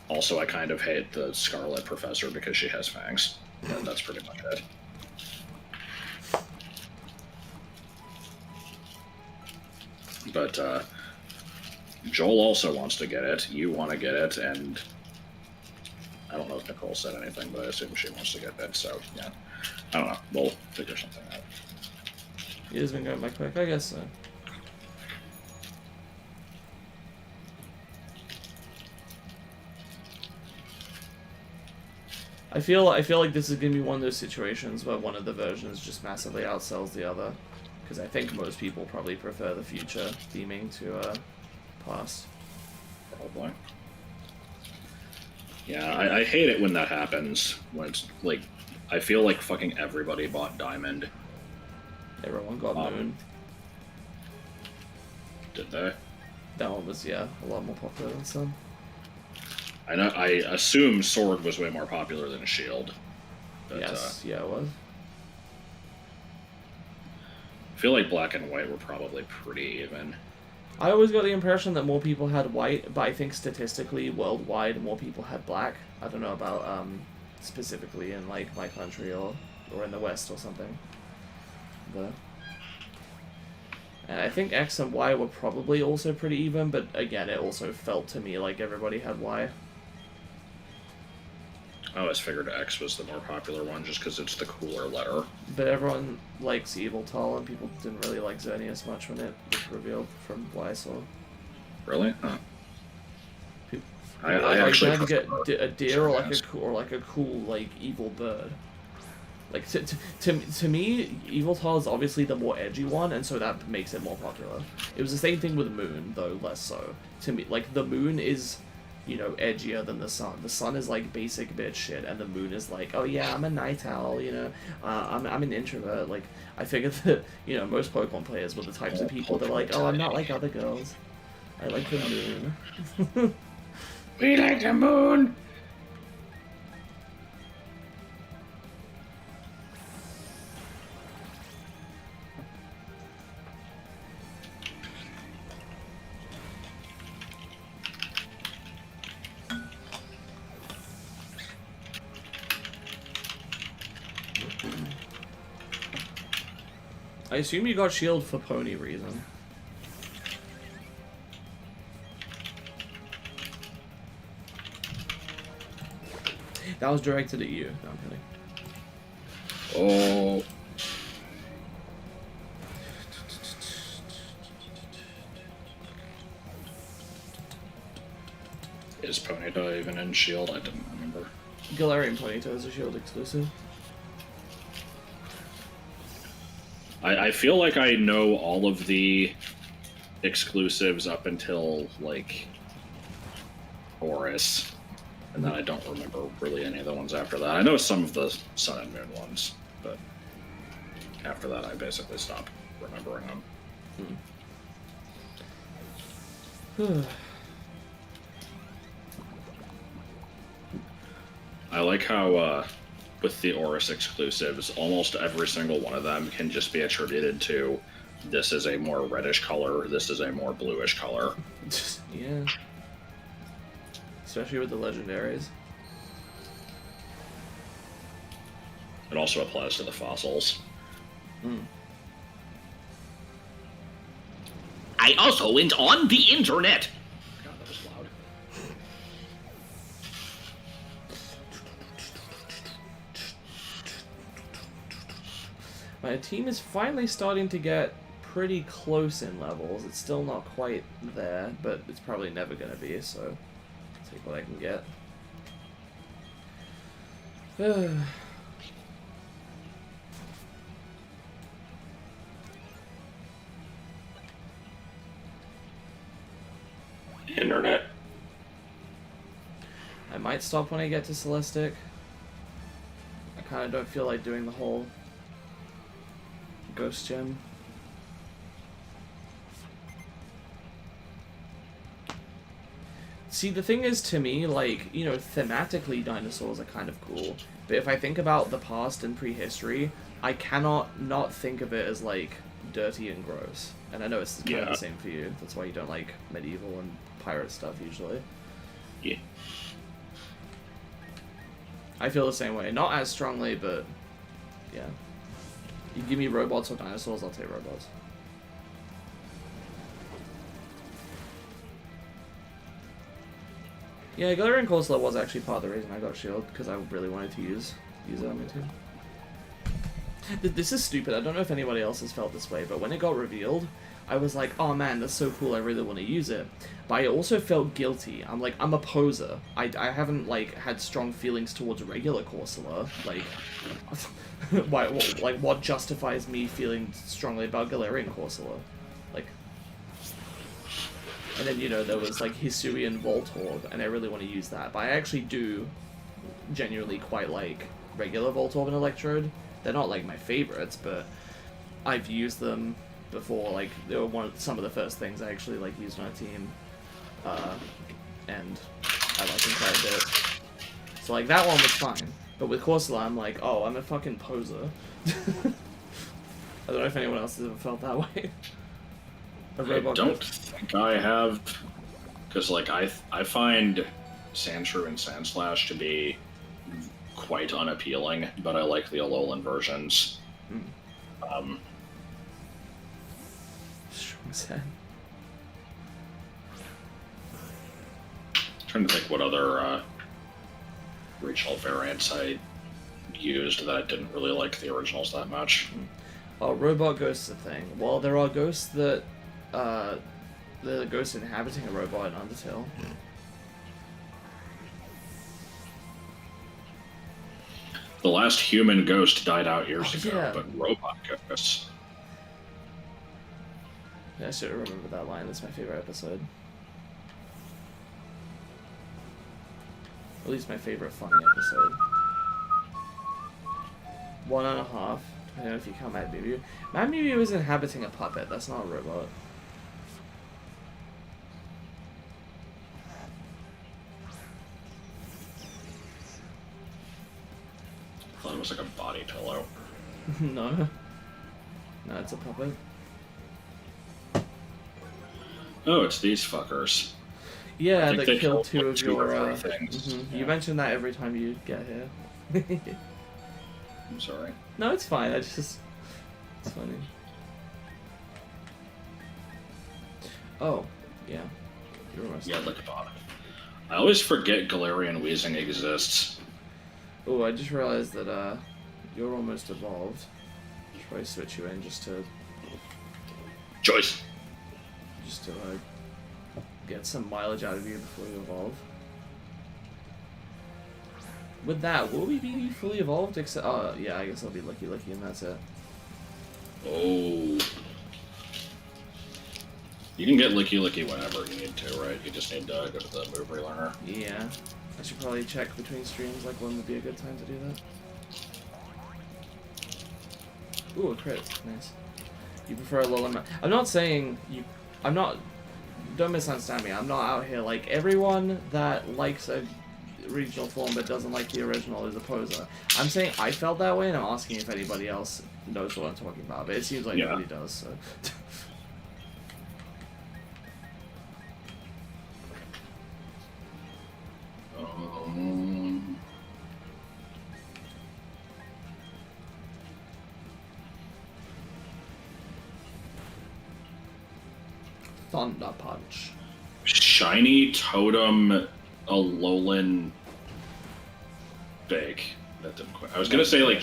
Speaker 1: Also, I kind of hate the Scarlet Professor because she has fangs. And that's pretty much it. But Joel also wants to get it. You want to get it, and I don't know if Nicole said anything, but I assume she wants to get it. So yeah, I don't know. We'll figure something out.
Speaker 2: It has been going by quick, I guess so. I feel like this is gonna be one of those situations where one of the versions just massively outsells the other, Because I think most people probably prefer the future theming to past.
Speaker 1: Probably. Yeah, I hate it when that happens. When it's like, I feel like fucking everybody bought Diamond.
Speaker 2: Everyone got Moon.
Speaker 1: Did they?
Speaker 2: That one was, yeah, a lot more popular than Sun.
Speaker 1: I know. I assume Sword was way more popular than Shield. But,
Speaker 2: yes, yeah, it was.
Speaker 1: I feel like Black and White were probably pretty even.
Speaker 2: I always got the impression that more people had White, but I think statistically, worldwide, more people had Black. I don't know about specifically in like my country or in the West or something. But and I think X and Y were probably also pretty even, but again, it also felt to me like everybody had Y.
Speaker 1: I always figured X was the more popular one just because it's the cooler letter.
Speaker 2: But everyone likes Evil Tall, and people didn't really like Xerneas much when it was revealed from what I saw.
Speaker 1: Really? Huh. I
Speaker 2: Like,
Speaker 1: actually
Speaker 2: you get a deer or like a cool like evil bird. Like to me, Evil Tall is obviously the more edgy one, and so that makes it more popular. It was the same thing with Moon, though less so. To me, like the Moon is, you know, edgier than the Sun. The Sun is like basic bitch shit, and the Moon is like, oh yeah, I'm a night owl, you know, I'm an introvert. Like I figured that, you know, most Pokemon players were the types of people that are like, oh, I'm not like other girls. I like the Moon.
Speaker 1: We like the Moon.
Speaker 2: I assume you got Shield for pony reason. That was directed at you. No, I'm kidding.
Speaker 1: Oh. Is Ponyta even in Shield? I didn't remember.
Speaker 2: Galarian Ponyta is a Shield exclusive.
Speaker 1: I feel like I know all of the exclusives up until, like, Horus. And then I don't remember really any of the ones after that. I know some of the Sun and Moon ones, but after that I basically stopped remembering them. I like how, with the Horus exclusives, almost every single one of them can just be attributed to this is a more reddish color, this is a more bluish color.
Speaker 2: Yeah. Especially with the legendaries.
Speaker 1: It also applies to the fossils.
Speaker 3: I also went on the internet.
Speaker 1: God, that was loud.
Speaker 2: My team is finally starting to get pretty close in levels. It's still not quite there, but it's probably never going to be, so I'll take what I can get.
Speaker 1: Internet.
Speaker 2: I might stop when I get to Celestic. I kind of don't feel like doing the whole Ghost Gem. See, the thing is, to me, like, you know, thematically dinosaurs are kind of cool, but if I think about the past and prehistory, I cannot not think of it as, like, dirty and gross. And I know it's kind of the same for you. That's why you don't like medieval and pirate stuff, usually.
Speaker 1: Yeah.
Speaker 2: I feel the same way. Not as strongly, but, yeah. You give me robots or dinosaurs, I'll take robots. Yeah, Galarian Corsola was actually part of the reason I got Shield, because I really wanted to use it on my team. This is stupid. I don't know if anybody else has felt this way, but when it got revealed, I was like, oh man, that's so cool, I really want to use it. But I also felt guilty. I'm like, I'm a poser. I haven't, like, had strong feelings towards regular Corsola. Like, what justifies me feeling strongly about Galarian Corsola? Like, and then, you know, there was, like, Hisuian Voltorb, and I really want to use that. But I actually do genuinely quite like regular Voltorb and Electrode. They're not, like, my favorites, but I've used them before. Like, they were some of the first things I actually, like, used on a team. And I like them quite a bit. So, like, that one was fine. But with Corsola, I'm like, oh, I'm a fucking poser. I don't know if anyone else has ever felt that way.
Speaker 1: I don't think I have. Because, like, I find Sandshrew and Sandslash to be quite unappealing, but I like the Alolan versions.
Speaker 2: Strong Sand.
Speaker 1: Trying to think what other regional variants I used that I didn't really like the originals that much.
Speaker 2: Oh, robot ghosts are a thing. Well, there are ghosts that the ghosts inhabiting a robot in Undertale.
Speaker 1: The last human ghost died out years ago,
Speaker 2: yeah.
Speaker 1: but robot ghosts.
Speaker 2: Yeah, I should remember that line. That's my favorite episode. At least my favorite funny episode. 1.5. I don't know if you count Mad Mew. Mad Mew is inhabiting a puppet. That's not a robot.
Speaker 1: I thought it was like a body pillow.
Speaker 2: No. No, it's a puppet.
Speaker 1: Oh, it's these fuckers.
Speaker 2: Yeah,
Speaker 1: I think
Speaker 2: that
Speaker 1: they
Speaker 2: killed two
Speaker 1: like,
Speaker 2: of
Speaker 1: two or
Speaker 2: your.
Speaker 1: three things.
Speaker 2: You mention that every time you get here.
Speaker 1: I'm sorry.
Speaker 2: No, it's fine. I just. It's funny. Oh, yeah. You're almost.
Speaker 1: Yeah, like a body. I always forget Galarian Weezing exists.
Speaker 2: Oh, I just realized that you're almost evolved. Should probably switch you in just to
Speaker 1: Choice.
Speaker 2: Get some mileage out of you before you evolve. With that, will we be fully evolved? Except, yeah, I guess I'll be Licky Licky and that's it.
Speaker 1: Oh. You can get Licky Licky whenever you need to, right? You just need to go to the move relearner.
Speaker 2: Yeah. I should probably check between streams, like when would be a good time to do that. Ooh, a crit. Nice. You prefer Alolan... I'm not saying you... I'm not... Don't misunderstand me. I'm not out here like everyone that likes a regional form but doesn't like the original is a poser. I'm saying I felt that way, and I'm asking if anybody else knows what I'm talking about. But it seems like nobody does. So. Thunder Punch.
Speaker 1: Shiny Totem Alolan Bake. That didn't quite. I was gonna say like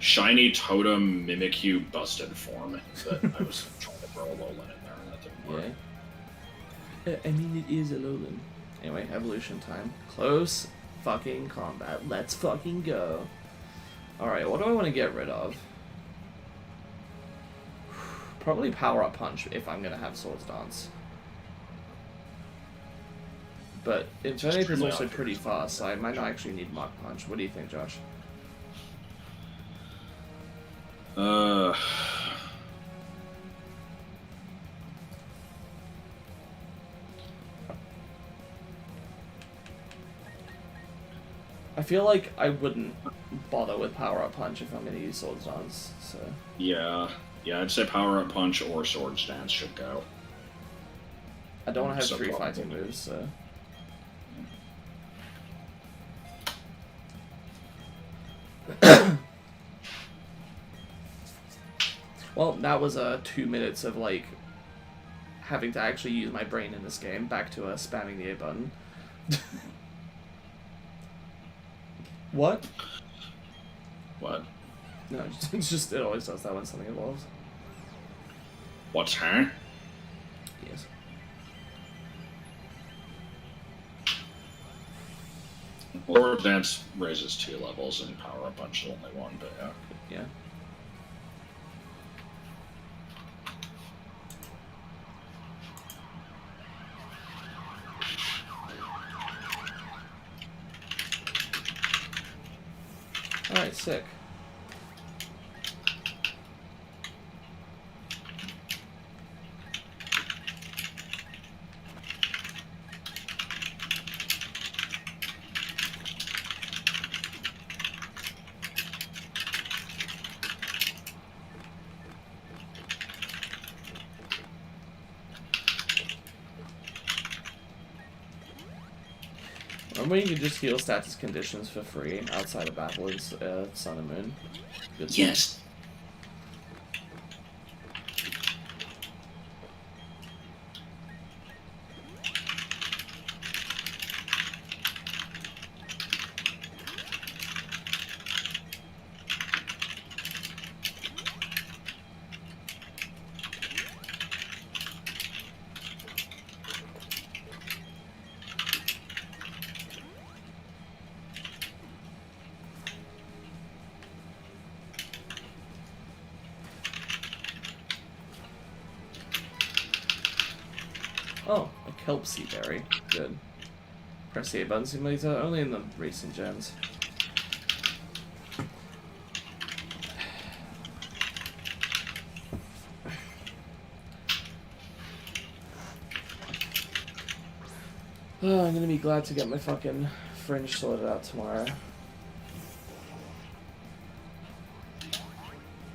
Speaker 1: Shiny Totem Mimikyu Busted form, but I was trying to throw Alolan in there and that didn't work.
Speaker 2: Yeah. I mean, it is Alolan. Anyway, evolution time. Close fucking combat. Let's fucking go. Alright, what do I want to get rid of? Probably Power Up Punch if I'm gonna have Swords Dance. But Infernape is also pretty fast, so I might not actually need Mach Punch. What do you think, Josh? I feel like I wouldn't bother with Power Up Punch if I'm gonna use Swords Dance, so...
Speaker 1: Yeah, I'd say Power Up Punch or Swords Dance should go.
Speaker 2: I don't want to have 3 fighting moves, so... Well, that was 2 minutes of, like, having to actually use my brain in this game. Back to spamming the A button. What?
Speaker 1: What?
Speaker 2: No, it always does that when something evolves.
Speaker 1: What's her?
Speaker 2: Yes.
Speaker 1: Lower advance raises 2 levels and power up punch is only 1, but yeah.
Speaker 2: Yeah. Alright, sick. Remember you could just heal status conditions for free outside of battle in Sun and Moon? Good stuff.
Speaker 3: Yes.
Speaker 2: Oh, a kelp sea berry. Good. Press the A button simulator, only in the recent gens. Oh, I'm gonna be glad to get my fucking fringe sorted out tomorrow.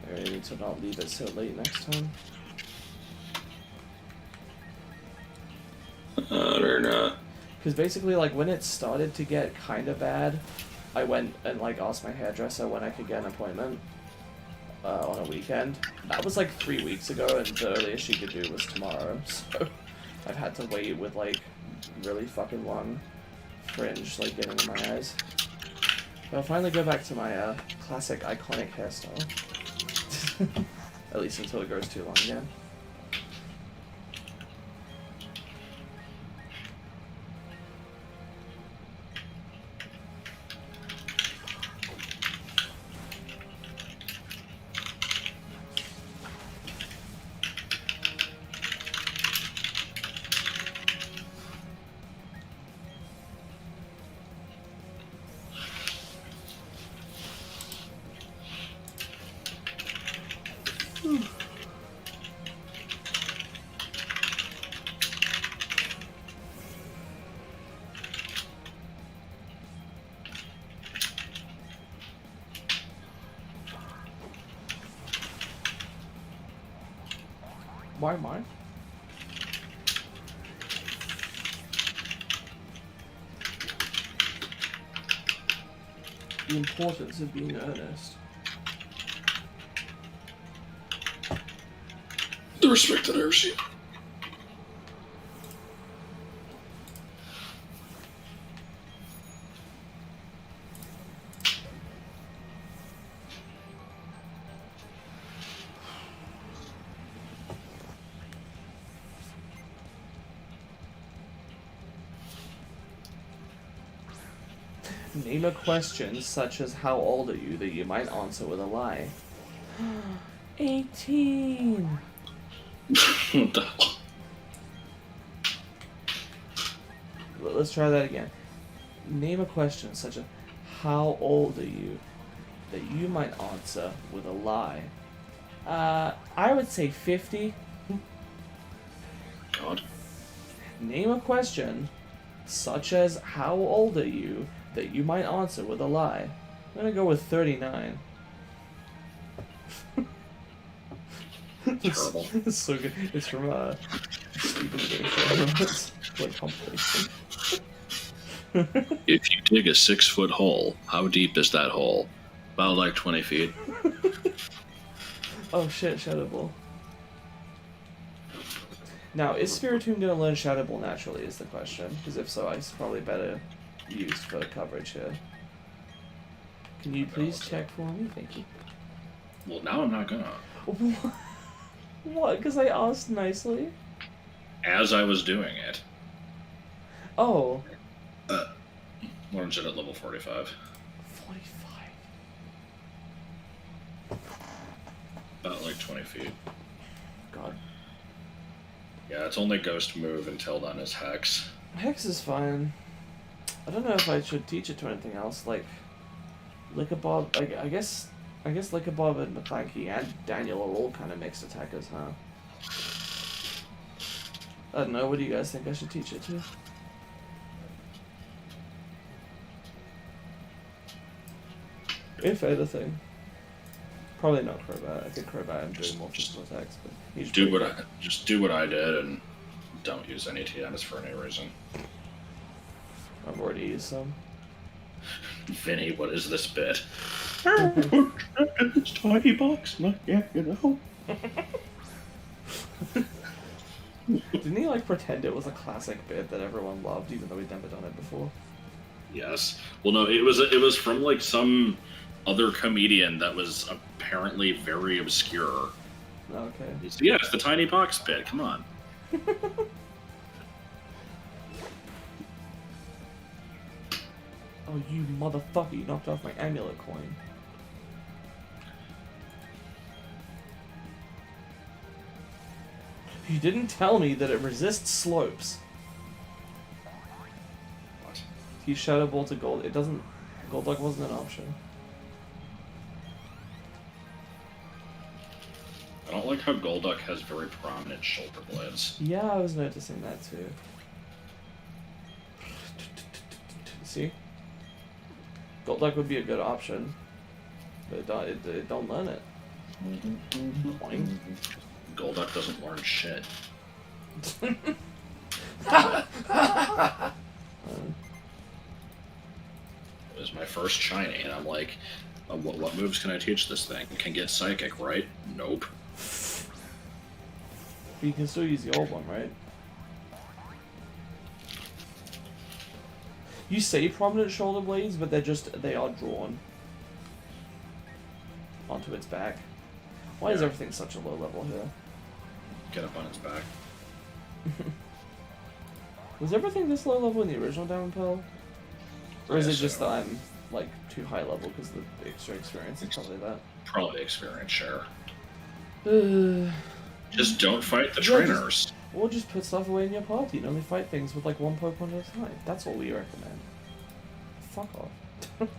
Speaker 2: I really need to not leave it so late next time.
Speaker 1: Or not.
Speaker 2: Because basically, like, when it started to get kind of bad, I went and, like, asked my hairdresser when I could get an appointment on a weekend. That was, like, 3 weeks ago, and the earliest she could do was tomorrow, so I've had to wait with, like, really fucking long fringe, like, getting in my eyes. But I'll finally go back to my classic, iconic hairstyle. At least until it grows too long again. Why mine? The importance of being earnest.
Speaker 1: The respect that I receive.
Speaker 2: Name a question such as how old are you that you might answer with a lie. 18.
Speaker 1: What the hell?
Speaker 2: Let's try that again. Name a question such as how old are you that you might answer with a lie. I would say 50.
Speaker 1: God.
Speaker 2: Name a question such as how old are you that you might answer with a lie. I'm gonna go with 39.
Speaker 1: Terrible.
Speaker 2: It's so good. It's from a stupid game show. It's like compilation.
Speaker 1: If you dig a 6-foot hole, how deep is that hole? About like 20 feet.
Speaker 2: Oh shit, Shadow Ball. Now, is Spiritomb gonna learn Shadow Ball naturally is the question, because if so, it's probably better used for coverage here. Can you please check for me? Thank you.
Speaker 1: Well, now I'm not gonna.
Speaker 2: What? Because I asked nicely?
Speaker 1: As I was doing it.
Speaker 2: Oh.
Speaker 1: Learns it at level 45.
Speaker 2: 45.
Speaker 1: About like 20 feet.
Speaker 2: God.
Speaker 1: Yeah, it's only ghost move until then is hex.
Speaker 2: Hex is fine. I don't know if I should teach it to anything else, like Lickerbob. I guess Lickerbob and Mathlanky and Daniel are all kind of mixed attackers, huh? I don't know. What do you guys think I should teach it to? If anything, probably not Crobat. I think Crobat and doing more physical attacks, but he's
Speaker 1: do what I did and don't use any TMs for any reason.
Speaker 2: I've already used some.
Speaker 1: Vinny, what is this bit? It's tiny box, not yet, you know.
Speaker 2: Didn't he like pretend it was a classic bit that everyone loved, even though he'd never done it before?
Speaker 1: Yes. Well, no, it was from like some other comedian that was apparently very obscure.
Speaker 2: Okay.
Speaker 1: It's the tiny box bit. Come on.
Speaker 2: Oh, you motherfucker! You knocked off my amulet coin. You didn't tell me that it resists slopes.
Speaker 1: What?
Speaker 2: He Shadow Ball to Gold. It doesn't. Golduck wasn't an option.
Speaker 1: I don't like how Golduck has very prominent shoulder blades.
Speaker 2: Yeah, I was noticing that too. See? Golduck would be a good option, but it don't learn it. Boing.
Speaker 1: Golduck doesn't learn shit. It was my first shiny, and I'm like, what moves can I teach this thing? It can get psychic, right? Nope.
Speaker 2: But you can still use the old one, right? You say prominent shoulder blades, but they are drawn onto its back. Why is everything such a low level here?
Speaker 1: Get up on its back.
Speaker 2: Was everything this low level in the original Down Pearl? Or is it
Speaker 1: Yes,
Speaker 2: just that I'm like too high level because of the extra experience and probably that?
Speaker 1: Probably experience share.
Speaker 2: Uh,
Speaker 1: Just don't fight the
Speaker 2: Yeah,
Speaker 1: trainers.
Speaker 2: or just put stuff away in your party and only fight things with like one Pokemon at a time. That's what we recommend. Fuck off.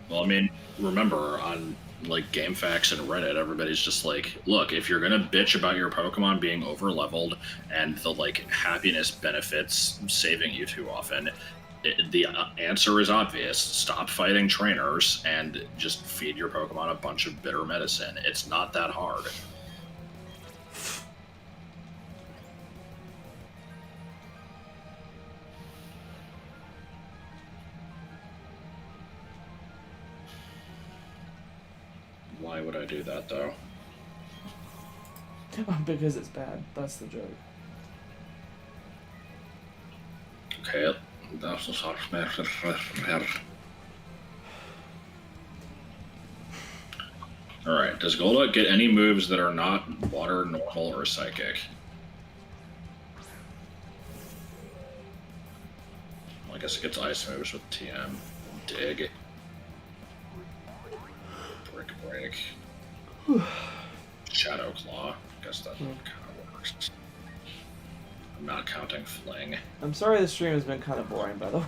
Speaker 1: Well, I mean, remember on like GameFAQs and Reddit, everybody's just like, look, if you're gonna bitch about your Pokemon being over leveled and the like happiness benefits saving you too often, the answer is obvious. Stop fighting trainers and just feed your Pokemon a bunch of bitter medicine. It's not that hard. Why would I do that, though?
Speaker 2: Because it's bad. That's the joke.
Speaker 1: Okay, that's Alright, does Golduck get any moves that are not water, normal, or psychic? Well, I guess it gets ice moves with TM. Dig. Break. Shadow Claw. Guess that kind of works. I'm not counting Fling.
Speaker 2: I'm sorry the stream has been kind of boring, by the way.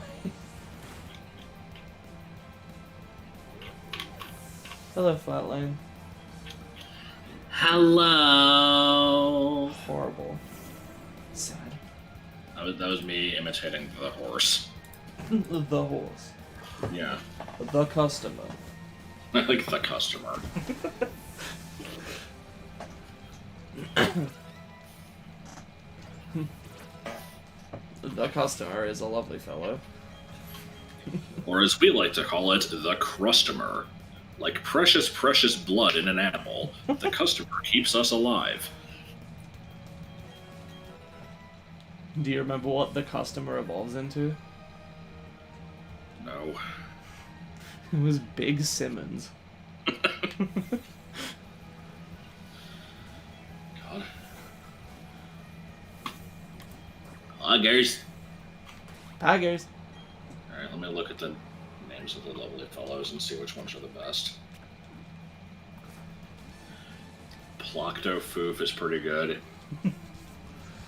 Speaker 2: Hello, Flatline.
Speaker 3: Hello.
Speaker 2: Horrible. Sad.
Speaker 1: That was me imitating the horse.
Speaker 2: The horse.
Speaker 1: Yeah.
Speaker 2: The customer.
Speaker 1: I like the customer.
Speaker 2: The customer is a lovely fellow.
Speaker 1: Or as we like to call it, the crustomer. Like precious, precious blood in an animal, the customer keeps us alive.
Speaker 2: Do you remember what the customer evolves into?
Speaker 1: No.
Speaker 2: It was Big Simmons.
Speaker 3: Poggers.
Speaker 2: Poggers.
Speaker 1: Alright, let me look at the names of the lovely fellows and see which ones are the best. Plocto Foof is pretty good.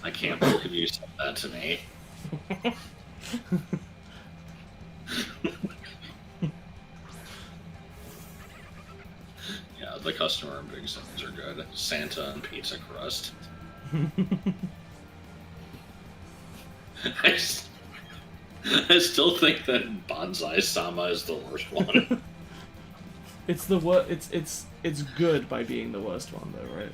Speaker 1: I can't believe you said that to me. Yeah, the customer and big things are good. Santa and pizza crust. I still think that Bonsai Sama is the worst one.
Speaker 2: It's the it's good by being the worst one though, right?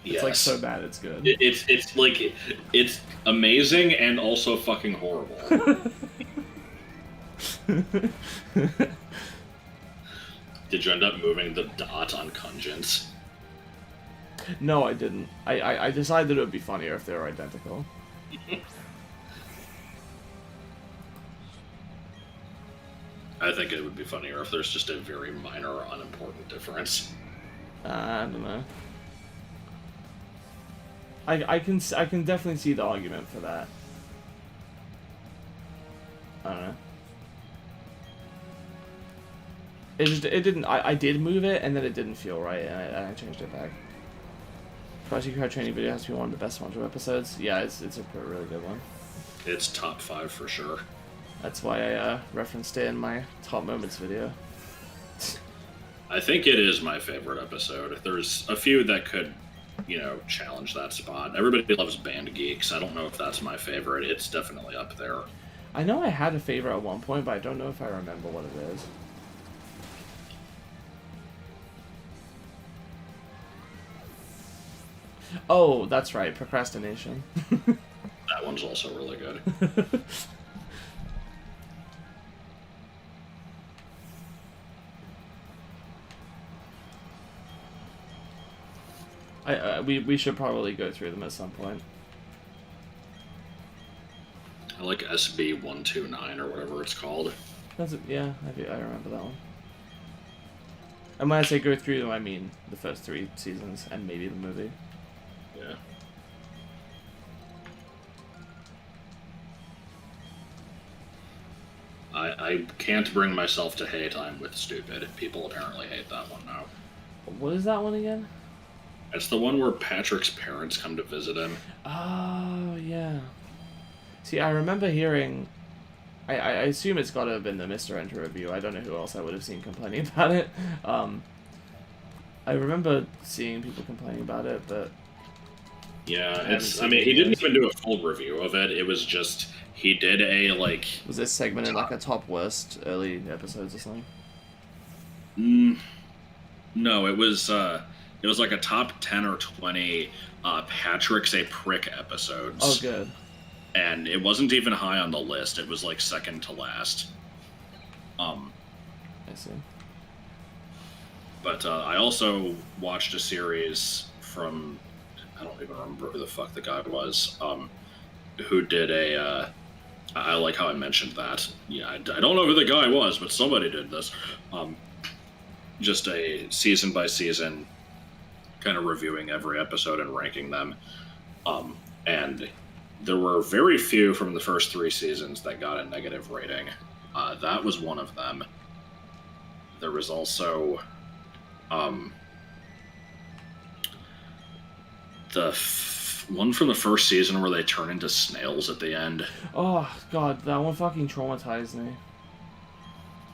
Speaker 2: It's
Speaker 1: Yes.
Speaker 2: like so bad it's good.
Speaker 1: It's like it's amazing and also fucking horrible. Did you end up moving the dot on Kunjins?
Speaker 2: No, I didn't. I decided it would be funnier if they were identical.
Speaker 1: I think it would be funnier if there's just a very minor, unimportant difference.
Speaker 2: I don't know. I can definitely see the argument for that. I don't know. It didn't. I did move it and then it didn't feel right and I changed it back. Project Card Training video has to be one of the best SpongeBob episodes. Yeah, it's a really good one.
Speaker 1: It's top 5 for sure.
Speaker 2: That's why I referenced it in my top moments video.
Speaker 1: I think it is my favorite episode. There's a few that could, challenge that spot. Everybody loves Band Geeks. I don't know if that's my favorite. It's definitely up there.
Speaker 2: I know I had a favorite at one point, but I don't know if I remember what it is. Oh, that's right, procrastination.
Speaker 1: That one's also really good.
Speaker 2: We should probably go through them at some point.
Speaker 1: I like SB129 or whatever it's called.
Speaker 2: Yeah, I remember that one. And when I say go through them, I mean the first 3 seasons and maybe the movie.
Speaker 1: Yeah. I can't bring myself to hate I'm with Stupid. People apparently hate that one now.
Speaker 2: What is that one again?
Speaker 1: It's the one where Patrick's parents come to visit him.
Speaker 2: Oh, yeah. See, I remember hearing... I assume it's got to have been the Mr. Enter review. I don't know who else I would have seen complaining about it. I remember seeing people complaining about it, but...
Speaker 1: Yeah, he didn't even do a full review of it. It was just... He did a, like...
Speaker 2: Was this segment in, like, a top worst early episodes or something?
Speaker 1: No, it was like a top 10 or 20 Patrick's a Prick episodes.
Speaker 2: Oh, good.
Speaker 1: And it wasn't even high on the list. It was, like, second to last.
Speaker 2: I see.
Speaker 1: But I also watched a series from... I don't even remember who the fuck the guy was. Who did a... I like how I mentioned that. Yeah, I don't know who the guy was, but somebody did this. Just a season by season, kind of reviewing every episode and ranking them. And there were very few from the first 3 seasons that got a negative rating. That was one of them. There was also one from the first season where they turn into snails at the end.
Speaker 2: Oh, God, that one fucking traumatized me.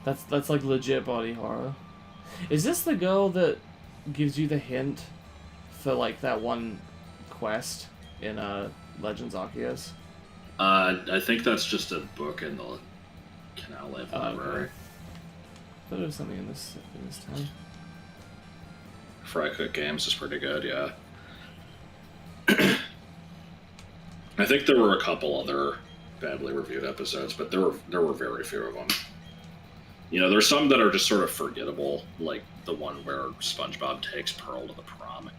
Speaker 2: That's like legit body horror. Is this the girl that gives you the hint for, like, that one quest in Legends Arceus?
Speaker 1: I think that's just a book in the Canal Live library.
Speaker 2: Okay. I thought it was something in this town.
Speaker 1: Fry Cook Games is pretty good, yeah. I think there were a couple other badly reviewed episodes, but there were very few of them. There's some that are just sort of forgettable, like the one where SpongeBob takes Pearl to the prom.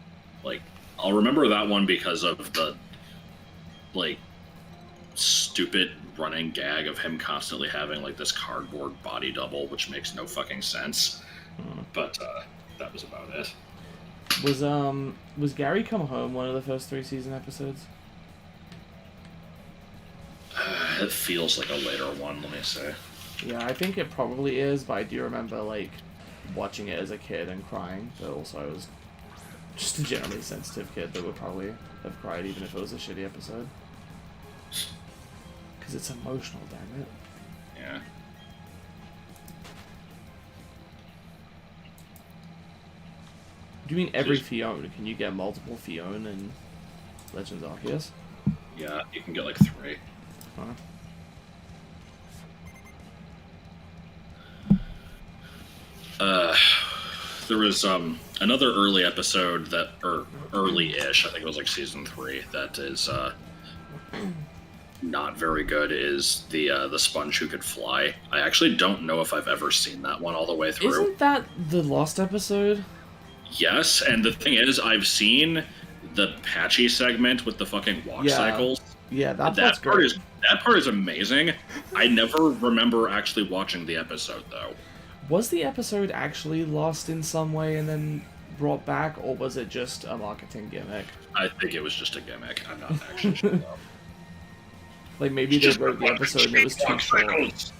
Speaker 1: Like, I'll remember that one because of the, like, stupid running gag of him constantly having, like, this cardboard body double, which makes no fucking sense. But that was about it.
Speaker 2: Was Gary Come Home one of the first 3 season episodes?
Speaker 1: It feels like a later one, let me say.
Speaker 2: Yeah, I think it probably is, but I do remember, like, watching it as a kid and crying, but also I was just a generally sensitive kid that would probably have cried even if it was a shitty episode. Because it's emotional, damn it.
Speaker 1: Yeah.
Speaker 2: Do you mean every Fiona? Can you get multiple Fiona in Legends Arceus?
Speaker 1: Yeah, you can get like 3.
Speaker 2: Huh.
Speaker 1: There was another early episode that, or early-ish, I think it was like season 3, that is not very good, is the sponge who could fly. I actually don't know if I've ever seen that one all the way through.
Speaker 2: Isn't that the lost episode?
Speaker 1: Yes, and the thing is, I've seen the Patchy segment with the fucking walk cycles.
Speaker 2: Yeah,
Speaker 1: That
Speaker 2: part's
Speaker 1: part
Speaker 2: great.
Speaker 1: is that part is amazing. I never remember actually watching the episode though.
Speaker 2: Was the episode actually lost in some way and then brought back, or was it just a marketing gimmick?
Speaker 1: I think it was just a gimmick. I'm not actually sure though.
Speaker 2: Like maybe they wrote the episode and it was too
Speaker 1: Walk
Speaker 2: short.
Speaker 1: cycles.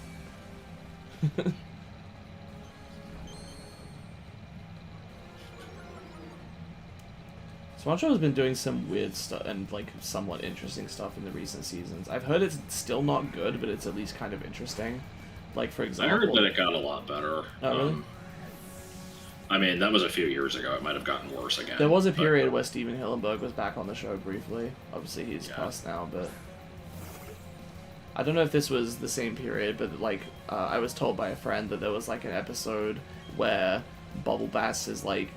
Speaker 2: SpongeBob has been doing some weird stuff and like somewhat interesting stuff in the recent seasons. I've heard it's still not good, but it's at least kind of interesting. Like for
Speaker 1: I
Speaker 2: example,
Speaker 1: heard that it got a lot better.
Speaker 2: Oh, really?
Speaker 1: I mean, that was a few years ago. It might have gotten worse again.
Speaker 2: there was a
Speaker 1: but-
Speaker 2: period where Steven Hillenburg was back on the show briefly. Obviously, he's
Speaker 1: Yeah.
Speaker 2: passed now, but I don't know if this was the same period. But like, I was told by a friend that there was like an episode where Bubble Bass is like,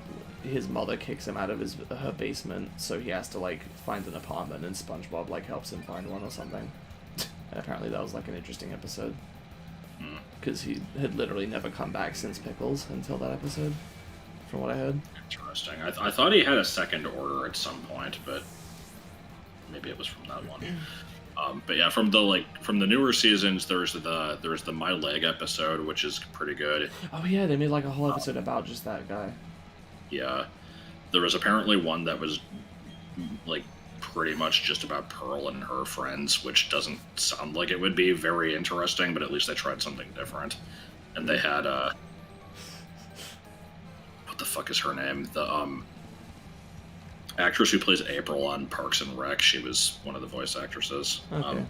Speaker 2: his mother kicks him out of her basement, so he has to like find an apartment, and SpongeBob like helps him find one or something. And apparently that was like an interesting episode because he had literally never come back since Pickles until that episode, from what I heard.
Speaker 1: Interesting. I thought he had a second order at some point, but maybe it was from that one. But yeah, from the newer seasons, there's the My Leg episode, which is pretty good.
Speaker 2: Oh yeah, they made like a whole episode about just that guy.
Speaker 1: Yeah, there was apparently one that was like pretty much just about Pearl and her friends, which doesn't sound like it would be very interesting, but at least they tried something different. And they had what the fuck is her name? The actress who plays April on Parks and Rec. She was one of the voice actresses.
Speaker 2: Okay.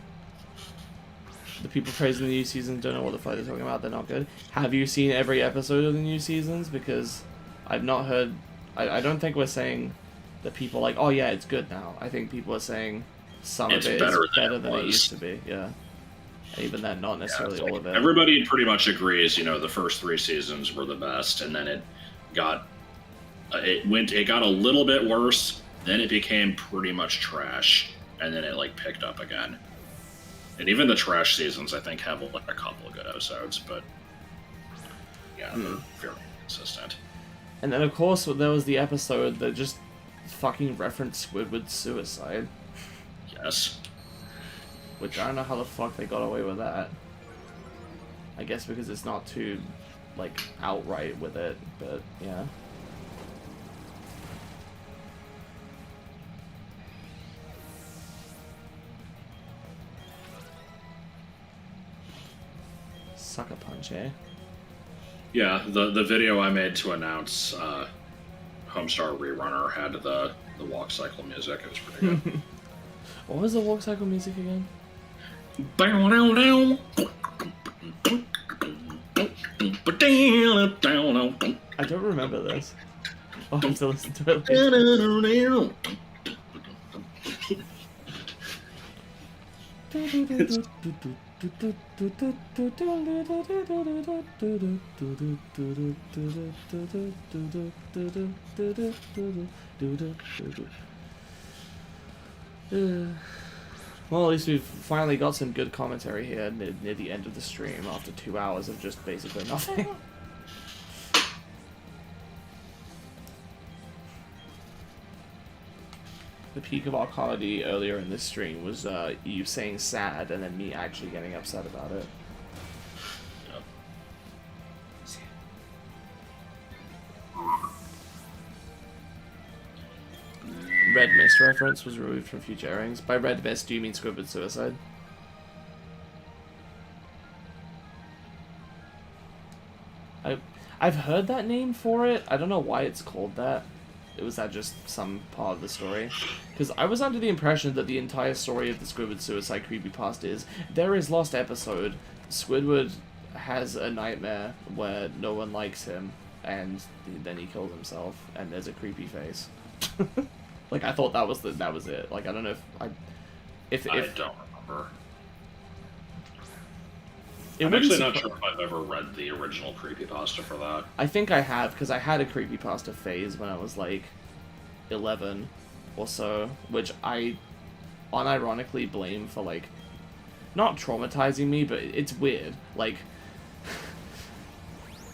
Speaker 2: The people praising the new seasons don't know what the fuck they're talking about. They're not good. Have you seen every episode of the new seasons? Because I've not heard. I don't think we're saying that people like, oh yeah, it's good now. I think people are saying some
Speaker 1: It's
Speaker 2: of it
Speaker 1: better
Speaker 2: is
Speaker 1: than
Speaker 2: better
Speaker 1: it
Speaker 2: than it
Speaker 1: was.
Speaker 2: used to be. Yeah. Even then, not necessarily all of it.
Speaker 1: Everybody pretty much agrees. You know, the first 3 seasons were the best, and then it got a little bit worse. Then it became pretty much trash, and then it like picked up again. And even the trash seasons, I think, have like a couple of good episodes, but yeah, they're fairly consistent.
Speaker 2: And then of course there was the episode that just fucking referenced Squidward's suicide,
Speaker 1: Yes.
Speaker 2: which I don't know how the fuck they got away with that. I guess because it's not too like outright with it, but yeah. Sucker punch, eh?
Speaker 1: Yeah, the video I made to announce Homestar Rerunner had the walk cycle music. It was pretty good.
Speaker 2: What was the walk cycle music again? I don't remember this. I'll have to listen to it later. Well, at least we've finally got some good commentary here near the end of the stream after 2 hours of just basically nothing. The peak of our comedy earlier in this stream was you saying sad and then me actually getting upset about it. Red Mist reference was removed from future airings. By Red Mist, do you mean Squidward suicide? I've heard that name for it. I don't know why it's called that. Was that just some part of the story? Because I was under the impression that the entire story of the Squidward suicide creepypasta is there is lost episode. Squidward has a nightmare where no one likes him, and then he kills himself, and there's a creepy face. Like, I thought that was it. Like, I don't know if
Speaker 1: I don't remember.
Speaker 2: I'm
Speaker 1: actually not sure if I've ever read the original creepypasta for that.
Speaker 2: I think I have, because I had a creepypasta phase when I was, like, 11 or so, which I unironically blame for, like, not traumatizing me, but it's weird. Like,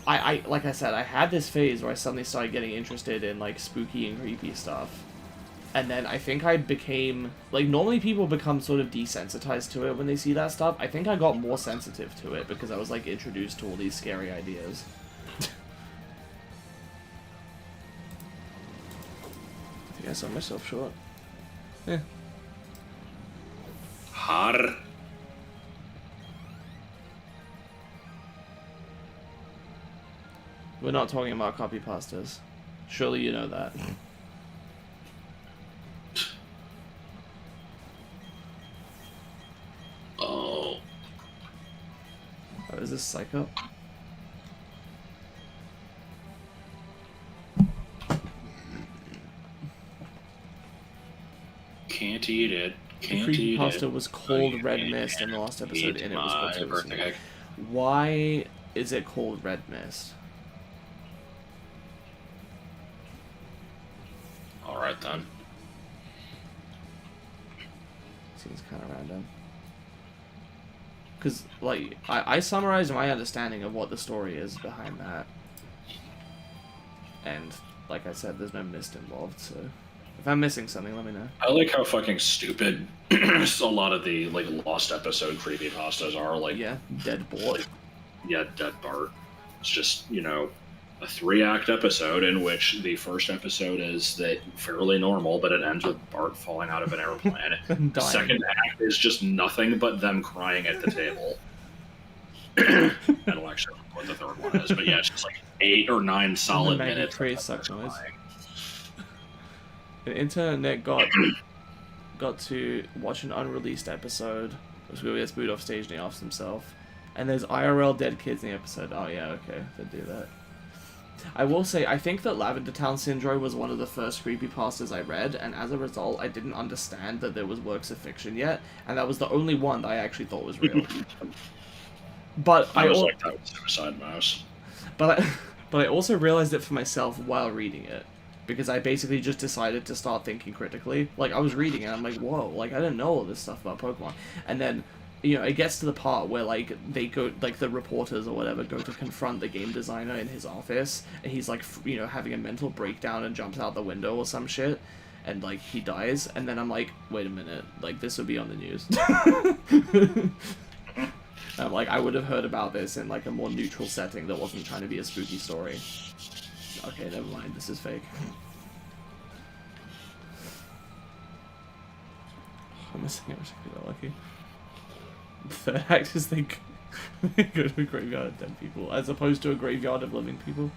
Speaker 2: like I said, I had this phase where I suddenly started getting interested in, like, spooky and creepy stuff. And then I think I became... Like, normally people become sort of desensitized to it when they see that stuff. I think I got more sensitive to it because I was, like, introduced to all these scary ideas. I think I sold myself short. Yeah.
Speaker 1: Har.
Speaker 2: We're not talking about copy pastas. Surely you know that.
Speaker 1: Oh.
Speaker 2: Oh, is this Psycho?
Speaker 1: Can't eat it. Can't
Speaker 2: The
Speaker 1: eat it.
Speaker 2: creepypasta was called Red Mist in the last episode, and it was called Suicide. Why is it called Red Mist?
Speaker 1: Alright then.
Speaker 2: Seems kind of random. Because, like, I summarized my understanding of what the story is behind that. And, like I said, there's no mist involved, so... If I'm missing something, let me know.
Speaker 1: I like how fucking stupid a lot of the, like, lost episode creepypastas are. Like,
Speaker 2: Yeah, Dead Bort.
Speaker 1: Yeah, Dead Bart. It's just, you know, a 3-act episode in which the first episode is that fairly normal, but it ends with Bart falling out of an airplane. The second act is just nothing but them crying at the table. That'll actually know what the third one is, but yeah, it's just like 8 or 9 solid minutes.
Speaker 2: Suck noise. The internet got to watch an unreleased episode, which gets booed off stage and he offs himself. And there's IRL dead kids in the episode. Oh yeah, okay, they do that. I will say, I think that Lavender Town Syndrome was one of the first creepypastas I read, and as a result, I didn't understand that there was works of fiction yet, and that was the only one that I actually thought was real. But
Speaker 1: I was like that with Suicide Mouse.
Speaker 2: But I also realized it for myself while reading it, because I basically just decided to start thinking critically. Like, I was reading it, and I'm like, whoa, like, I didn't know all this stuff about Pokemon. And then, you know, it gets to the part where, like, they go, like, the reporters or whatever go to confront the game designer in his office, and he's, like, you know, having a mental breakdown and jumps out the window or some shit, and, like, he dies, and then I'm like, wait a minute, like, this would be on the news. I'm like, I would have heard about this in, like, a more neutral setting that wasn't trying to be a spooky story. Okay, never mind, this is fake. I'm missing everything that lucky. The third act is they go to a graveyard of dead people, as opposed to a graveyard of living people.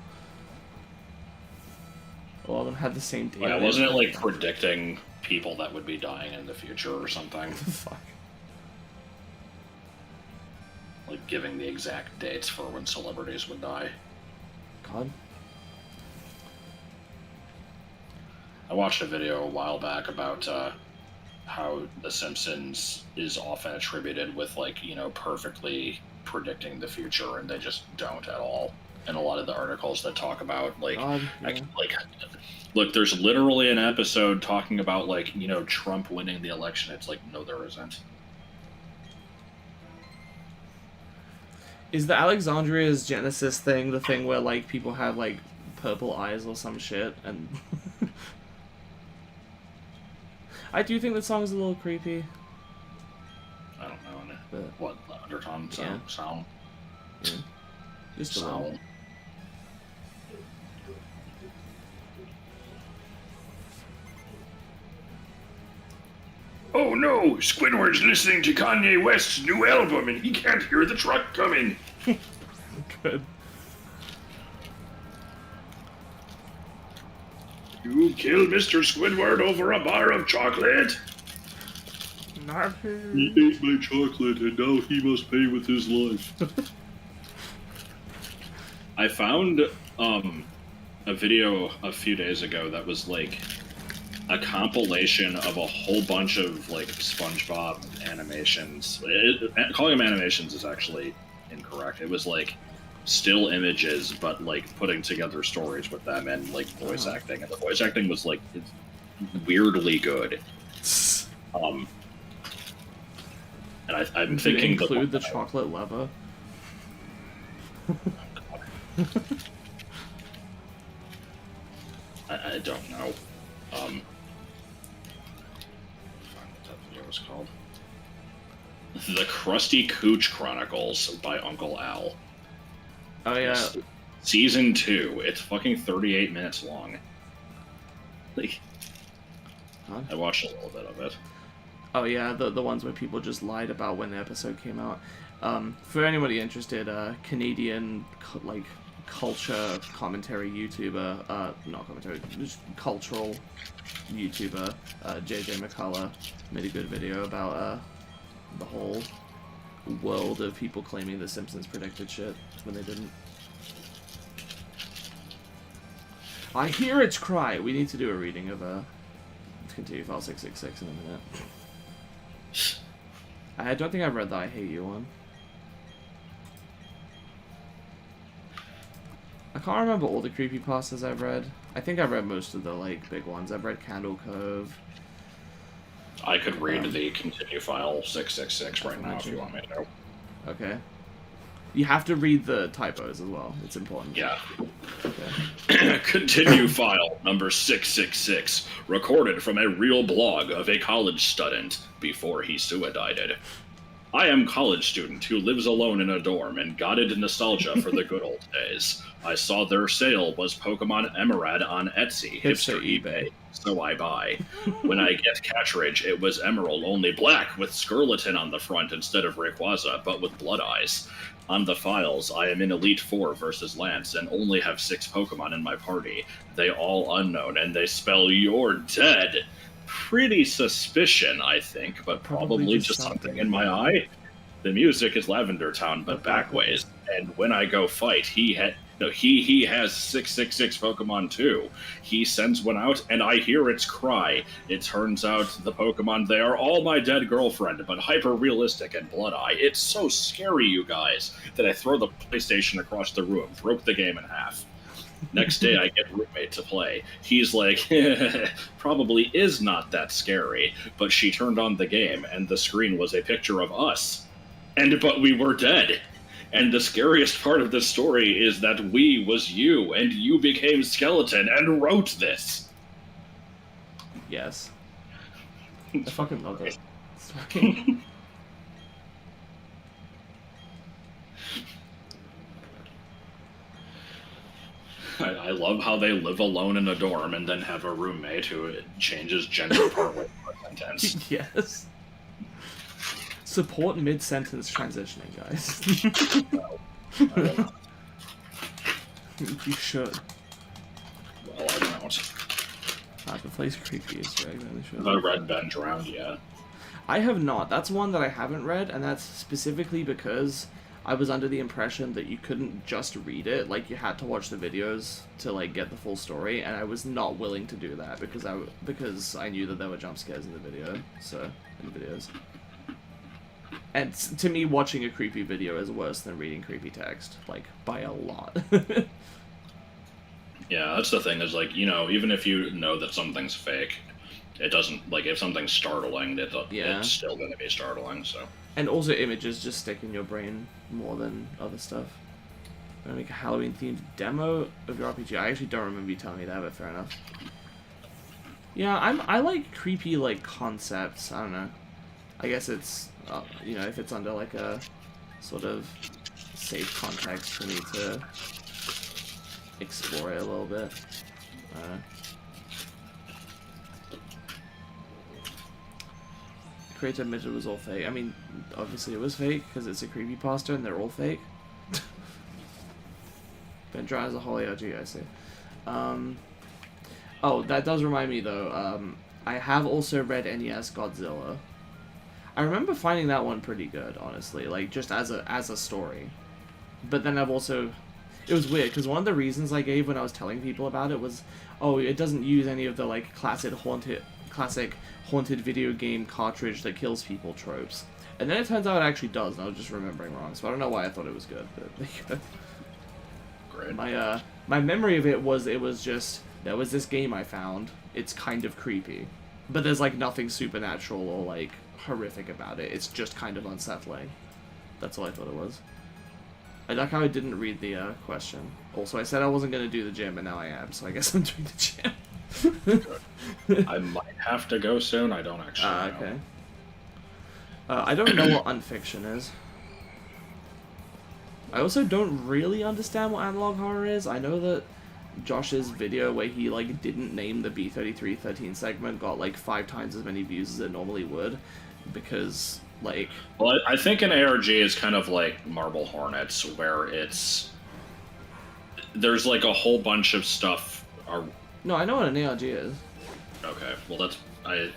Speaker 2: A lot of them had the same DNA.
Speaker 1: Yeah, wasn't it like predicting people that would be dying in the future or something?
Speaker 2: Fuck.
Speaker 1: Like giving the exact dates for when celebrities would die.
Speaker 2: God.
Speaker 1: I watched a video a while back about how The Simpsons is often attributed with, like, you know, perfectly predicting the future, and they just don't at all. And a lot of the articles that talk about, like,
Speaker 2: God, yeah.
Speaker 1: Look, there's literally an episode talking about, like, you know, Trump winning the election. It's like, no, there isn't.
Speaker 2: Is the Alexandria's Genesis thing the thing where, like, people have, like, purple eyes or some shit, and... I do think the song is a little creepy.
Speaker 1: I don't know.
Speaker 2: But,
Speaker 1: what, undertone sound?
Speaker 2: Yeah. Just a little.
Speaker 1: Oh no! Squidward's listening to Kanye West's new album and he can't hear the truck coming!
Speaker 2: Good.
Speaker 1: You killed Mr. Squidward over a bar of chocolate? He ate my chocolate and now he must pay with his life. I found a video a few days ago that was like a compilation of a whole bunch of like SpongeBob animations. Calling them animations is actually incorrect. It was like still images, but like putting together stories with them and like voice acting. And the voice acting was like weirdly good. And I'm thinking
Speaker 2: to include the chocolate lever.
Speaker 1: I don't know. What that video was called. The Krusty Cooch Chronicles by Uncle Al.
Speaker 2: Oh yeah.
Speaker 1: Season 2. It's fucking 38 minutes long. Like, I watched a little bit of it.
Speaker 2: Oh yeah, the ones where people just lied about when the episode came out. For anybody interested, Canadian culture commentary YouTuber, not commentary, just cultural YouTuber, JJ McCullough made a good video about the whole world of people claiming The Simpsons predicted shit when they didn't. I hear its cry. We need to do a reading of Continue File 666 in a minute. I don't think I've read the I Hate You one. I can't remember all the creepypastas I've read. I think I've read most of the like big ones. I've read Candle Cove.
Speaker 1: I could read the Continue File 666 right now if you want me to.
Speaker 2: Okay. You have to read the typos as well. It's important.
Speaker 1: Yeah.
Speaker 2: Okay.
Speaker 1: Continue File number 666, recorded from a real blog of a college student before he suicided. I am college student who lives alone in a dorm and got into nostalgia for the good old days. I saw their sale was Pokemon Emerald on Etsy, hipster eBay, so I buy. When I get Catridge, it was Emerald only black with Skirleton on the front instead of Rayquaza, but with blood eyes. On the files, I am in Elite 4 versus Lance and only have 6 Pokemon in my party. They all unknown and they spell you're dead. Pretty suspicion, I think, but probably just something in my eye. The music is Lavender Town, but backways. And when I go fight, he has 666 Pokemon too. He sends one out, and I hear its cry. It turns out the Pokemon, they are all my dead girlfriend, but hyper-realistic and blood-eye. It's so scary, you guys, that I throw the PlayStation across the room, broke the game in half. Next day, I get a roommate to play. He's like, probably is not that scary, but she turned on the game, and the screen was a picture of us. But we were dead. And the scariest part of the story is that we was you, and you became Skeleton and wrote this.
Speaker 2: Yes. I fucking love it. It's fucking...
Speaker 1: I love how they live alone in a dorm and then have a roommate who changes gender partway through a sentence.
Speaker 2: Yes. Support mid-sentence transitioning, guys.
Speaker 1: No, I will not.
Speaker 2: You should.
Speaker 1: Well, I don't.
Speaker 2: The place creepy Easter egg, really should.
Speaker 1: Have I read Ben Drowned yet?
Speaker 2: I have not. That's one that I haven't read, and that's specifically because I was under the impression that you couldn't just read it, like you had to watch the videos to like get the full story, and I was not willing to do that because I knew that there were jump scares in the videos. And to me, watching a creepy video is worse than reading creepy text, like by a lot.
Speaker 1: Yeah, that's the thing, is like, you know, even if you know that something's fake, it doesn't, like, if something's startling, it's still going to be startling, so.
Speaker 2: And also images just stick in your brain more than other stuff. I'm gonna make a Halloween-themed demo of your RPG. I actually don't remember you telling me that, but fair enough. Yeah, I like creepy, like, concepts. I don't know. I guess it's, you know, if it's under, like, a sort of safe context for me to explore it a little bit. Creator admitted it was all fake. I mean, obviously it was fake, because it's a creepypasta and they're all fake. Ben Dry is a holy OG, I see. Oh, that does remind me though. I have also read NES Godzilla. I remember finding that one pretty good, honestly, like just as a story. But then I've also, it was weird because one of the reasons I gave when I was telling people about it was, oh, it doesn't use any of the like classic haunted video game cartridge that kills people tropes. And then it turns out it actually does, and I was just remembering wrong. So I don't know why I thought it was good, but
Speaker 1: Great.
Speaker 2: my memory of it was just there was this game I found. It's kind of creepy, but there's like nothing supernatural or like horrific about it. It's just kind of unsettling. That's all I thought it was. I like how I didn't read the question. Also, I said I wasn't going to do the gym, and now I am, so I guess I'm doing the gym.
Speaker 1: I might have to go soon. I don't actually know.
Speaker 2: Okay. I don't know what unfiction is. I also don't really understand what analog horror is. I know that Josh's video where he like didn't name the B3313 segment got like 5 times as many views as it normally would, because like...
Speaker 1: Well, I think an ARG is kind of like Marble Hornets, where there's like a whole bunch of stuff.
Speaker 2: No, I know what an ARG is.
Speaker 1: Okay, well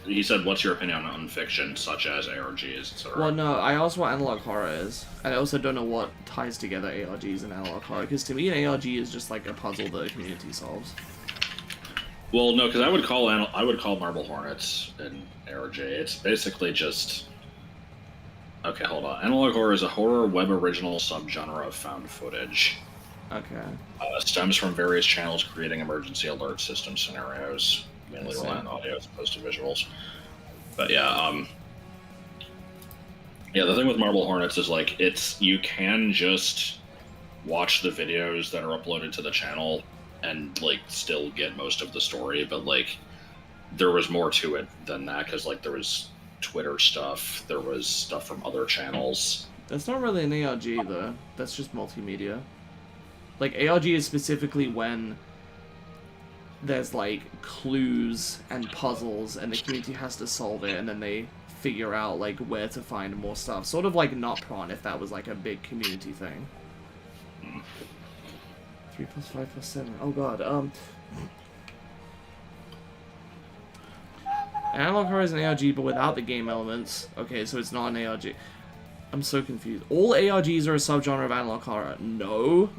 Speaker 1: he said, what's your opinion on fiction, such as ARGs, etc.?
Speaker 2: Well, no, I also know what analog horror is. And I also don't know what ties together ARGs and analog horror, because to me an ARG is just like a puzzle the community solves.
Speaker 1: Well, no, because I would call Marble Hornets an ARG. It's basically just... Okay, hold on. Analog horror is a horror web original subgenre of found footage.
Speaker 2: Okay.
Speaker 1: Stems from various channels creating emergency alert system scenarios, mainly relying on audio as opposed to visuals. But yeah, the thing with Marble Hornets is like you can just watch the videos that are uploaded to the channel and like still get most of the story, but like there was more to it than that, because like there was Twitter stuff, there was stuff from other channels.
Speaker 2: That's not really an ARG though. That's just multimedia. Like ARG is specifically when there's like clues and puzzles and the community has to solve it, and then they figure out like where to find more stuff. Sort of like Not Prawn, if that was like a big community thing. 3 + 5 + 7. Oh god. Analog horror is an ARG, but without the game elements. Okay, so it's not an ARG. I'm so confused. All ARGs are a subgenre of analog horror. No,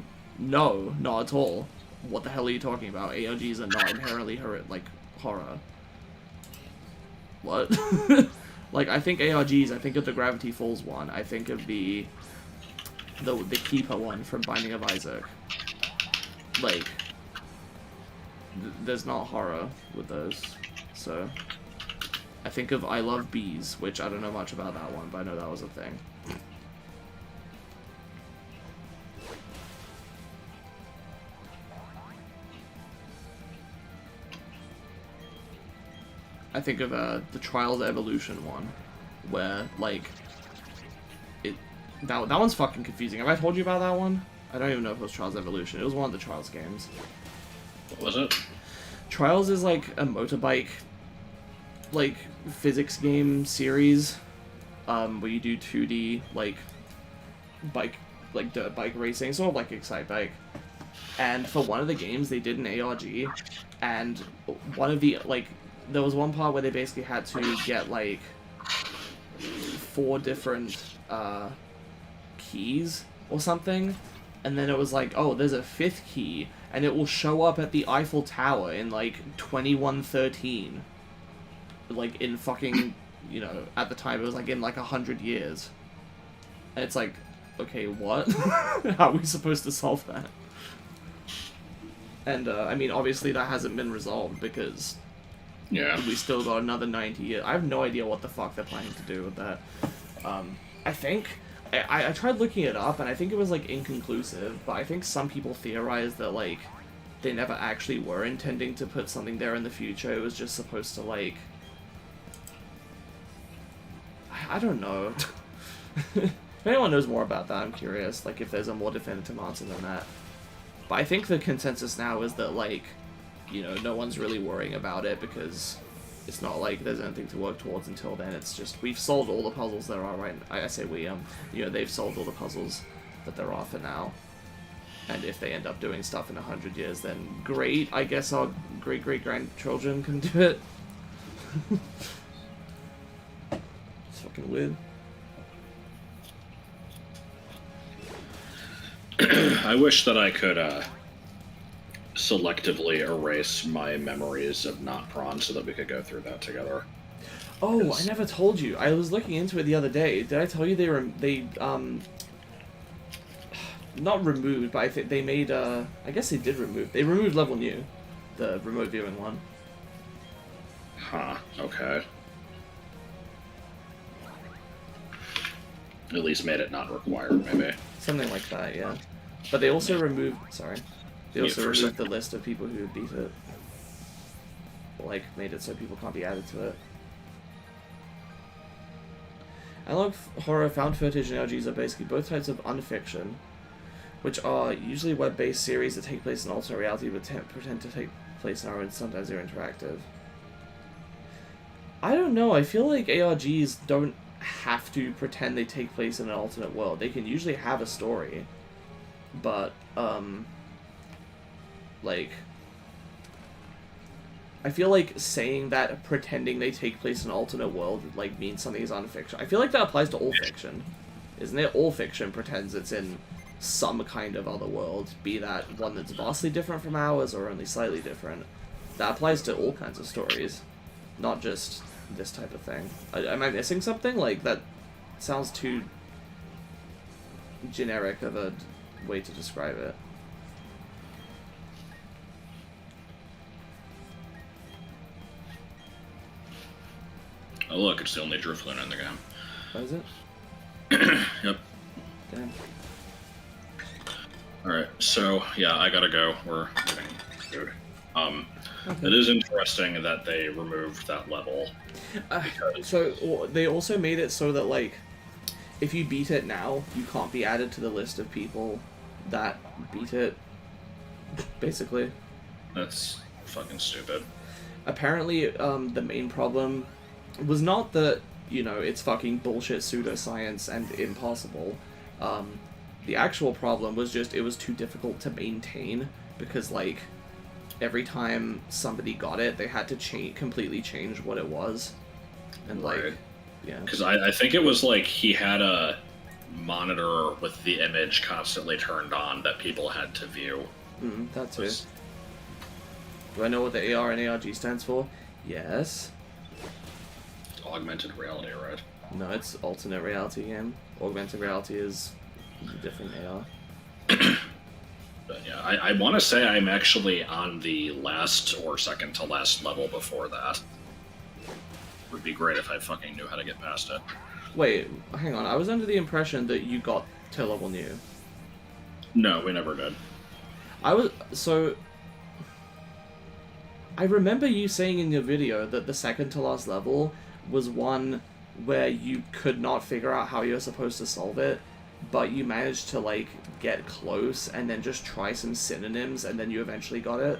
Speaker 2: not at all. What the hell are you talking about? ARGs are not inherently horror. What? Like, I think ARGs, I think of the Gravity Falls one. I think of the Keeper one from Binding of Isaac. Like, there's not horror with those. So, I think of I Love Bees, which I don't know much about that one, but I know that was a thing. I think of the Trials Evolution one, where like that one's fucking confusing. Have I told you about that one? I don't even know if it was Trials Evolution. It was one of the Trials games.
Speaker 1: What was it?
Speaker 2: Trials is like a motorbike like physics game series, where you do 2D like dirt bike racing, sort of like Excite Bike. And for one of the games, they did an ARG, and one of the there was one part where they basically had to get like 4 different keys or something, and then it was like, oh, there's a 5th key, and it will show up at the Eiffel Tower in like 2113. Like in fucking, you know, at the time it was like in like 100 years. And it's like, okay, what? How are we supposed to solve that? And I mean, obviously that hasn't been resolved because we still got another 90 years. I have no idea what the fuck they're planning to do with that. I think I tried looking it up, and I think it was like inconclusive, but I think some people theorize that like they never actually were intending to put something there in the future. It was just supposed to like, I don't know. If anyone knows more about that, I'm curious, like if there's a more definitive answer than that. But I think the consensus now is that like, you know, no one's really worrying about it because it's not like there's anything to work towards until then. It's just we've solved all the puzzles there are right. I say we, you know, they've solved all the puzzles that there are for now. And if they end up doing stuff in 100 years, then great. I guess our great-great-grandchildren can do it. It's fucking weird.
Speaker 1: I wish that I could selectively erase my memories of not prawn so that we could go through that together.
Speaker 2: Oh, I never told you. I was looking into it the other day. Did I tell you they not removed, but I think they made I guess they did remove. They removed level new, the remote viewing one.
Speaker 1: Huh. Okay. At least made it not required, maybe.
Speaker 2: Something like that, yeah. But they also removed. Sorry. They also
Speaker 1: for a
Speaker 2: removed the
Speaker 1: second.
Speaker 2: list of people who beat it. Like, made it so people can't be added to it. Analog horror, found footage, and LGs are basically both types of unfiction, which are usually web-based series that take place in alternate reality but pretend to take place in our own. Sometimes they're interactive. I don't know. I feel like ARGs don't have to pretend they take place in an alternate world. They can usually have a story, but like, I feel like saying that pretending they take place in an alternate world like means something is unfiction. I feel like that applies to all fiction, isn't it? All fiction pretends it's in some kind of other world, be that one that's vastly different from ours or only slightly different. That applies to all kinds of stories, not just this type of thing. Am I missing something? Like, that sounds too generic of a way to describe it.
Speaker 1: Oh look, it's the only Drifloon in the game.
Speaker 2: What is it?
Speaker 1: Yep.
Speaker 2: Damn.
Speaker 1: Alright, so, yeah, I gotta go. We're getting food.
Speaker 2: Okay.
Speaker 1: It is interesting that they removed that level.
Speaker 2: So, they also made it so that, like, if you beat it now, you can't be added to the list of people that beat it, basically.
Speaker 1: That's fucking stupid.
Speaker 2: Apparently, the main problem was not that, you know, it's fucking bullshit pseudoscience and impossible. The actual problem was just it was too difficult to maintain because, like, every time somebody got it, they had to completely change what it was. And, like,
Speaker 1: Right.
Speaker 2: yeah.
Speaker 1: Because I think it was like he had a monitor with the image constantly turned on that people had to view.
Speaker 2: That too. Do I know what the AR and ARG stands for? Yes.
Speaker 1: Augmented reality, right?
Speaker 2: No, it's alternate reality game. Augmented reality is a different AR.
Speaker 1: But yeah, I want to say I'm actually on the last or second to last level before that. Would be great if I fucking knew how to get past it.
Speaker 2: Wait, hang on. I was under the impression that you got to level new.
Speaker 1: No, we never did.
Speaker 2: I remember you saying in your video that the second to last level was one where you could not figure out how you're supposed to solve it, but you managed to, like, get close and then just try some synonyms and then you eventually got it.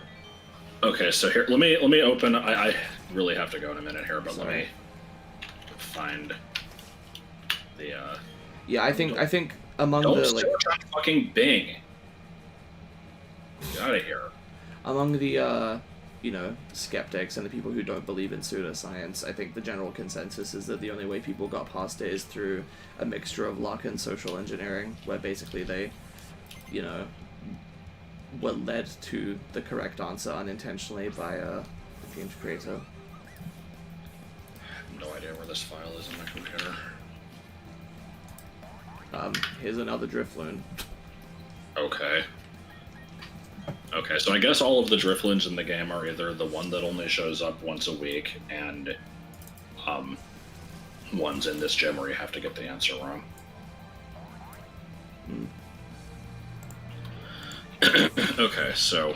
Speaker 1: Okay, so here, let me open. I really have to go in a minute here, but
Speaker 2: Sorry.
Speaker 1: let me find the.
Speaker 2: Yeah, I think among
Speaker 1: Don't
Speaker 2: the, like,
Speaker 1: search on fucking Bing. Get out of here.
Speaker 2: among the you know, skeptics and the people who don't believe in pseudoscience, I think the general consensus is that the only way people got past it is through a mixture of luck and social engineering, where basically they, you know, were led to the correct answer unintentionally by the game's creator.
Speaker 1: I have no idea where this file is on my computer.
Speaker 2: Here's another Drifloon.
Speaker 1: Okay. Okay, so I guess all of the Drifloons in the game are either the one that only shows up once a week and ones in this gym where you have to get the answer wrong. Okay, so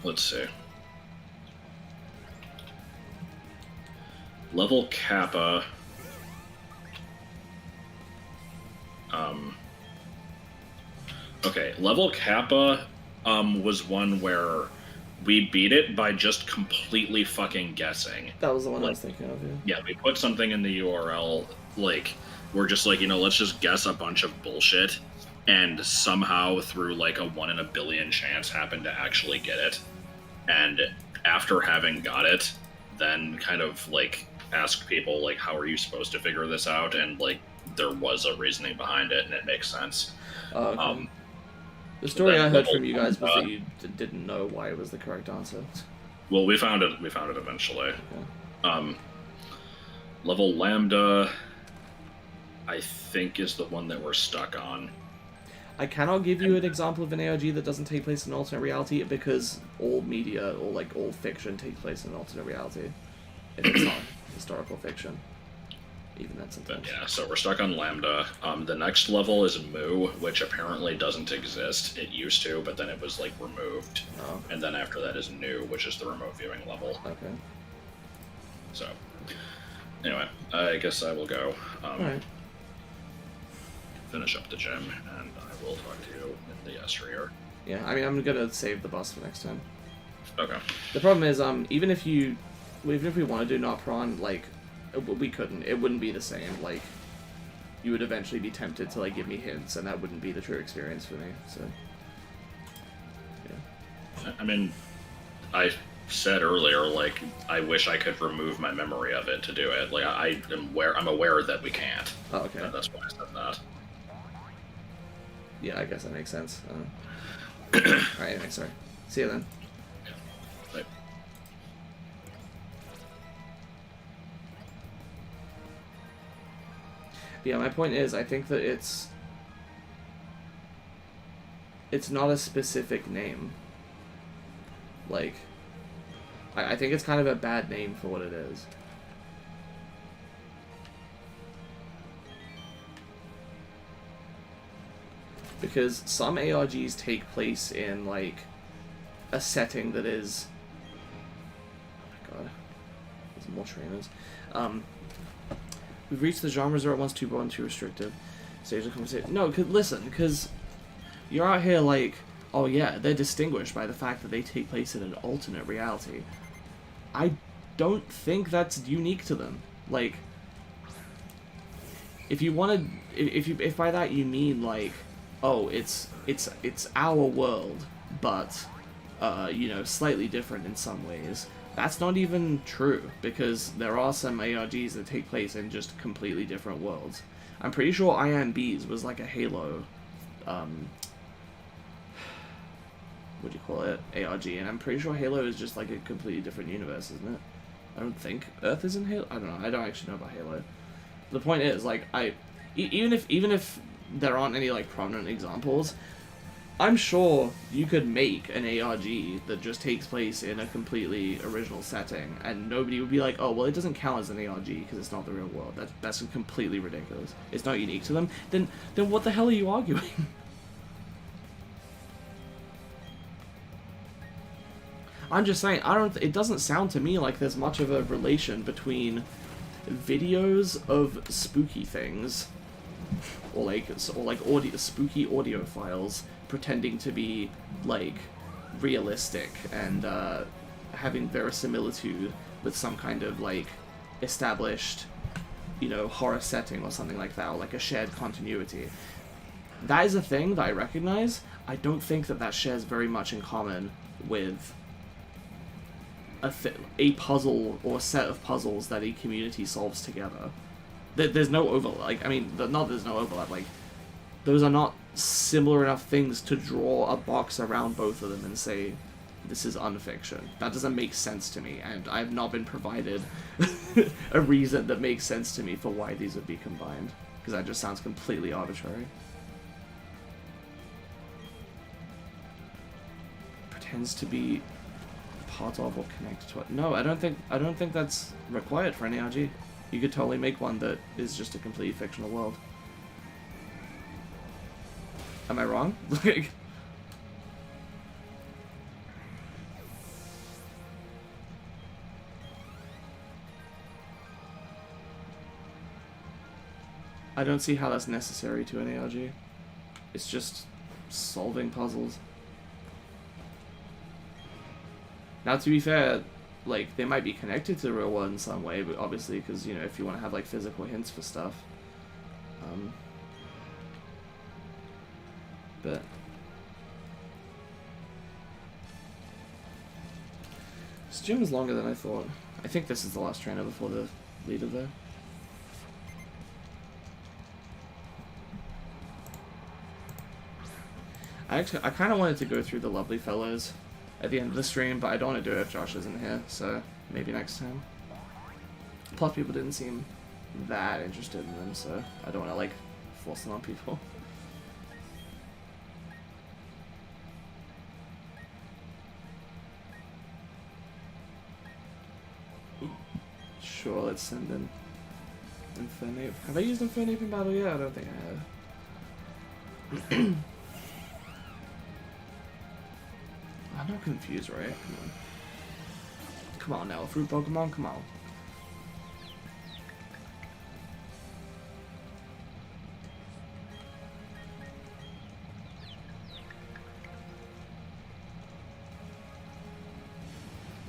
Speaker 1: let's see. Level Kappa. Okay, level Kappa was one where we beat it by just completely fucking guessing.
Speaker 2: That was the one I
Speaker 1: Like,
Speaker 2: was thinking of, yeah.
Speaker 1: Yeah, we put something in the URL, like, we're just like, you know, let's just guess a bunch of bullshit, and somehow through like a 1 in a billion chance happened to actually get it. And after having got it, then kind of like asked people like, how are you supposed to figure this out? And like there was a reasoning behind it, and it makes sense.
Speaker 2: Okay. The story I heard from you guys was that you didn't know why it was the correct answer.
Speaker 1: Well, we found it. We found it eventually.
Speaker 2: Okay.
Speaker 1: Level Lambda, I think, is the one that we're stuck on.
Speaker 2: I cannot give you an example of an ARG that doesn't take place in an alternate reality because all media or like all fiction takes place in an alternate reality. If it's not historical fiction. Even that's sometimes.
Speaker 1: Yeah, so we're stuck on Lambda. The next level is Mu, which apparently doesn't exist. It used to, but then it was like removed.
Speaker 2: Oh.
Speaker 1: And then after that is Nu, which is the remote viewing level.
Speaker 2: Okay.
Speaker 1: So, anyway, I guess I will go.
Speaker 2: Alright.
Speaker 1: Finish up the gym, and I will talk to you in the Estrier.
Speaker 2: Yeah, I mean, I'm gonna save the bus for next time.
Speaker 1: Okay.
Speaker 2: The problem is, even if we want to do not prawn, like, we couldn't. It wouldn't be the same. Like, you would eventually be tempted to like give me hints, and that wouldn't be the true experience for me. So, yeah.
Speaker 1: I mean, I said earlier, like, I wish I could remove my memory of it to do it. Like, I'm aware that we can't.
Speaker 2: Oh, okay.
Speaker 1: That's why I said that.
Speaker 2: Yeah, I guess that makes sense. Alright, anyway, sorry. See you then.
Speaker 1: Bye.
Speaker 2: Yeah, my point is, I think that it's not a specific name. Like, I think it's kind of a bad name for what it is. Because some ARGs take place in, like, a setting that is... Oh my god. There's more trainers. We've reached the genre 0 at once, 2.1, too restrictive. Stage of conversation. No, listen, because you're out here like, oh yeah, they're distinguished by the fact that they take place in an alternate reality. I don't think that's unique to them. Like, if you wanted, if by that you mean like, oh, it's our world, but you know, slightly different in some ways. That's not even true, because there are some ARGs that take place in just completely different worlds. I'm pretty sure I Am Bees was like a Halo, what do you call it, ARG, and I'm pretty sure Halo is just like a completely different universe, isn't it? I don't think Earth is in Halo. I don't know. I don't actually know about Halo. The point is, like, even if there aren't any like prominent examples, I'm sure you could make an ARG that just takes place in a completely original setting, and nobody would be like, oh, well, it doesn't count as an ARG because it's not the real world. That's completely ridiculous. It's not unique to them. Then what the hell are you arguing? I'm just saying, it doesn't sound to me like there's much of a relation between videos of spooky things, or like spooky audio files pretending to be like realistic and having verisimilitude with some kind of like established, you know, horror setting or something like that, or like a shared continuity. That is a thing that I recognize. I don't think that shares very much in common with a puzzle or a set of puzzles that a community solves together. There's no overlap. Like, I mean, not there's no overlap. Like, those are not similar enough things to draw a box around both of them and say, this is unfiction. That doesn't make sense to me, and I have not been provided a reason that makes sense to me for why these would be combined, because that just sounds completely arbitrary. Pretends to be part of or connected to it. No, I don't think that's required for an ARG. You could totally make one that is just a completely fictional world. Am I wrong? Like, I don't see how that's necessary to an ARG. It's just solving puzzles. Now, to be fair, like, they might be connected to the real world in some way, but obviously, because, you know, if you want to have, like, physical hints for stuff. but this gym is longer than I thought. I think this is the last trainer before the leader, though. I kind of wanted to go through the lovely fellows at the end of the stream, but I don't want to do it if Josh isn't here, so maybe next time. Plus, people didn't seem that interested in them, so I don't want to, like, force them on people. Sure, let's send in Infernape. Have I used Infernape in battle yet? I don't think I have. I'm not confused, right? Come on. Come on now, fruit Pokemon, come on.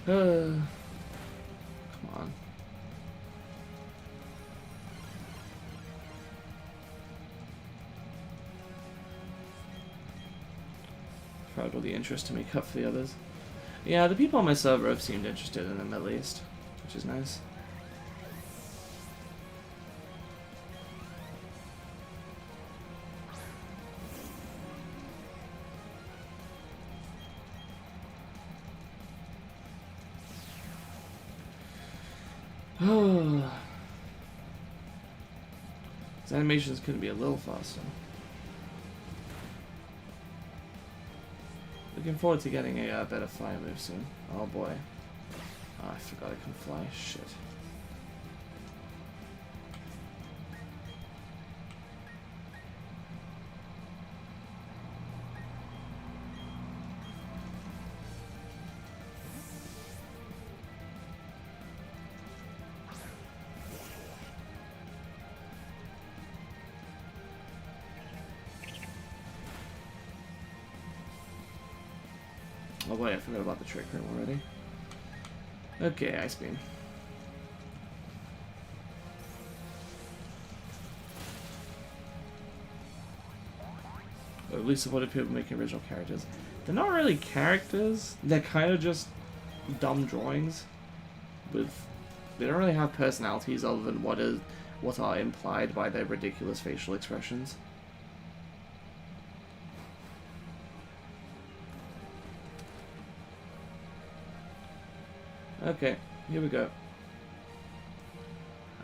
Speaker 2: Come on. Probably the interest to make up for the others. Yeah, the people on my server have seemed interested in them at least, which is nice. His animations could be a little faster. Looking forward to getting a better fire move soon. Oh boy. Oh, I forgot I can fly. Shit. Oh boy, I forgot about the trick room already. Okay, Ice Beam. Or at least supported people making original characters. They're not really characters, they're kind of just dumb drawings. They don't really have personalities other than what are implied by their ridiculous facial expressions. Okay, here we go.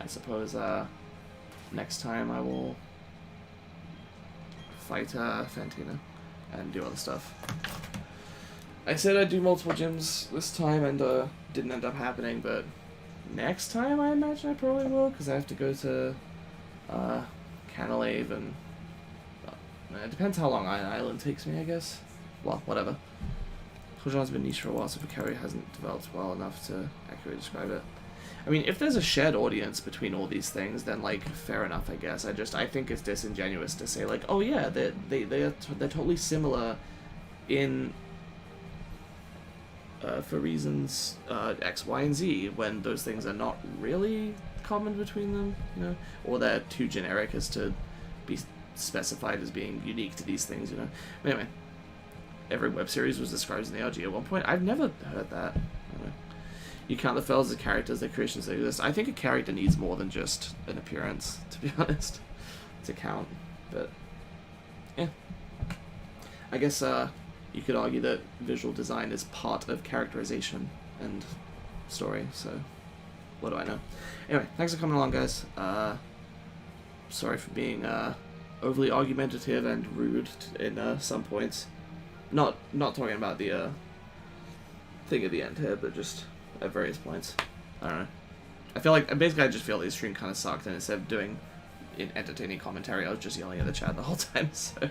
Speaker 2: I suppose next time I will fight Fantina and do other stuff. I said I'd do multiple gyms this time and didn't end up happening, but next time I imagine I probably will, because I have to go to Canalave and it depends how long Iron Island takes me, I guess. Well, whatever. Kojon's been niche for a while, so Vicari hasn't developed well enough to accurately describe it. I mean, if there's a shared audience between all these things, then, like, fair enough, I guess. I think it's disingenuous to say, like, oh yeah, they're totally similar in, for reasons X, Y, and Z, when those things are not really common between them, you know? Or they're too generic as to be specified as being unique to these things, you know? But anyway. Every web series was described in the LG at one point. I've never heard that. You count the fellas as characters, their creations that exist. I think a character needs more than just an appearance, to be honest, to count. But, yeah. I guess you could argue that visual design is part of characterization and story, so what do I know? Anyway, thanks for coming along, guys. Sorry for being overly argumentative and rude in some points. Not talking about the thing at the end here, but just at various points. I don't know. I feel like, basically I just feel this stream kind of sucked, and instead of doing entertaining commentary, I was just yelling at the chat the whole time, so...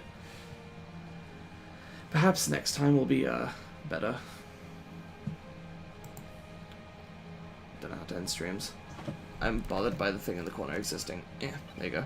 Speaker 2: Perhaps next time will be better. Don't know how to end streams. I'm bothered by the thing in the corner existing. Yeah, there you go.